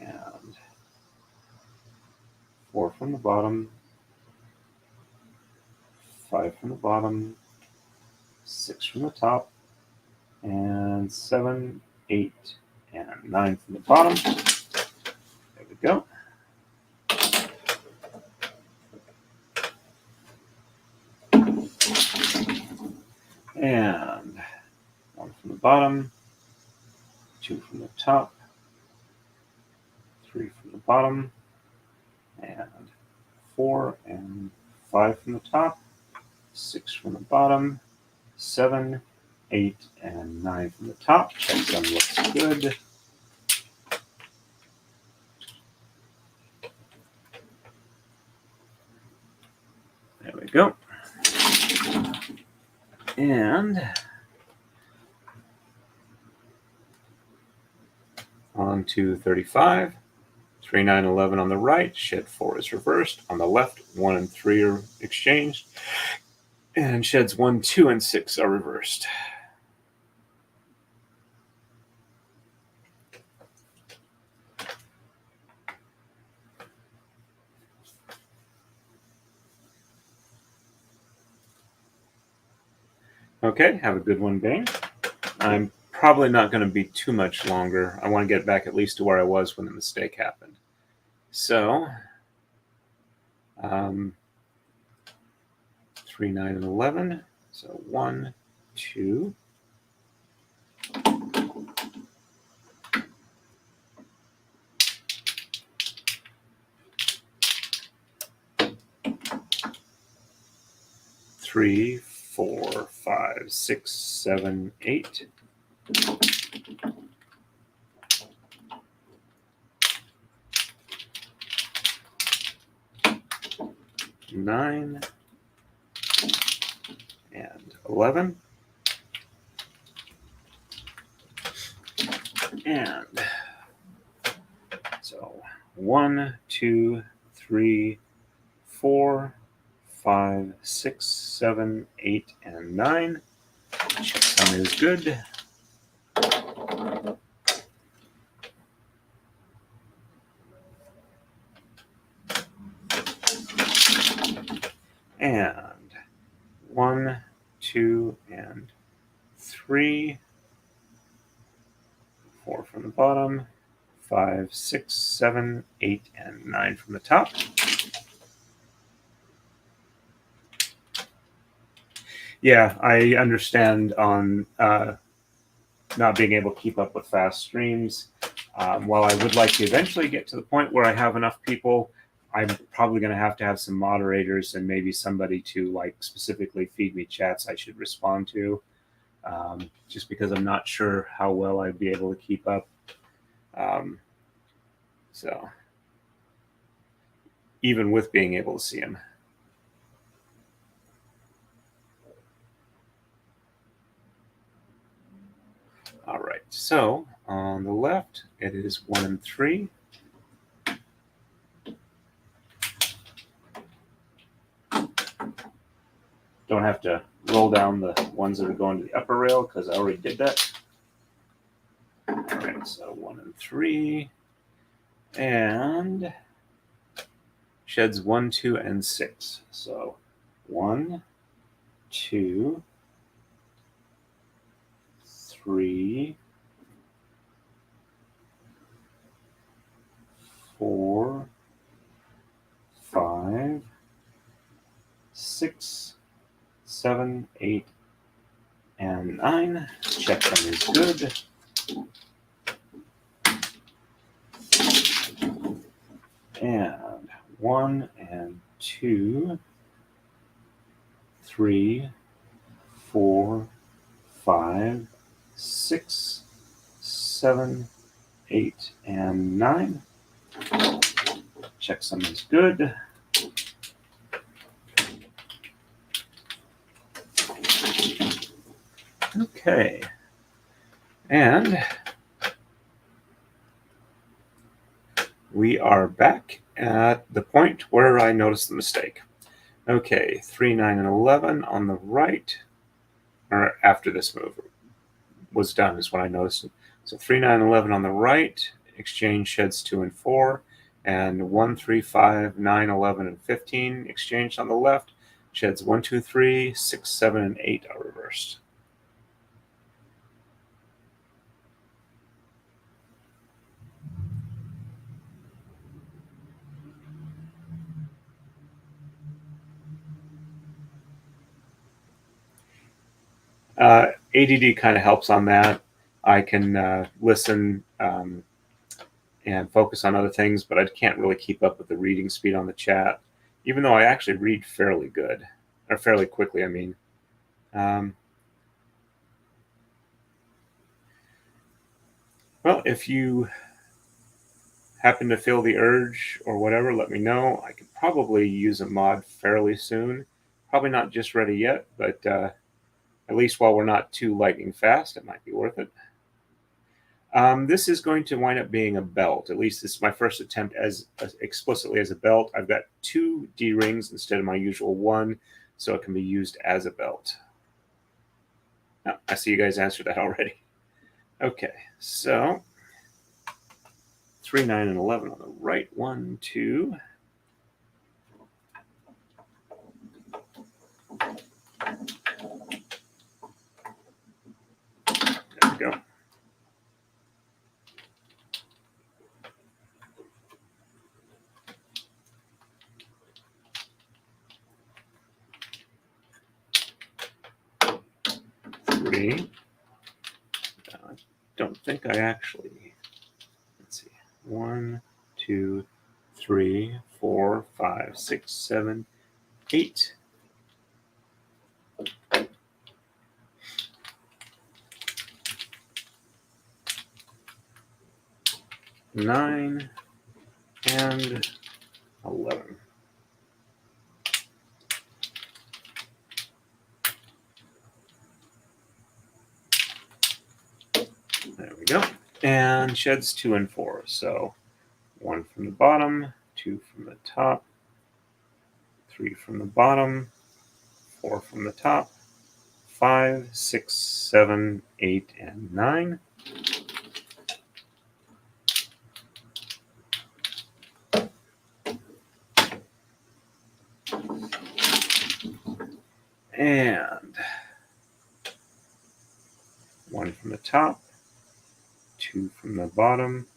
and 4 from the bottom, 5 from the bottom, 6 from the top, and 7, 8, and 9 from the bottom. There we go. And 1 from the bottom, 2 from the top, 3 from the bottom, and 4 and 5 from the top, 6 from the bottom, 7, 8, and 9 from the top. Checksum looks good. There we go. And on to 35. 3, 9, 11 on the right. Shed 4 is reversed. On the left, 1 and 3 are exchanged. And sheds 1, 2, and 6 are reversed. Okay, have a good one, Bane. I'm probably not going to be too much longer. I want to get back at least to where I was when the mistake happened. So, 3, 9, and 11. So 1, 2. Three, 4, 5, 6, 7, 8. 9 and 11. And so 1, 2, 3, 4, 5, 6, 7, 8, and 9. Checksum is good. And 1, 2, and 3. 4 from the bottom. 5, 6, 7, 8, and 9 from the top. Yeah, I understand on not being able to keep up with fast streams. While I would like to eventually get to the point where I have enough people, I'm probably going to have some moderators and maybe somebody to like specifically feed me chats I should respond to, just because I'm not sure how well I'd be able to keep up. So even with being able to see them. All right, so on the left, it is 1 and 3. Don't have to roll down the ones that are going to the upper rail because I already did that. All right, so 1 and 3. And sheds 1, 2, and 6. So 1, 2, 3, 4, 5, 6, 7, 8, and 9. Checksum is good. And 1 and 2, 3, 4, 5, 6, 7, 8, and 9. Checksum is good. Okay. And we are back at the point where I noticed the mistake. Okay, 3, 9, and 11 on the right, or after this move was done is when I noticed it. So 3, 9, 11 on the right, exchange sheds 2 and 4, and 1, 3, 5, 9, 11, and 15 exchanged on the left, sheds 1, 2, 3, 6, 7, and 8 are reversed. ADD kind of helps on that. I can listen and focus on other things, but I can't really keep up with the reading speed on the chat, even though I actually read fairly good, or fairly quickly, I mean. Well, if you happen to feel the urge or whatever, let me know. I could probably use a mod fairly soon. Probably not just ready yet, but at least while we're not too lightning fast, it might be worth it. This is going to wind up being a belt. At least this is my first attempt as explicitly as a belt. I've got 2 D-rings instead of my usual 1, so it can be used as a belt. Oh, I see you guys answered that already. Okay, so 3, 9, and 11 on the right. 1, 2. There we go. I don't think I actually. Let's see. 1, 2, 3, 4, 5, 6, 7, 8. Nine and 11. There we go. And sheds 2 and 4. So 1 from the bottom, 2 from the top, 3 from the bottom, 4 from the top, 5, 6, 7, 8, and 9. And 1 from the top, 2 from the bottom,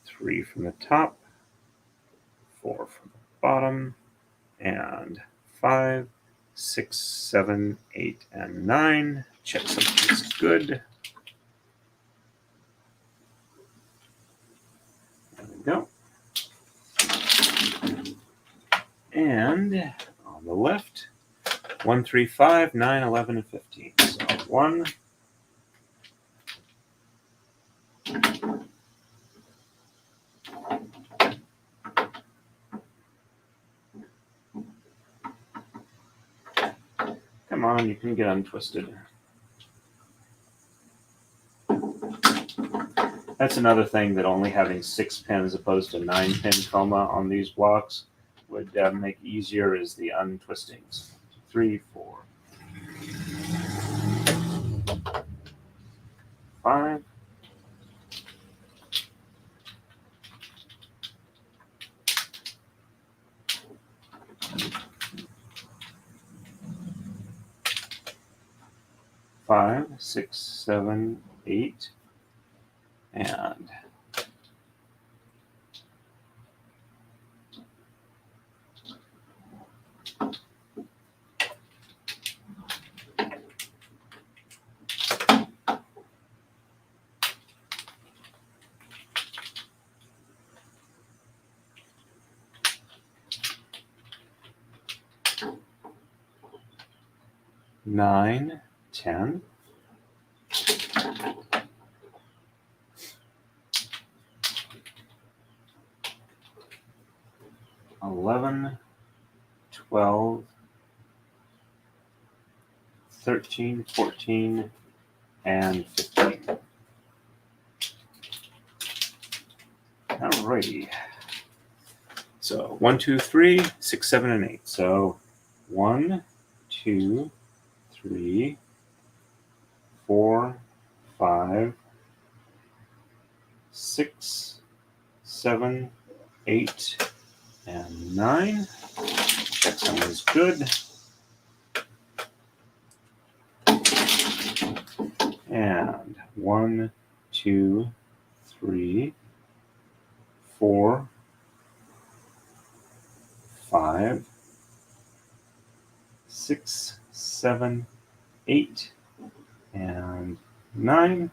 3 from the top, 4 from the bottom, and 5, 6, 7, 8, and 9. Check something's good. There we go. And on the left, 1, 3, 5, 9, 11, and 15. So 1, 'Come on, you can get untwisted. That's another thing, that only having 6 pin as opposed to 9 pin coma on these blocks would make easier, is the untwistings. 3, 4, 5. Five, 6, 7, 8, and 9, 10. 11, 12, 13, 14, and 15. righty. So 1, 2, 3, 6, 7, and 8. So 1, 2, 3, 4, 5, 6, 7, 8, and 9. Checksum is good. And 1, 2, 3, 4, 5, 6, 7, 8, and 9.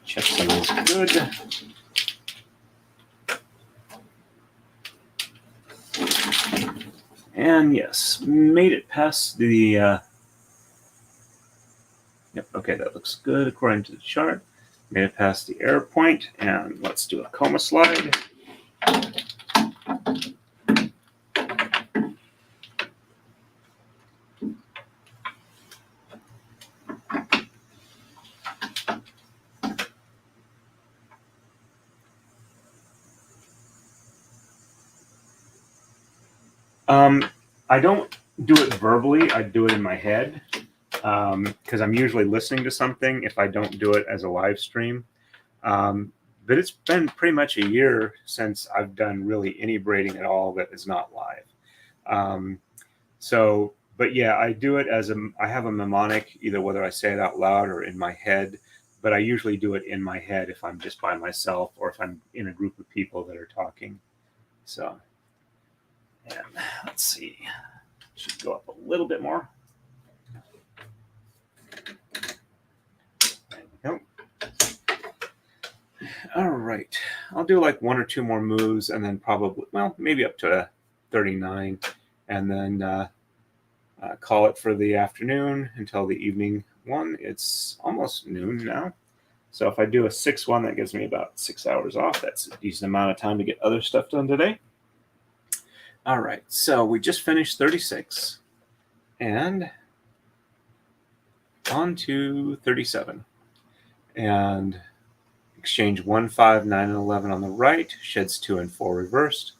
Checksum is good. And yes, made it past the, yep, okay, that looks good according to the chart. Made it past the error point, and let's do a coma slide. I don't do it verbally, I do it in my head, because I'm usually listening to something if I don't do it as a live stream. But it's been pretty much a year since I've done really any braiding at all that is not live. But yeah, I do it as I have a mnemonic, either whether I say it out loud or in my head, but I usually do it in my head if I'm just by myself or if I'm in a group of people that are talking. So, and let's see, should go up a little bit more. There we go. All right, I'll do like 1 or 2 more moves and then probably, well, maybe up to 39, and then call it for the afternoon until the evening one. It's almost noon now. So if I do a 6-1, that gives me about 6 hours off. That's a decent amount of time to get other stuff done today. All right, so we just finished 36 and on to 37. And exchange 1, 5, 9, and 11 on the right, sheds 2 and 4 reversed.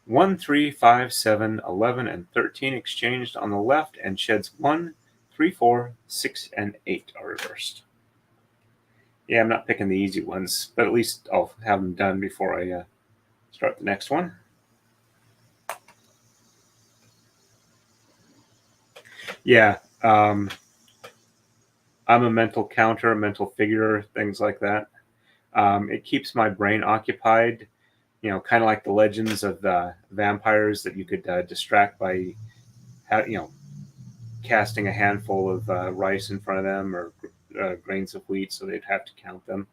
1, 3, 5, 7, 11, and 13 exchanged on the left, and sheds 1, 3, 4, 6, and 8 are reversed. Yeah, I'm not picking the easy ones, but at least I'll have them done before I start the next one. Yeah, I'm a mental counter, a mental figure, things like that. It keeps my brain occupied, you know, kind of like the legends of the vampires that you could distract by, you know, casting a handful of rice in front of them or grains of wheat, so they'd have to count them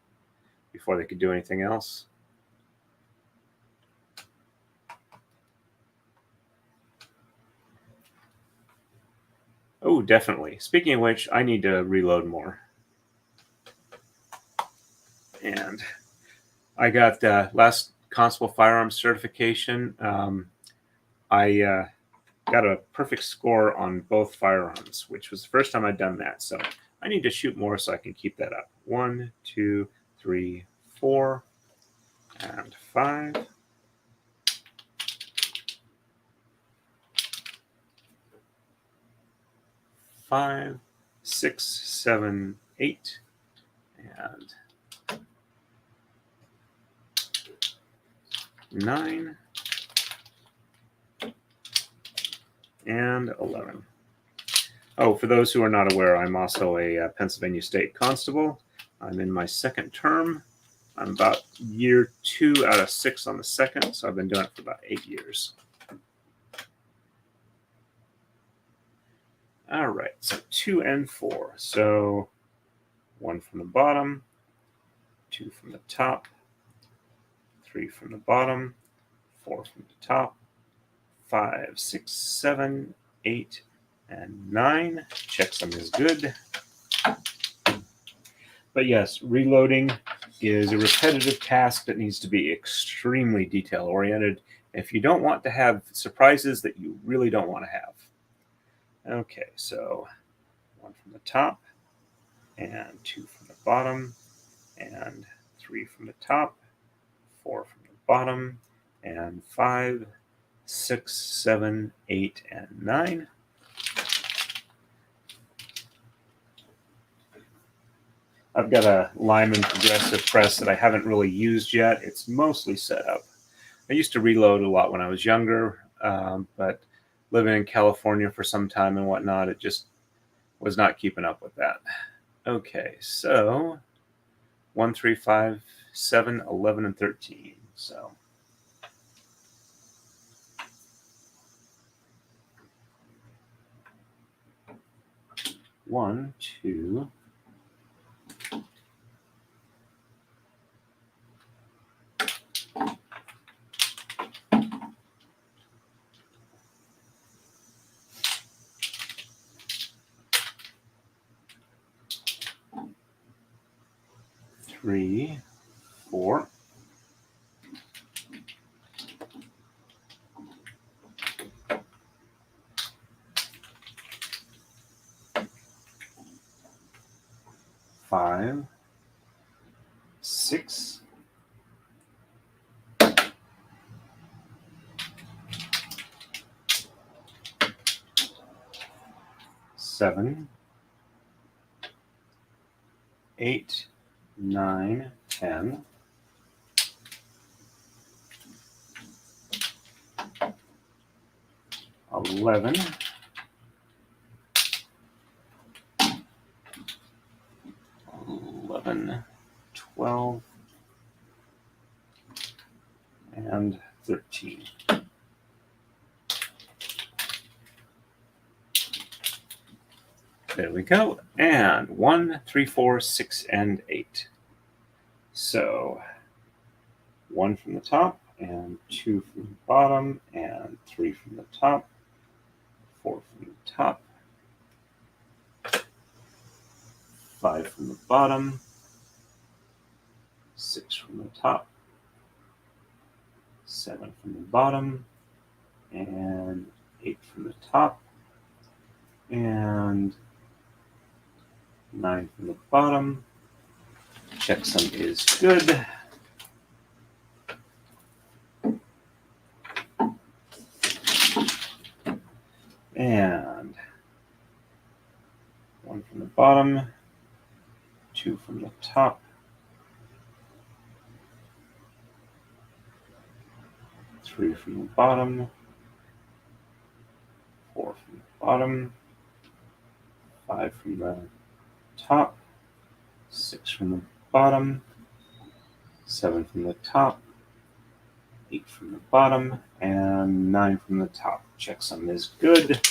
before they could do anything else. Oh, definitely. Speaking of which, I need to reload more. And I got last Constable Firearms certification. I got a perfect score on both firearms, which was the first time I'd done that. So I need to shoot more so I can keep that up. 1, 2, 3, 4, and 5. 5, 6, 7, 8, and 9, and 11. Oh, for those who are not aware, I'm also a Pennsylvania State Constable. I'm in my second term. I'm about year 2 out of 6 on the second, so I've been doing it for about 8 years. All right, so 2 and 4. So 1 from the bottom, 2 from the top, 3 from the bottom, 4 from the top, 5, 6, 7, 8, and 9. Checksum is good. But yes, reloading is a repetitive task that needs to be extremely detail-oriented if you don't want to have surprises that you really don't want to have. Okay, so 1 from the top, and 2 from the bottom, and 3 from the top, 4 from the bottom, and 5, 6, 7, 8, and 9. I've got a Lyman progressive press that I haven't really used yet. It's mostly set up. I used to reload a lot when I was younger, but living in California for some time and whatnot, it just was not keeping up with that. Okay, so 1, 3, 5, 7, 11, and 13. So 1, 2, 3, 4, 5, 6, 7, 8, 9, 10, 11, 12, and 13. There we go. And 1, 3, 4, 6, and 8. So 1 from the top, and 2 from the bottom, and 3 from the top, 4 from the top, 5 from the bottom, 6 from the top, 7 from the bottom, and 8 from the top, and 9 from the bottom. Checksum is good. And 1 from the bottom, 2 from the top, 3 from the bottom, 4 from the bottom, 5 from the top, 6 from the bottom, 7 from the top, 8 from the bottom, and 9 from the top. Checksum is good.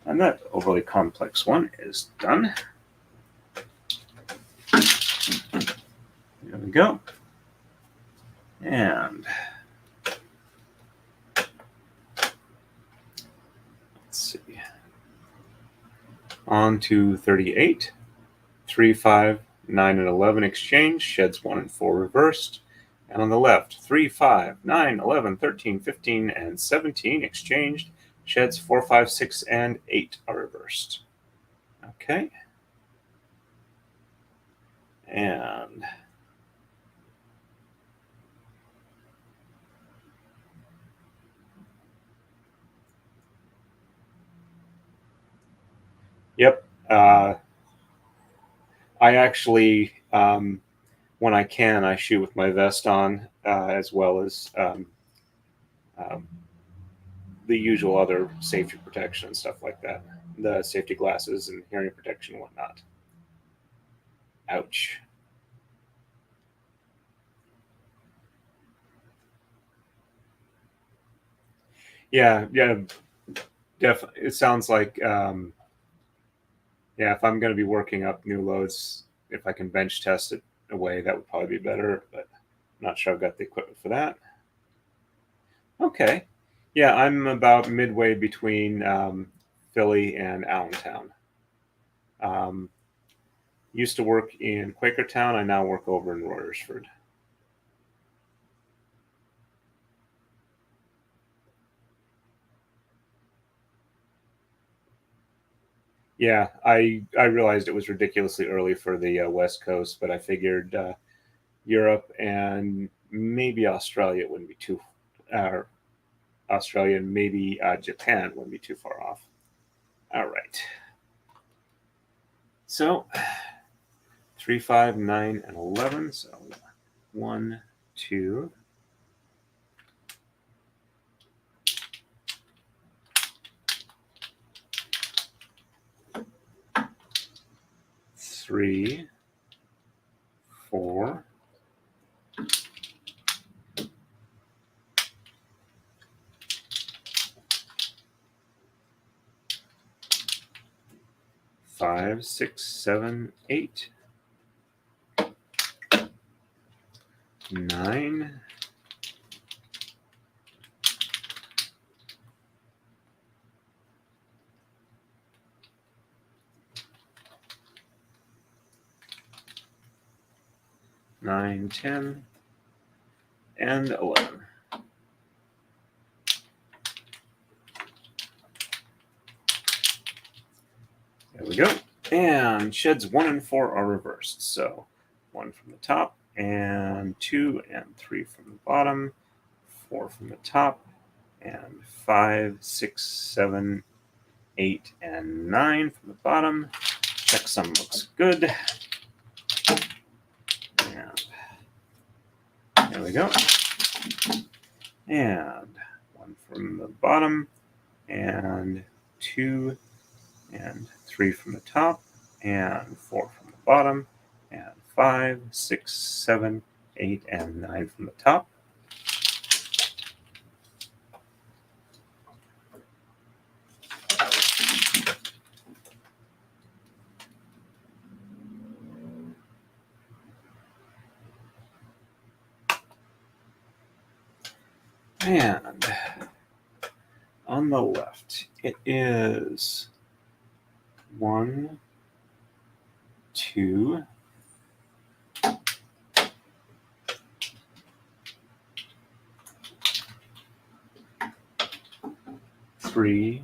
And that overly complex one is done. There we go. And let's see. On to 38. 3, 5, 9, and 11 exchange. Sheds 1 and 4 reversed. And on the left, 3, 5, 9, 11, 13, 15, and 17 exchanged. Sheds 4, 5, 6, and 8 are reversed. Okay. And yep. I actually, when I can, I shoot with my vest on, as well as um, the usual other safety protection and stuff like that. The safety glasses and hearing protection and whatnot. Ouch. Yeah, definitely. It sounds like, if I'm going to be working up new loads, if I can bench test it away, that would probably be better, but I'm not sure I've got the equipment for that. Okay. Yeah, I'm about midway between Philly and Allentown. Used to work in Quakertown. I now work over in Royersford. Yeah, I realized it was ridiculously early for the West Coast, but I figured Europe and maybe Australia wouldn't be too, Australia and maybe Japan wouldn't be too far off. All right. So 3, 5, 9, and 11. So 1, 2, 3, 4, 5, 6, 7, 8, 9, 9, 10, and 11. There we go. And sheds 1 and 4 are reversed. So 1 from the top, and 2 and 3 from the bottom, 4 from the top, and 5, 6, 7, 8, and 9 from the bottom. Checksum looks good. And there we go. And 1 from the bottom, and 2 and 3 from the top, and 4 from the bottom, and 5, 6, 7, 8, and 9 from the top. And on the left, it is 1, 2, 3,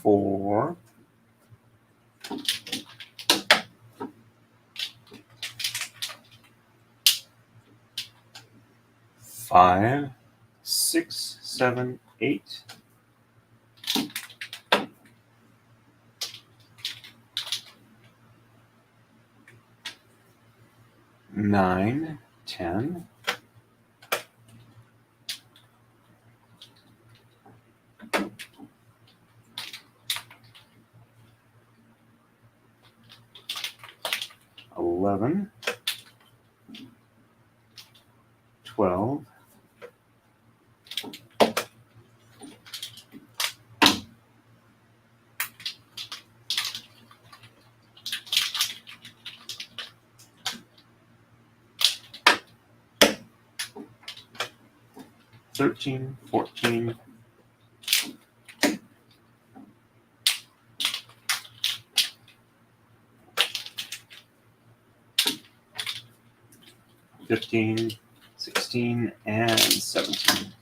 4, 5, 6, 7, 8, 9, 10, 11, 12, 13, 14, 15, 16, and 17.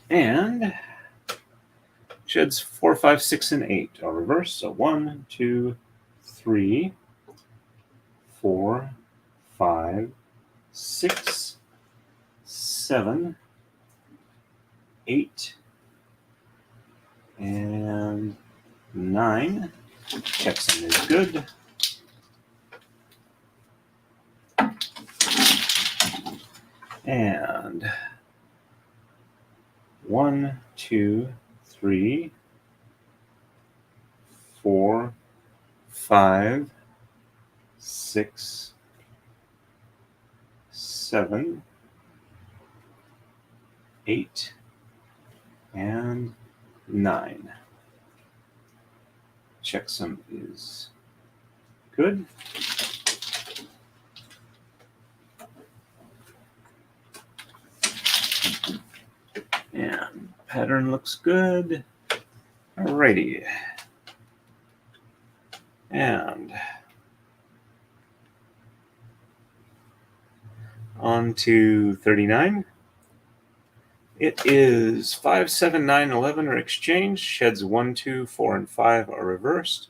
And sheds 4, 5, 6, and 8 are reversed. So 1, 2, 3, 4, 5, 6, 7, 8, and 9. Checksum is good. And 1, 2, 3, 4, 5, 6, 7, 8, and 9. Checksum is good. And pattern looks good. Alrighty. And on to 39. It is 5, 7, 9, 11 are exchanged. Sheds 1, 2, 4, and 5 are reversed.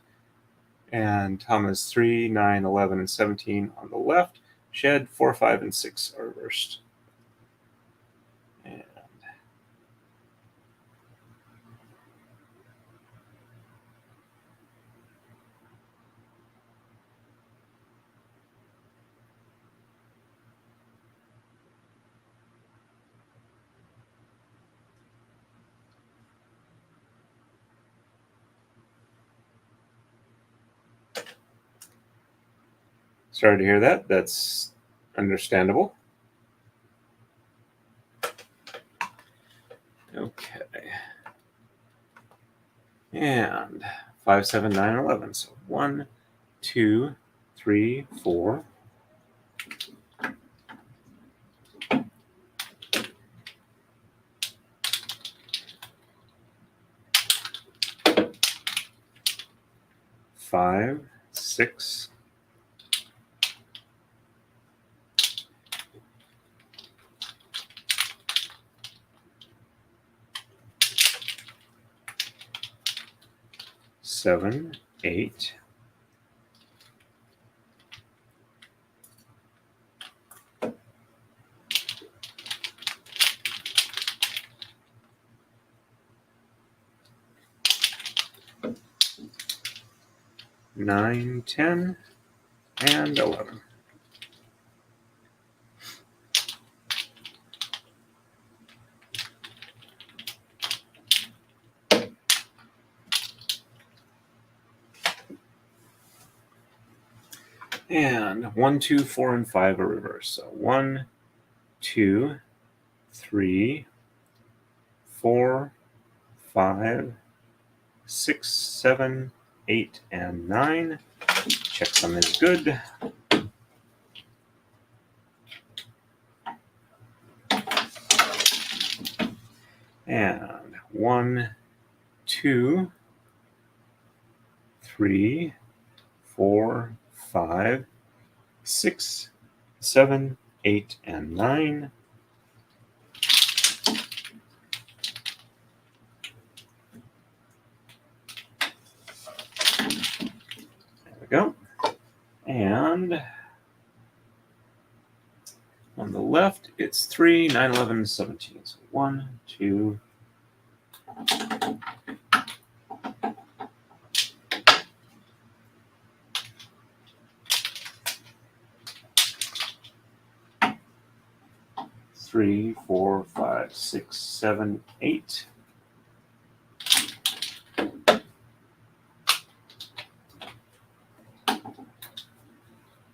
And Tama's 3, 9, 11, and 17 on the left. Shed 4, 5, and 6 are reversed. And sorry to hear that. That's understandable. Okay. And 5, 7, 9, 11. So 1, 2, 3, 4. 5, 6, 7, 8, 9, 10, and 11. And 1, 2, 4, and 5 are reversed. So 1, 2, 3, 4, 5, 6, 7, 8, and 9. Checksum is good. And 1, 2, 3, 4, 5, 6, 7, 8, and 9. There we go. And on the left, it's 3, 9, 11, 17. So 1, 2, 3, 4, 5, 6, 7, 8.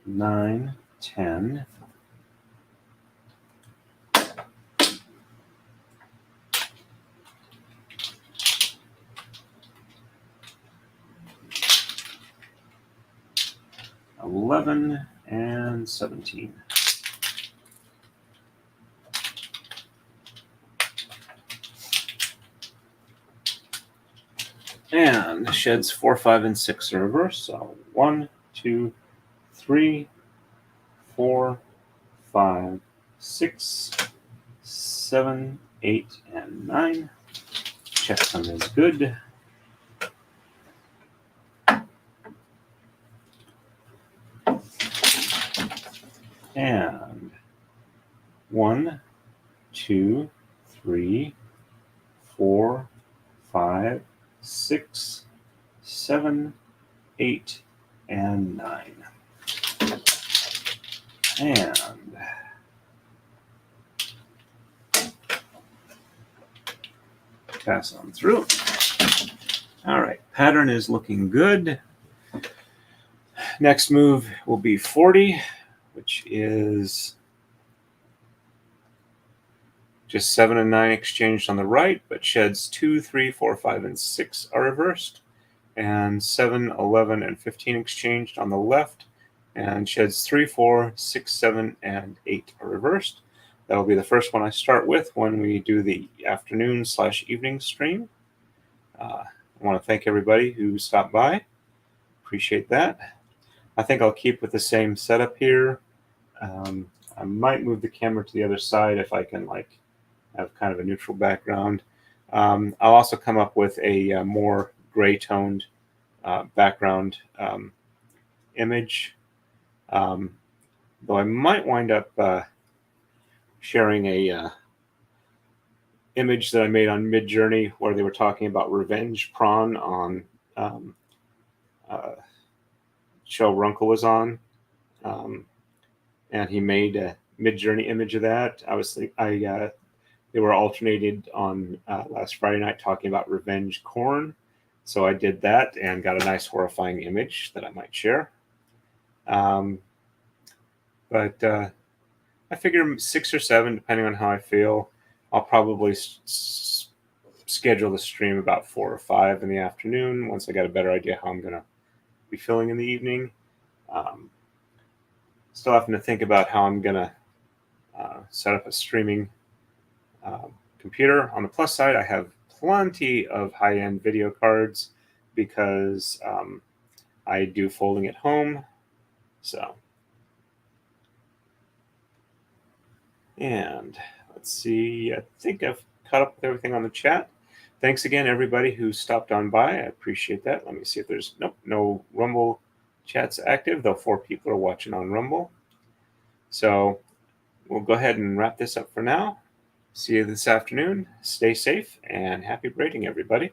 9, 10. 11 and 17. And sheds 4, 5, and 6 are reversed. So 1, 2, 3, 4, 5, 6, 7, 8, and 9. Checksum is good. And 1, 2, 3, 4, 5, 6, 7, 8, and 9. And pass on through. All right, pattern is looking good. Next move will be 40, which is just 7 and 9 exchanged on the right, but sheds 2, 3, 4, 5, and 6 are reversed. And 7, 11, and 15 exchanged on the left, and sheds 3, 4, 6, 7, and 8 are reversed. That will be the first one I start with when we do the afternoon/evening stream. I want to thank everybody who stopped by. Appreciate that. I think I'll keep with the same setup here. I might move the camera to the other side if I can have kind of a neutral background. I'll also come up with a more gray-toned background image. Though I might wind up sharing a image that I made on Midjourney where they were talking about revenge prawn on show Runkle was on, and he made a Midjourney image of that. They were alternated on last Friday night talking about revenge corn, so I did that and got a nice horrifying image that I might share. But I figure 6 or 7, depending on how I feel. I'll probably schedule the stream about 4 or 5 in the afternoon once I got a better idea how I'm going to be feeling in the evening. Still having to think about how I'm going to set up a streaming computer. On the plus side, I have plenty of high-end video cards because I do folding at home. So, and let's see, I think I've caught up with everything on the chat. Thanks again, everybody who stopped on by. I appreciate that. Let me see if there's no Rumble chats active, though 4 people are watching on Rumble. So we'll go ahead and wrap this up for now. See you this afternoon. Stay safe and happy braiding, everybody.